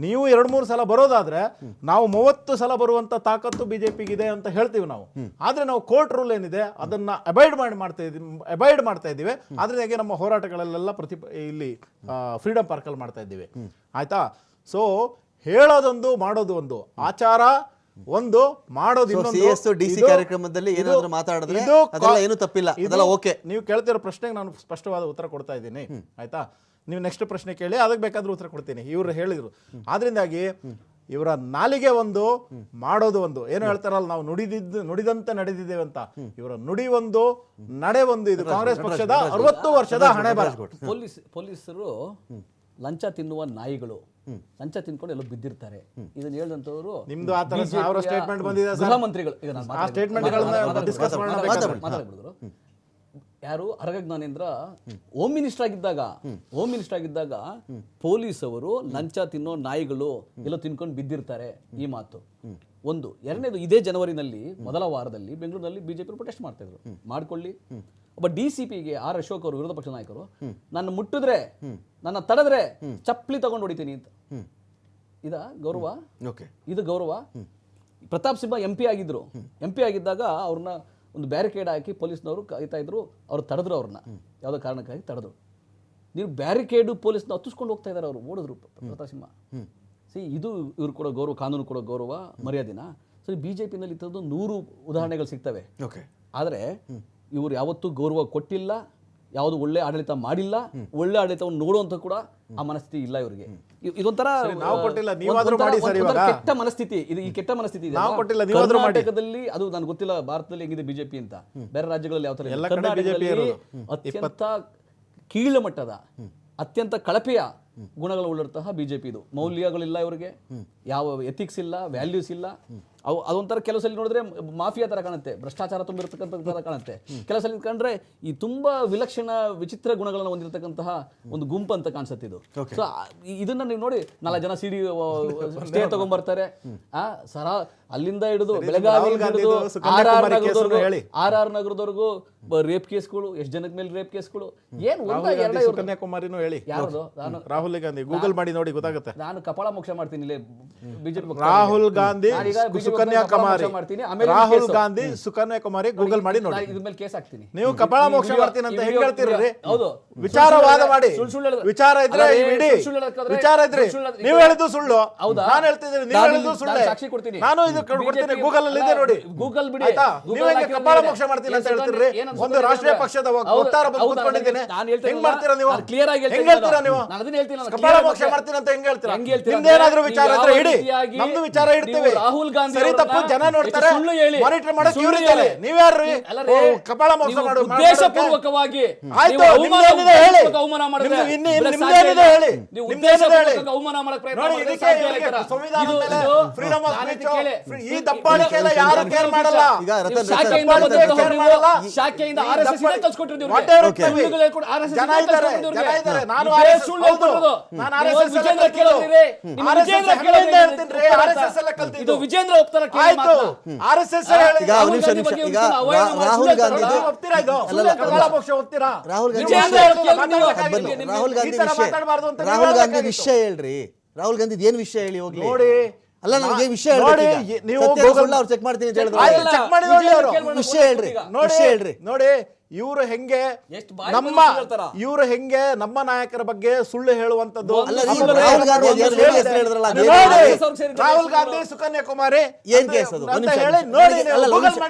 ನೀವು 2-3 ಸಲ ಬರೋದಾದ್ರೆ ನಾವು 30 ಸಲ ಬರುವಂತ ತಾಕತ್ತು BJPಗಿದೆ ಅಂತ ಹೇಳ್ತೀವಿ ನಾವು. ಆದ್ರೆ ನಾವು ಕೋರ್ಟ್ ರೂಲ್ ಏನಿದೆ ಅದನ್ನ ಅಬೈಡ್ ಮಾಡ್ತಾ ಇದ್ದೀವಿ. ಆದ್ರಿಂದಾಗಿ ನಮ್ಮ ಹೋರಾಟಗಳಲ್ಲೆಲ್ಲ ಇಲ್ಲಿ ಫ್ರೀಡಮ್ ಪಾರ್ಕ್ ಅಲ್ಲಿ ಮಾಡ್ತಾ ಇದ್ದೀವಿ. ಆಯ್ತಾ? ಸೊ ಹೇಳೋದೊಂದು ಮಾಡೋದು ಒಂದು, ಆಚಾರ ಒಂದು, ಮಾಡೋದು ಇನ್ನೊಂದು. DC ಕಾರ್ಯಕ್ರಮದಲ್ಲಿ ಏನಾದರೂ ಮಾತಾಡಿದ್ರೆ ಅದೆಲ್ಲ ಏನು ತಪ್ಪಿಲ್ಲ, ಅದೆಲ್ಲ ಓಕೆ. ನೀವು ಕೇಳ್ತಿರೋ ಪ್ರಶ್ನೆಗೆ ನಾನು ಸ್ಪಷ್ಟವಾದ ಉತ್ತರ ಕೊಡ್ತಾ ಇದ್ದೀನಿ. ಆಯ್ತಾ? ನೀವು ನೆಕ್ಸ್ಟ್ ಪ್ರಶ್ನೆ ಕೇಳಿ, ಅದಕ್ಕೆ ಬೇಕಾದ್ರೂ ಉತ್ತರ ಕೊಡ್ತೀನಿ. ಇವ್ರು ಹೇಳಿದ್ರು. ಆದ್ರಿಂದಾಗಿ ಇವರ ನಾಲಿಗೆ ಒಂದು, ಮಾಡೋದು ಒಂದು. ಏನು ಹೇಳ್ತಾರಲ್ಲ, ನಾವು ನುಡಿದಂತೆ ನಡೆದಿದ್ದೇವೆ ಅಂತ. ಇವರ ನುಡಿ ಒಂದು, ನಡೆ ಒಂದು. ಇದು ಕಾಂಗ್ರೆಸ್ ಪಕ್ಷದ 60 ವರ್ಷದ ಹಣೆ ಬರ. ಪೊಲೀಸರು ಲಂಚ ತಿನ್ನುವ ನಾಯಿಗಳು, ಲಂಚ ತಿನ್ಕೊಂಡು ಎಲ್ಲೋ ಬಿದ್ದಿರ್ತಾರೆ. ಇದನ್ನ ಹೇಳಿದಂತವರು ನಿಮ್ದು ಆ ತರ ಸಾವಿರ statement ಬಂದಿದೆ ಸರ್. ಗೃಹ ಮಂತ್ರಿಗಳು. ಈಗ ನಾನು ಆ statementಗಳನ್ನ discuss ಮಾಡೋಣ. ಮಾತಾಡ್ಬಿಡಿದ್ರು. ಯಾರು ಅರಗ ಜ್ಞಾನೇಂದ್ರ ಹೋಮ್ ಮಿನಿಸ್ಟರ್ ಆಗಿದ್ದಾಗ ಪೊಲೀಸ್ ಅವರು ಲಂಚ ತಿನ್ನೋ ನಾಯಿಗಳು ಎಲ್ಲೋ ತಿನ್ಕೊಂಡು ಬಿದ್ದಿರ್ತಾರೆ, ಈ ಮಾತು ಒಂದು. ಎರಡನೇದು, ಇದೇ ಜನವರಿನಲ್ಲಿ ಮೊದಲ ವಾರದಲ್ಲಿ ಬೆಂಗಳೂರಿನಲ್ಲಿ ಬಿಜೆಪಿ ಪ್ರೊಟೆಸ್ಟ್ ಮಾಡ್ತಾ ಇದ್ರು. ಮಾಡ್ಕೊಳ್ಳಿ. ಒಬ್ಬ DCPಗೆ ಆರ್ ಅಶೋಕ್ ಅವರು, ವಿರೋಧ ಪಕ್ಷ ನಾಯಕರು, ನನ್ನ ಮುಟ್ಟಿದ್ರೆ, ನನ್ನ ತಡೆದ್ರೆ ಚಪ್ಪಲಿ ತಗೊಂಡು ಹೊಡಿತೀನಿ ಅಂತ. ಗೌರವ? ಇದು ಗೌರವ? ಪ್ರತಾಪ್ ಸಿಂಹ MP ಆಗಿದ್ರು. MP ಆಗಿದ್ದಾಗ ಅವ್ರನ್ನ ಒಂದು ಬ್ಯಾರಿಕೇಡ್ ಹಾಕಿ ಪೊಲೀಸ್ನವರು ಕಾಯ್ತಾ ಇದ್ರು. ಅವ್ರು ತಡೆದ್ರು, ಅವ್ರನ್ನ ಯಾವುದೋ ಕಾರಣಕ್ಕಾಗಿ ತಡೆದ್ರು. ನೀವು ಬ್ಯಾರಿಕೇಡು ಪೊಲೀಸ್ನ ಹತ್ತಿಸ್ಕೊಂಡು ಹೋಗ್ತಾ ಇದ್ದಾರೆ, ಅವರು ಓಡಿದ್ರು ಪ್ರತಾಪ್ ಸಿಂಹ. ಇದು ಇವ್ರು ಕೊಡೋ ಗೌರವ, ಕಾನೂನು ಕೊಡೋ ಗೌರವ, ಮರ್ಯಾದಿನ. ಸರಿ, BJPನಲ್ಲಿ ಇಂಥದ್ದು 100 ಉದಾಹರಣೆಗಳು ಸಿಗ್ತವೆ. ಆದರೆ ಇವರು ಯಾವತ್ತೂ ಗೌರವ ಕೊಟ್ಟಿಲ್ಲ, ಯಾವುದು ಒಳ್ಳೆ ಆಡಳಿತ ಮಾಡಿಲ್ಲ, ಒಳ್ಳೆ ಆಡಳಿತವನ್ನು ನೋಡುವಂತ ಕೂಡ ಆ ಮನಸ್ಥಿತಿ ಇಲ್ಲ ಇವರಿಗೆ. ಇದೊಂಥರ ಕೆಟ್ಟ ಮನಸ್ಥಿತಿ. ಈ ಕೆಟ್ಟ ಮನಸ್ಥಿತಿ ಇದೆ ಕರ್ನಾಟಕದಲ್ಲಿ. ಅದು ನನಗೆ ಗೊತ್ತಿಲ್ಲ ಭಾರತದಲ್ಲಿ ಹೆಂಗಿದೆ ಬಿಜೆಪಿ ಅಂತ, ಬೇರೆ ರಾಜ್ಯಗಳಲ್ಲಿ ಯಾವ ತರ. ಕರ್ನಾಟಕದಲ್ಲಿ ಅತ್ಯಂತ ಕೀಳು ಮಟ್ಟದ, ಅತ್ಯಂತ ಕಳಪೆಯ ಗುಣಗಳು ಉಳ್ಳಂತಹ ಬಿಜೆಪಿ ಇದು. ಮೌಲ್ಯಗಳಿಲ್ಲ ಇವರಿಗೆ, ಯಾವ ಎಥಿಕ್ಸ್ ಇಲ್ಲ, ವ್ಯಾಲ್ಯೂಸ್ ಇಲ್ಲ. ಅದೊಂಥರ ಕೆಲವು ಸಲ ನೋಡಿದ್ರೆ ಮಾಫಿಯಾ ತರ ಕಾಣುತ್ತೆ, ಭ್ರಷ್ಟಾಚಾರ ತುಂಬಿರತಕ್ಕಂಥ ತರ ಕಾಣುತ್ತೆ. ಕೆಲವು ಸಲ ಕಂಡ್ರೆ ಈ ತುಂಬಾ ವಿಲಕ್ಷಣ ವಿಚಿತ್ರ ಗುಣಗಳನ್ನು ಹೊಂದಿರತಕ್ಕಂತಹ ಒಂದು ಗುಂಪು ಅಂತ ಕಾಣಿಸುತ್ತೆ ಇದು. ಸೊ ಇದನ್ನ ನೀವು ನೋಡಿ, 4 ಜನ ಸಿಡಿ ಸ್ಟೇ ತಗೊಂಡ್ಬರ್ತಾರೆ. ಅಲ್ಲಿಂದ ಹಿಡಿದು ಬೆಳಗಾವಿ RR ನಗರದವರೆಗೂ ರೇಪ್ ಕೇಸ್ಗಳು, ಎಷ್ಟು ಜನದ ಮೇಲೆ ರೇಪ್ ಕೇಸ್ಗಳು. ಏನ್ ಕನ್ಯಾಕುಮಾರಿನೂ ಹೇಳಿ, ರಾಹುಲ್ ಗಾಂಧಿ ಗೂಗಲ್ ಮಾಡಿ ನೋಡಿ, ಗೊತ್ತಾಗುತ್ತೆ. ನಾನು ಕಪಾಳ ಮೋಕ್ಷ ಮಾಡ್ತೀನಿ ಬಿಜೆಪಿ. ರಾಹುಲ್ ಗಾಂಧಿ ರಾಹುಲ್ ಗಾಂಧಿ ಸುಕನ್ಯಾಕುಮಾರಿ ಗೂಗಲ್ ಮಾಡಿ ನೋಡಿ. ಇದ್ರ ಮೇಲೆ ಕೇಸ್ ಹಾಕ್ತೀನಿ. ನೀವು ಕಪಾಳ ಮೋಕ್ಷ ಮಾಡ್ತೀನಿ ಅಂತ ಹೆಂಗ್ ಹೇಳ್ತೀರಿ? ಹೌದು, ವಿಚಾರವಾದ ಮಾಡಿ. ವಿಚಾರ ಇದ್ರೆ ವಿಚಾರ ಇದ್ರೆ ನೀವು ಹೇಳಿದ್ದು ಸುಳ್ಳು, ನಾನು ಹೇಳ್ತಿದ್ದೀನಿ ನೀವು ಹೇಳಿದ್ದು ಸುಳ್ಳು. ಸಾಕ್ಷಿ ಕೊಡ್ತೀನಿ, ನಾನು ಇದು ಕೊಡ್ತೀನಿ, ಗೂಗಲ್ ಅಲ್ಲಿ ಇದೆ ನೋಡಿ. ಗೂಗಲ್ ಬಿಡಿ. ನೀವು ಹೆಂಗೆ ಕಪಾಳ ಮೋಕ್ಷ ಮಾಡ್ತೀನಿ ಅಂತ ಹೇಳ್ತೀರಿ? ಒಂದು ರಾಷ್ಟ್ರೀಯ ಪಕ್ಷದ ವಕ್ತಾರ ಬಂದು ಕೂತ್ಕೊಂಡಿದ್ದೀನಿ, ಹೆಂಗ್ ಮಾಡ್ತೀರಾ ನೀವು? ಕ್ಲಿಯರ್ ಆಗಿ ಹೆಂಗ್ ಹೇಳ್ತೀರಾ ನೀವು? ಕಪಾಳ ಮೋಕ್ಷ ಮಾಡ್ತೀನಿ ಅಂತ ಹೆಂಗ್ ಹೇಳ್ತೀರಾ? ನಿಮ್ದೇನಾದ್ರೂ ವಿಚಾರ ಇದ್ರೆ ಇಡಿ, ನಮ್ದು ವಿಚಾರ ಇಡ್ತೀವಿ. ರಾಹುಲ್ ಗಾಂಧಿ ಸರಿ ತಪ್ಪು ಜನ ನೋಡ್ತಾರೆ, ಮಾನಿಟರ್ ಮಾಡಕ್ಕೆ ಇವ್ರು ಇದ್ದಾರೆ. ನೀವ್ಯಾರು ಕಪಾಳ ಮೋಕ್ಷ ಮಾಡು? ಉದ್ದೇಶಪೂರ್ವಕವಾಗಿ ಆಯ್ತು, ನಿಮ್ದೇನಿದೆ ಹೇಳಿ, ನಿಮ್ದೇನಿದೆ ಹೇಳಿ, ನಿಮ್ದೇನಿದೆ ಹೇಳಿ. ಅವಮಾನ ಮಾಡಕ್ಕೆ ಪ್ರಯತ್ನ ನೋಡಿ, ಇದಕ್ಕೆ ಸಂವಿಧಾನ ಮೇಲೆ ಫ್ರೀಡಮ್ ಆಫ್ ಸ್ಪೀಚ್, ಈ ದಬ್ಬಾಳಿಕೆ ಎಲ್ಲ ಯಾರು ಕೇರ್ ಮಾಡಲ್ಲ. ಶಾಖೆಯಿಂದ RSS ಕಲ್ಸ್ಕೊಟ್ಟಿದ್ದೀವಿ. ಜನ ಇದ್ದಾರೆ, ಜನ ಇದ್ದಾರೆ. ನಾನು ಇದು ವಿಜೇಂದ್ರ ಒಪ್ತಾರ. ಆಯ್ತು, RSS ರಾಹುಲ್ ಗಾಂಧಿ ವಿಷಯ ಹೇಳ್ರಿ. ರಾಹುಲ್ ಗಾಂಧಿ ಏನ್ ವಿಷಯ ಹೇಳಿ ಹೋಗ್ಲಿ. ನೋಡಿ, ಅಲ್ಲ, ನನಗೆ ವಿಷಯ ನೀವು ಚೆಕ್ ಮಾಡ್ತೀನಿ ಅಂತ ಹೇಳಿದ್ರು. ವಿಷಯ ಹೇಳ್ರಿ, ನೋಡಿ. ಇವರು ಹೆಂಗೆ ನಮ್ಮ ನಾಯಕರ ಬಗ್ಗೆ ಸುಳ್ಳು ಹೇಳುವಂತದ್ದು. ರಾಹುಲ್ ಗಾಂಧಿ ಸುಕನ್ಯಾಕುಮಾರಿ ಏನ್ ಕೇಸ್ ಅದು? ನೋಡಿ,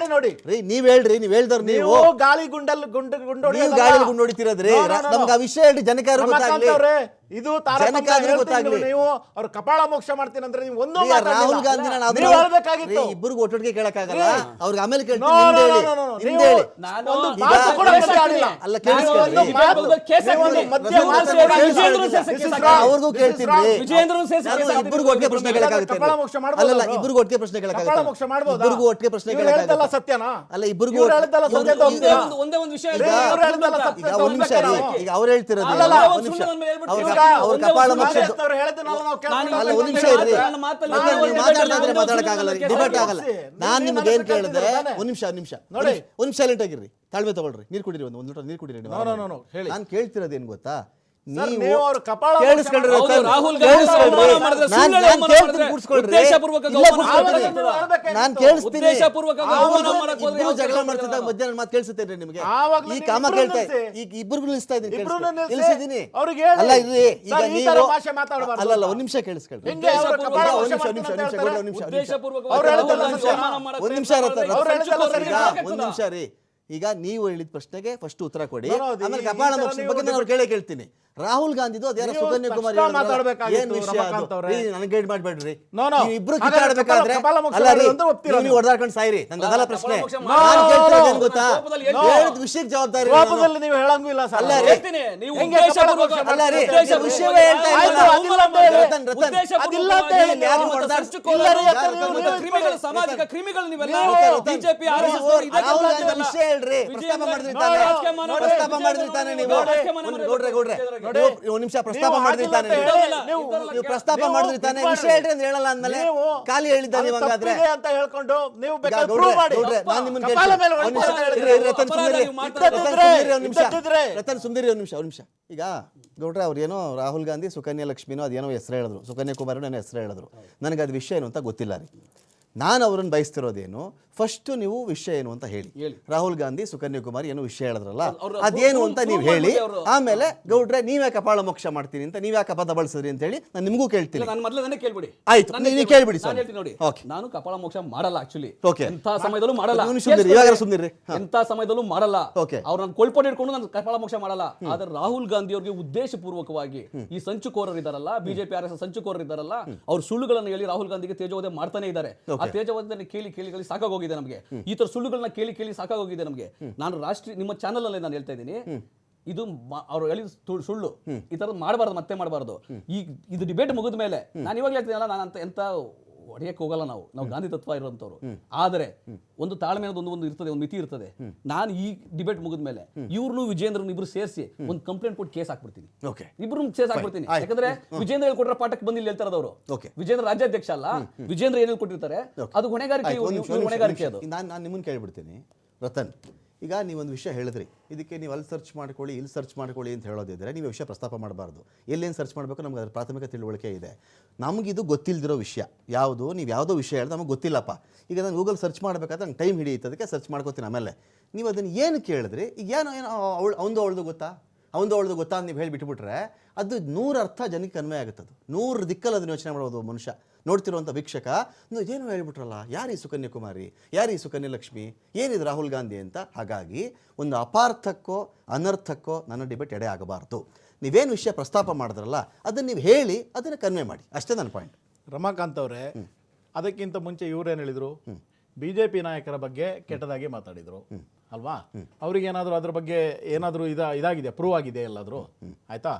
ನೀವ್ ಹೇಳ್ರಿ, ನೀವ್ ಹೇಳ್ದವ್ರು ನೀವು ಗಾಳಿ ಗಾಳಿ ಗುಂಡು ಹೊಡಿತಿರೋದ್ರಿ. ನಮ್ಗೆ ಆ ವಿಷಯ ಹೇಳ್ರಿ, ಜನಕಾರ ಇದು ನೀವು ಅವ್ರು ಕಪಾಳ ಮೋಕ್ಷ ಮಾಡ್ತೀನಿ ಅಂದ್ರೆ ನೀವು ಒಂದು ರಾಹುಲ್ ಗಾಂಧಿ ಇಬ್ಬರಿಗೂ ಒಟ್ಟೊಟ್ಟಿಗೆ ಕೇಳಕ್ಕಾಗಲ್ಲ. ಅವ್ರಿಗೆ ಆಮೇಲೆ ಅವ್ರಿಗೂ ಕೇಳ್ತೀನಿ. ಇಬ್ಬರಿಗೂ ಒಟ್ಟಿಗೆ ಪ್ರಶ್ನೆ ಕೇಳಕ್ಕಾಗುತ್ತೆ. ಅಲ್ಲ, ಇಬ್ಬರಿಗೂ ಒಟ್ಟಿಗೆ ಪ್ರಶ್ನೆ ಕೇಳಕ್ಕಾಗುತ್ತೆ. ಇಬ್ಬರಿಗೂ ಒಟ್ಟಿಗೆ ಪ್ರಶ್ನೆ ಕೇಳಕ್ಕಾಗಲ್ಲ. ಸತ್ಯನಾ? ಅಲ್ಲ, ಇಬ್ಬರಿಗೂ ಒಂದೇ ಒಂದು ವಿಷಯ. ಈಗ ಒಂದ್ ನಿಮಿಷ ರೀ, ಈಗ ಅವ್ರು ಹೇಳ್ತಿರೋದು ಅವ್ರ ಕಪಾಳ ಮೋಕ್ಷ. ಅಲ್ಲ, ಒಂದ್ ನಿಮಿಷ ಇರ್ರಿ, ಮಾತಾಡಕ್ಕಾಗಲ್ಲ, ಡಿಬೇಟ್ ಆಗಲ್ಲ. ನಾನ್ ನಿಮ್ಗೆ ಏನ್ ಕೇಳಿದೆ, ಒಂದ್ ನಿಮಿಷ ಸೈಲೆಂಟ್ ಆಗಿರ್ರಿ, ತಾಳ್ಮೆ ತಗೊಳ್ರಿ, ನೀರ್ ಕುಡಿರಿ, ಒಂದು ಲೀಟರ್ ನೀರ್ ಕುಡಿರಿ. ನಾನು ಕೇಳ್ತಿರೋದು ಏನ್ ಗೊತ್ತಾ, ರಾಹುಲ್ ನಾನು ಕೇಳಿಸ್ತೀನಿ. ಜಗಳ ಮಾಡ್ತಿದ್ದಾಗ ಮಧ್ಯಾಹ್ನ ಮಾತು ಕೇಳಿಸುತ್ತೇನೆ ನಿಮಗೆ. ಈ ಕಾಮ ಕೇಳ್ತಾ ಈಗ ಇಬ್ಬರಿಗೂ ನಿಲ್ಲಿಸ್ತಾ ಇದ್ದೀನಿ. ಅಲ್ಲ, ಇರ್ರಿ, ಈಗ ನೀವು ಅಲ್ಲ, ಒಂದ್ ನಿಮಿಷ ಕೇಳಿಸ್ಕೊಳ್ರಿ. ಒಂದ್ ನಿಮಿಷ ರೀ. ಈಗ ನೀವು ಹೇಳಿದ ಪ್ರಶ್ನೆಗೆ ಫಸ್ಟ್ ಉತ್ತರ ಕೊಡಿ, ಆಮೇಲೆ ಕಪಾಳ ಮೋಕ್ಷದ ಬಗ್ಗೆ ನಾನು ಕೇಳೇ ಕೇಳ್ತೀನಿ. ರಾಹುಲ್ ಗಾಂಧಿದು ಅದ್ಯಾರ ನೀವು ಸುಕನ್ಯಾ ಕುಮಾರಿ ಸ್ಪಷ್ಟ ಹೇಳಿದ್ರಲ್ಲ, ಮಾತಾಡ್ಬೇಕಾಗಿತ್ತು, ಏನ್ ವಿಷಯ ಅದು? ರಮಾಕಾಂತ್ ಅವ್ರೆ. ರೀ, ನನಗೆ ಗೈಡ್ ಮಾಡ್ಬೇಡ್ರಿ. No, no. ನೀವು ಇಬ್ರು ಹಾಗಾದ್ರೆ ಕಿತ್ತಾಡ್ಬೇಕಾದ್ರೆ ಕಪಾಲ ಮೋಕ್ಷ ಅಲ್ಲ ರೀ, ಮಾಡೋದು ಅಂತ ಒಪ್ತೀರಾ ನೀವು ಹೊಡೆದಾಡ್ಕೊಂಡು ಸಾಯಿರಿ. ನಂದಲ್ಲ ಪ್ರಶ್ನೆ. ಮೋಕ್ಷ ನಾನ್ ಮಾಡೋದು. ಕೇಳ್ತಾ ಇರೋದು ಏನ್ ಗೊತ್ತಾ? ಕೋಪದಲ್ಲಿ ಹೇಳ್ತೀನಿ. ಹೇಳಿದ ವಿಷಯಕ್ಕೆ ಜವಾಬ್ದಾರಿ ನಾನು. ಕೋಪದಲ್ಲಿ ನೀವು ಹೇಳಂಗೂ ಇಲ್ಲ ಸರ್. ಅಲ್ಲ ರೀ. ಹೇಳ್ತೀನಿ, ನೀವು ಹೆಂಗೆ ಉದ್ದೇಶಪೂರ್ವಕ- ಕಪಾಲ ಮೋಕ್ಷ ಅಲ್ಲ ರೀ, ಉದ್ದೇಶಪೂರ್ವಕ- ವಿಷಯವೇ ಹೇಳ್ತಾ ಇಲ್ಲ. ಆಯ್ತು, ಅದಿಲ್ಲ ಅಂತ ಹೇಳಿ. ರತನ್, ಅದಿಲ್ಲ ಅಂತ ಹೇಳಿ. ಇಲ್ಲಿ ಯಾರು ನೀವು ಹೊಡೆದಾಡ್ಸಿ- ಇಲ್ಲ ರೀ, ಯಾಕಂದ್ರೆ ನೀವು ಮತ್ತು ಕ್ರಿಮಿಗಳು, ಸಾಮಾಜಿಕ ಕ್ರಿಮಿಗಳು ನೀವೆಲ್ಲ ರತನ್, ಬಿಜೆಪಿ ನೀವು ರಾಹುಲ್ ಗಾಂಧಿ ವಿಷಯ ಹೇಳ್ರಿ. ಪ್ರಸ್ತಾಪ ಮಾಡಿದ್ರಿ ತಾನೆ? ಪ್ರಸ್ತಾಪ ಮಾಡಿದ್ರಿ ತಾನೆ ನೀವು? ಗೌಡ್ರೆ, ಒಂದು ನಿಮಿಷ ಪ್ರಸ್ತಾಪ ಮಾಡಿದ್ರಿ ತಾನೆ ನೀವು? ನೀವು ಪ್ರಸ್ತಾಪ ಮಾಡಿದ್ರಿ ತಾನೆ? ವಿಷಯ ಹೇಳ್ರಿ ಅಂತ ಹೇಳಲ್ಲ ಅಂದ್ಮೇಲೆ ಖಾಲಿ ಹೇಳಿದ್ದ ನೀವು ಹಂಗಾದ್ರೆ? ತಪ್ಪಿದೆ ಅಂತ ಹೇಳ್ಕೊಂಡು ನೀವು ಬೇಕಾದ್ರೆ ಗೌಡ್ರೆ, ಪ್ರೂವ್ ಮಾಡಿ. ಗೌಡ್ರೆ, ನಾನು ನಿಮ್ಮನ್ನ ಕಪಾಲ ಮೇಲೆ ಕೇಳ್ತೀನಿ. ಹೊಡಿತಾ ಒಂದ್ ನಿಮಿಷ, ಹೇಳಿದ್ರೆ ಇರಿ, ರತನ್ ಸುಮ್ನಿರಿ. ಇದ್ದದ್ದಿದ್ರೆ, ರತನ್ ಸುಮ್ನಿರಿ ಒಂದು ನಿಮಿಷ. ಈಗ ಗೌಡ್ರೆ ಅವ್ರೇನೋ ರಾಹುಲ್ ಗಾಂಧಿ ಸುಕನ್ಯಾ ಲಕ್ಷ್ಮಿನೋ ಅದೇನೋ ಹೆಸರು ಹೇಳಿದ್ರು, ಸುಕನ್ಯಾ ಕುಮಾರಿನೋ ಏನೋ ಹೆಸರು ಹೇಳಿದ್ರು. ನನಗೆ ಅದು ವಿಷಯ ಏನು ಅಂತ ಗೊತ್ತಿಲ್ಲ ರೀ. ನಾನು ಅವ್ರನ್ನ ಬಯಸ್ತಿರೋದೇನು, ಫಸ್ಟ್ ನೀವು ವಿಷಯ ಏನು ಅಂತ ಹೇಳಿ. ರಾಹುಲ್ ಗಾಂಧಿ ಸುಕನ್ಯಾ ಕುಮಾರಿ ಏನೋ ವಿಷಯ ಹೇಳಿದ್ರಲ್ಲ, ಅದೇನು ಅಂತ ನೀವು ಹೇಳಿ. ಆಮೇಲೆ ಗೌಡ್ರೆ ನೀವೇ ಕಪಾಳ ಮೋಕ್ಷ ಮಾಡ್ತೀನಿ ಅಂತ ನೀವ್ಯಾಕೆ ಪದ ಬಳಸಿದ್ರಿ ಅಂತ ಹೇಳಿ ನಾನು ನಿಮಗೂ ಕೇಳ್ತೀನಿ. ನಾನು ಮೊದಲೇ ಕೇಳ್ಬಿಡಿ. ಆಯ್ತು, ನೀವು ಕೇಳ್ಬಿಡಿ ನಾನು ಸರ್. ಹೇಳ್ತೀನಿ ನೋಡಿ. ಓಕೆ. ನಾನು ಕಪಾಳ ಮೋಕ್ಷ ಮಾಡಲ್ಲ ಆಕ್ಚುಲಿ. ಓಕೆ. ಎಂತ ಸಮಯದಲ್ಲೂ ಮಾಡಲ್ಲ. ನೀವು ಸುಮ್ನಿರಿ, ಇವಾಗ ಸುಮ್ನಿರಿ. ಎಂತ ಸಮಯದಲ್ಲೂ ಮಾಡಲ್ಲ. ಓಕೆ. ಅವ್ರು ನಾನು ಕೊಳ್ಪಟ್ಟು ಇಟ್ಕೊಂಡು ನಾನು ಕಪಾಳ ಮೋಕ್ಷ ಮಾಡಲ್ಲ. ಆದ್ರೆ ರಾಹುಲ್ ಗಾಂಧಿ ಅವರಿಗೆ ಉದ್ದೇಶಪೂರ್ವಕವಾಗಿ ಈ ಸಂಚುಕೋರರು ಇದಾರಲ್ಲ, ಬಿಜೆಪಿ RSS ಸಂಚುಕೋರರು ಇದಾರಲ್ಲ, ಅವ್ರು ಸುಳ್ಳುಗಳನ್ನು ಹೇಳಿ ರಾಹುಲ್ ಗಾಂಧಿಗೆ ತೇಜೋವಧೆ ಮಾಡ್ತಾನೆ ಇದ್ದಾರೆ. ಆ ತೇಜೋವಧೆ ಕೇಳಿ ಸಾಕಾಗೋಗಿದೆ ನಮಗೆ. ಈ ತರ ಸುಳ್ಳುಗಳನ್ನ ಕೇಳಿ ಸಾಕಾಗೋಗಿದೆ ನಮಗೆ. ನಾನು ರಾಷ್ಟ್ರೀಯ ನಿಮ್ಮ ಚಾನಲ್ ಅಲ್ಲೇ ನಾನು ಹೇಳ್ತಾ ಇದ್ದೀನಿ, ಇದು ಅವ್ರು ಹೇಳಿದ ಸುಳ್ಳು. ಈ ತರ ಮಾಡಬಾರ್ದು, ಮತ್ತೆ ಮಾಡಬಾರ್ದು. ಈ ಇದು ಡಿಬೇಟ್ ಮುಗಿದ ಮೇಲೆ ನಾನು ಇವಾಗ ಹೇಳ್ತೀನಲ್ಲ, ನಾನು ಅಂತ ಎಂತ ಹೊಡೆಯಕ್ಕೆ ಹೋಗಲ್ಲ. ನಾವು ಗಾಂಧಿ ತತ್ವ ಇರುವಂತವ್ರು. ಆದರೆ ಒಂದು ತಾಳ್ಮೆ ಅನ್ನೋದು ಒಂದು ಇರ್ತದೆ, ಒಂದು ಮಿತಿ ಇರ್ತದೆ. ನಾನು ಈ ಡಿಬೇಟ್ ಮುಗಿದ ಮೇಲೆ ಇವ್ರನ್ನು ವಿಜೇಂದ್ರನ್ ಇಬ್ರು ಸೇರಿಸಿ ಒಂದು ಕಂಪ್ಲೇಂಟ್ ಕೊಟ್ಟು ಕೇಸ್ ಹಾಕ್ಬಿಡ್ತೀನಿ. ಓಕೆ. ಇಬ್ರು ಕೇಸ್ ಹಾಕ್ಬಿಡ್ತೀನಿ. ಯಾಕಂದ್ರೆ ವಿಜೇಂದ್ರ ಹೇಳ್ಕೊಟ್ರ ಪಾಠಕ್ಕೆ ಬಂದಿಲ್ಲ ಹೇಳ್ತಾರದು ಅವರು. ಓಕೆ. ವಿಜೇಂದ್ರ ರಾಜ್ಯಾಧ್ಯಕ್ಷ ಅಲ್ಲ, ವಿಜೇಂದ್ರ ಏನ್ ಹೇಳ್ಕೊಟ್ಟಿರ್ತಾರೆ ಅದು ಹೊಣೆಗಾರಿಕೆ. ಹೊಣೆಗಾರಿಕೆ ಅದು. ನಾನು ನಿಮ್ಮನ್ನು ಕೇಳ್ಬಿಡ್ತೀನಿ ರತನ್. ಈಗ ನೀವೊಂದು ವಿಷಯ ಹೇಳಿದ್ರಿ, ಇದಕ್ಕೆ ನೀವು ಅಲ್ಲಿ ಸರ್ಚ್ ಮಾಡ್ಕೊಳ್ಳಿ, ಇಲ್ಲಿ ಸರ್ಚ್ ಮಾಡ್ಕೊಳ್ಳಿ ಅಂತ ಹೇಳೋದಿದ್ರೆ ನೀವು ವಿಷಯ ಪ್ರಸ್ತಾಪ ಮಾಡಬಾರ್ದು. ಎಲ್ಲೇನು ಸರ್ಚ್ ಮಾಡಬೇಕು ನಮ್ಗೆ ಅದ್ರ ಪ್ರಾಥಮಿಕ ತಿಳುವಳಿಕೆ ಇದೆ. ನಮಗಿದು ಗೊತ್ತಿಲ್ಲದಿರೋ ವಿಷಯ ಯಾವುದು, ನೀವು ಯಾವುದೋ ವಿಷಯ ಹೇಳಿದ್ರೆ ನಮಗೆ ಗೊತ್ತಿಲ್ಲಪ್ಪ. ಈಗ ನಾನು ಗೂಗಲ್ ಸರ್ಚ್ ಮಾಡಬೇಕಾದ್ರೆ ನಂಗೆ ಟೈಮ್ ಹಿಡಿಯುತ್ತೆ, ಅದಕ್ಕೆ ಸರ್ಚ್ ಮಾಡ್ಕೋತೀನಿ. ಆಮೇಲೆ ನೀವು ಅದನ್ನು ಏನು ಕೇಳಿದ್ರಿ, ಈಗ ಏನೋ ಅವಳದು ಗೊತ್ತಾ ಅಂತ ನೀವು ಹೇಳಿಬಿಟ್ಬಿಟ್ರೆ ಅದು 100 ಅರ್ಥ ಜನಕ್ಕೆ ಅನ್ವಯ ಆಗುತ್ತದೆ. 100 ದಿಕ್ಕಲ್ಲಿ ಅದನ್ನು ಯೋಚನೆ ಮಾಡೋದು ಮನುಷ್ಯ. ನೋಡ್ತಿರುವಂಥ ವೀಕ್ಷಕ ಇದೇನು ಹೇಳ್ಬಿಟ್ರಲ್ಲ, ಯಾರು ಈ ಸುಕನ್ಯಾ ಕುಮಾರಿ, ಯಾರು ಈ ಸುಕನ್ಯಾ ಲಕ್ಷ್ಮಿ, ಏನಿದು ರಾಹುಲ್ ಗಾಂಧಿ ಅಂತ. ಹಾಗಾಗಿ ಒಂದು ಅಪಾರ್ಥಕ್ಕೋ ಅನರ್ಥಕ್ಕೋ ನನ್ನ ಡಿಬೇಟ್ ಎಡೆ ಆಗಬಾರ್ದು. ನೀವೇನು ವಿಷಯ ಪ್ರಸ್ತಾಪ ಮಾಡಿದ್ರಲ್ಲ ಅದನ್ನು ನೀವು ಹೇಳಿ, ಅದನ್ನು ಕನ್ವೆ ಮಾಡಿ, ಅಷ್ಟೇ ನನ್ನ ಪಾಯಿಂಟ್. ರಮಾಕಾಂತ್ ಅವರೇ, ಅದಕ್ಕಿಂತ ಮುಂಚೆ ಇವ್ರೇನು ಹೇಳಿದ್ರು, ಬಿಜೆಪಿ ನಾಯಕರ ಬಗ್ಗೆ ಕೆಟ್ಟದಾಗಿ ಮಾತಾಡಿದ್ರು ಅಲ್ವಾ? ಅವ್ರಿಗೆ ಏನಾದರೂ ಅದ್ರ ಬಗ್ಗೆ ಏನಾದರೂ ಇದಾಗಿದೆ, ಪ್ರೂವ್ ಆಗಿದೆ ಎಲ್ಲಾದರೂ, ಆಯ್ತಾ?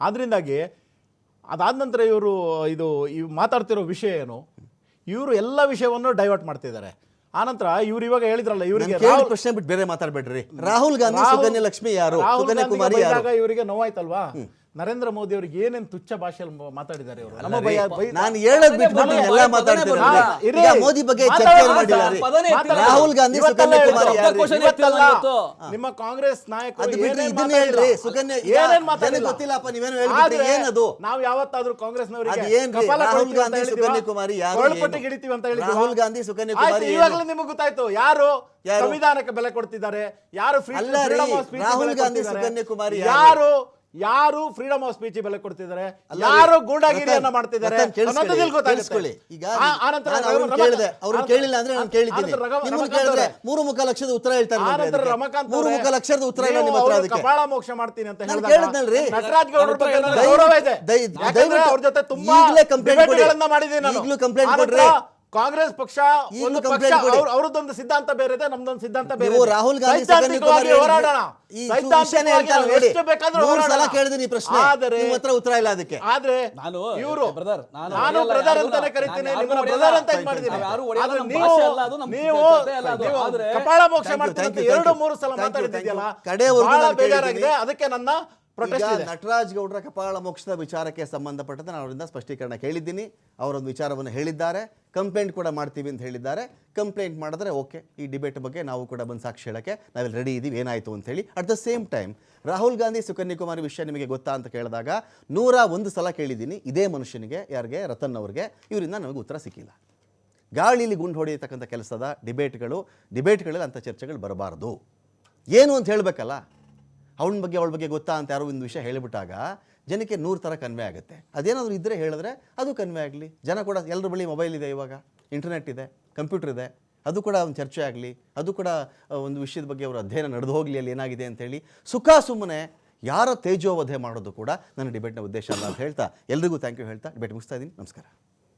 ಆದ್ರಿಂದಾಗಿ ಅದಾದ ನಂತರ ಇವರು ಮಾತಾಡ್ತಿರೋ ವಿಷಯ ಏನು, ಇವರು ಎಲ್ಲ ವಿಷಯವನ್ನು ಡೈವರ್ಟ್ ಮಾಡ್ತಿದ್ದಾರೆ. ಆನಂತರ ಇವ್ರು ಇವಾಗ ಹೇಳಿದ್ರಲ್ಲ, ಇವರಿಗೆ ಪ್ರಶ್ನೆ ಬಿಟ್ಟು ಬೇರೆ ಮಾತಾಡಬೇಡ್ರಿ. ರಾಹುಲ್ ಗಾಂಧಿ ಸುಕನ್ಯಾ ಲಕ್ಷ್ಮಿ ಯಾರು, ಸುಕನ್ಯಾ ಕುಮಾರಿ ಯಾರು? ಇವರಿಗೆ ನೋವಾಯ್ತಲ್ವಾ? ನರೇಂದ್ರ ಮೋದಿ ಅವರಿಗೆ ಏನೇನು ತುಚ್ಛ ಭಾಷೆಯಲ್ಲಿ ಮಾತಾಡಿದ್ದಾರೆ ಇವರು. ನಾನು ಹೇಳೋದ್ ಬಿಟ್ಬಿಟ್ಟು ಎಲ್ಲ ಮಾತಾಡ್ತೀರಾ. ಈಗ ಮೋದಿ ಬಗ್ಗೆ ಚರ್ಚೆ ಮಾಡಿಲ್ಲ ರೀ. ರಾಹುಲ್ ಗಾಂಧಿ ಸುಕನ್ಯಾ ಕುಮಾರಿ ಯಾರು? ನಿಮ್ಮ ಕಾಂಗ್ರೆಸ್ ನಾಯಕರು ಅದು ಬಿಟ್ಟು ಇದನ್ನ ಹೇಳ್ರಿ. ಸುಕನ್ಯಾ ಜನಕ್ಕೆ ಗೊತ್ತಿಲ್ಲಪ್ಪ, ನೀವೇನು ಹೇಳ್ಬಿಟ್ರಿ, ಏನದು? ನಾವು ಯಾವತ್ತಾದ್ರೂ ಕಾಂಗ್ರೆಸ್ನವರಿಗೆ ಅದೇನ್ರಿ ರಾಹುಲ್ ಗಾಂಧಿ ಸುಕನ್ಯಾ ಕುಮಾರಿ ಯಾರು? ಹಿಡಿತೀವಿ ಅಂತ ಹೇಳಿ ರಾಹುಲ್ ಗಾಂಧಿ ಸುಕನ್ಯಾ ಕುಮಾರಿ ಇವಾಗಲೇ ನಿಮಗೆ ಗೊತ್ತಾಯ್ತು ಯಾರು ಸಂವಿಧಾನಕ್ಕೆ ಬೆಲೆ ಕೊಡ್ತಿದ್ದಾರೆ, ಯಾರು ರಾಹುಲ್ ಗಾಂಧಿ ಸುಕನ್ಯಾ ಕುಮಾರಿ ಯಾರು ಫ್ರೀಡಮ್ ಆಫ್ ಸ್ಪೀಚ್ ಬೆಲೆ ಕೊಡ್ತಿದ್ದಾರೆ, ಯಾರು ಗೂಂಡಾಗಿರಿಯನ್ನ ಮಾಡ್ತಿದ್ದಾರೆ ಅನ್ನೋದು ಗೊತ್ತಾಗುತ್ತೆ. ಈಗ ಅವ್ರು ಕೇಳಿಲ್ಲ ಅಂದ್ರೆ ನಾನು ಕೇಳಿದ್ದೀನಿ. ನಿಮ್ಮನ್ನು ಕೇಳಿದ್ರೆ 3.5 ಲಕ್ಷದ ಉತ್ತರ ಹೇಳ್ತಾರೆ. 3.5 ಲಕ್ಷದ ಉತ್ತರ ಇಲ್ಲ ನಿಮ್ಮ ಹತ್ರ. ಅದಕ್ಕೆ ಕಪಾಳ ಮೋಕ್ಷ ಮಾಡ್ತೀನಿ ಅಂತ ನಾನು ಕೇಳಿದ್ನಲ್ರಿ. ನಟರಾಜ್ ಗೌಡ್ರ ಬಗ್ಗೆ ನನಗೆ ಗೌರವ ಇದೆ. ಯಾಕಂದ್ರೆ ಅವ್ರ ಜೊತೆ ತುಂಬಾ ಡಿಬೇಟ್ಗಳನ್ನ ಮಾಡಿದ್ದೀನಿ ನಾನು. ಈಗಲೂ ಕಂಪ್ಲೇಂಟ್ ಕೊಡ್ರಿ. ಕಾಂಗ್ರೆಸ್ ಪಕ್ಷ ಒಂದು ಪಕ್ಷ, ಅವರದೊಂದು ಸಿದ್ಧಾಂತ ಬೇರೆ ಇದೆ, ನಮ್ದೊಂದು ಸಿದ್ಧಾಂತ ಬೇರೆ ಇದೆ. ರಾಹುಲ್ ಗಾಂಧಿ ಸೈದ್ಧಾಂತಿಕವಾಗಿ ಹೋರಾಡೋಣ, ಸೈದ್ಧಾಂತಿಕವಾಗಿ ಎಷ್ಟು ಬೇಕಾದ್ರೂ ಹೋರಾಡೋಣ. ಕೇಳಿದೀನಿ ಪ್ರಶ್ನೆ, ನಿಮ್ಮ ಹತ್ರ ಉತ್ತರ ಇಲ್ಲ. ಅದಕ್ಕೆ ಆದ್ರೆ ಇವರು ನಾನು ಬ್ರದರ್ ಅಂತಾನೆ ಕರಿತೀನಿ, ನಿಮ್ಮನ್ನ ಬ್ರದರ್ ಅಂತ ಇದು ಮಾಡಿದ್ದೀನಿ. ನೀವು ಕಪಾಳ ಮೋಕ್ಷ ಮಾಡ್ತೀನಿ 2-3 ಸಲ ಮಾತಾಡ್ತಿದ್ಯಲ್ಲ, ಬಹಳ ಬೇಜಾರಾಗಿದೆ. ಅದಕ್ಕೆ ನನ್ನ ನಟರಾಜ್ ಗೌಡ್ರ ಕಪಾಳ ಮೋಕ್ಷದ ವಿಚಾರಕ್ಕೆ ಸಂಬಂಧಪಟ್ಟಂತೆ ನಾನು ಅವರಿಂದ ಸ್ಪಷ್ಟೀಕರಣ ಕೇಳಿದ್ದೀನಿ. ಅವರೊಂದು ವಿಚಾರವನ್ನು ಹೇಳಿದ್ದಾರೆ, ಕಂಪ್ಲೇಂಟ್ ಕೂಡ ಮಾಡ್ತೀವಿ ಅಂತ ಹೇಳಿದ್ದಾರೆ. ಕಂಪ್ಲೇಂಟ್ ಮಾಡಿದ್ರೆ ಓಕೆ, ಈ ಡಿಬೇಟ್ ಬಗ್ಗೆ ನಾವು ಕೂಡ ಬಂದು ಸಾಕ್ಷಿ ಹೇಳೋಕ್ಕೆ ನಾವೆಲ್ಲ ರೆಡಿ ಇದ್ದೀವಿ, ಏನಾಯಿತು ಅಂತೇಳಿ. At the same time Rahul Gandhi Sukanya Kumari ವಿಷಯ ನಿಮಗೆ ಗೊತ್ತಾ ಅಂತ ಕೇಳಿದಾಗ 101 ಸಲ ಕೇಳಿದ್ದೀನಿ ಇದೇ ಮನುಷ್ಯನಿಗೆ, ಯಾರಿಗೆ, ರತನ್ ಅವ್ರಿಗೆ. ಇವರಿಂದ ನಮಗೆ ಉತ್ತರ ಸಿಕ್ಕಿಲ್ಲ. ಗಾಳಿಲಿ ಗುಂಡು ಹೊಡೆಯತಕ್ಕಂಥ ಕೆಲಸದ ಡಿಬೇಟ್ಗಳಲ್ಲಿ ಅಂಥ ಚರ್ಚೆಗಳು ಬರಬಾರ್ದು. ಏನು ಅಂತ ಹೇಳಬೇಕಲ್ಲ, ಅವನ ಬಗ್ಗೆ ಅವಳ ಬಗ್ಗೆ ಗೊತ್ತಾ ಅಂತ ಯಾರೋ ಒಂದು ವಿಷಯ ಹೇಳಿಬಿಟ್ಟಾಗ ಜನಕ್ಕೆ 100 ಥರ ಕನ್ವೆ ಆಗುತ್ತೆ. ಅದೇನಾದರೂ ಇದ್ದರೆ ಹೇಳಿದ್ರೆ ಅದು ಕನ್ವೆ ಆಗಲಿ. ಜನ ಕೂಡ ಎಲ್ಲರ ಬಳಿ ಮೊಬೈಲ್ ಇದೆ, ಇವಾಗ ಇಂಟರ್ನೆಟ್ ಇದೆ, ಕಂಪ್ಯೂಟರ್ ಇದೆ, ಅದು ಕೂಡ ಒಂದು ಚರ್ಚೆ ಆಗಲಿ, ಅದು ಕೂಡ ಒಂದು ವಿಷಯದ ಬಗ್ಗೆ ಅವರ ಅಧ್ಯಯನ ನಡೆದು ಹೋಗಲಿ ಅಲ್ಲಿ ಏನಾಗಿದೆ ಅಂತೇಳಿ. ಸುಮ್ಮನೆ ಯಾರ ತೇಜೋವಧೆ ಮಾಡೋದು ಕೂಡ ನನ್ನ ಡಿಬೇಟ್ನ ಉದ್ದೇಶ ಅಲ್ಲ ಅಂತ ಹೇಳ್ತಾ ಎಲ್ರಿಗೂ ಥ್ಯಾಂಕ್ ಯು ಹೇಳ್ತಾ ಡಿಬೇಟ್ ಮುಗಿಸ್ತಾ ಇದ್ದೀನಿ. ನಮಸ್ಕಾರ.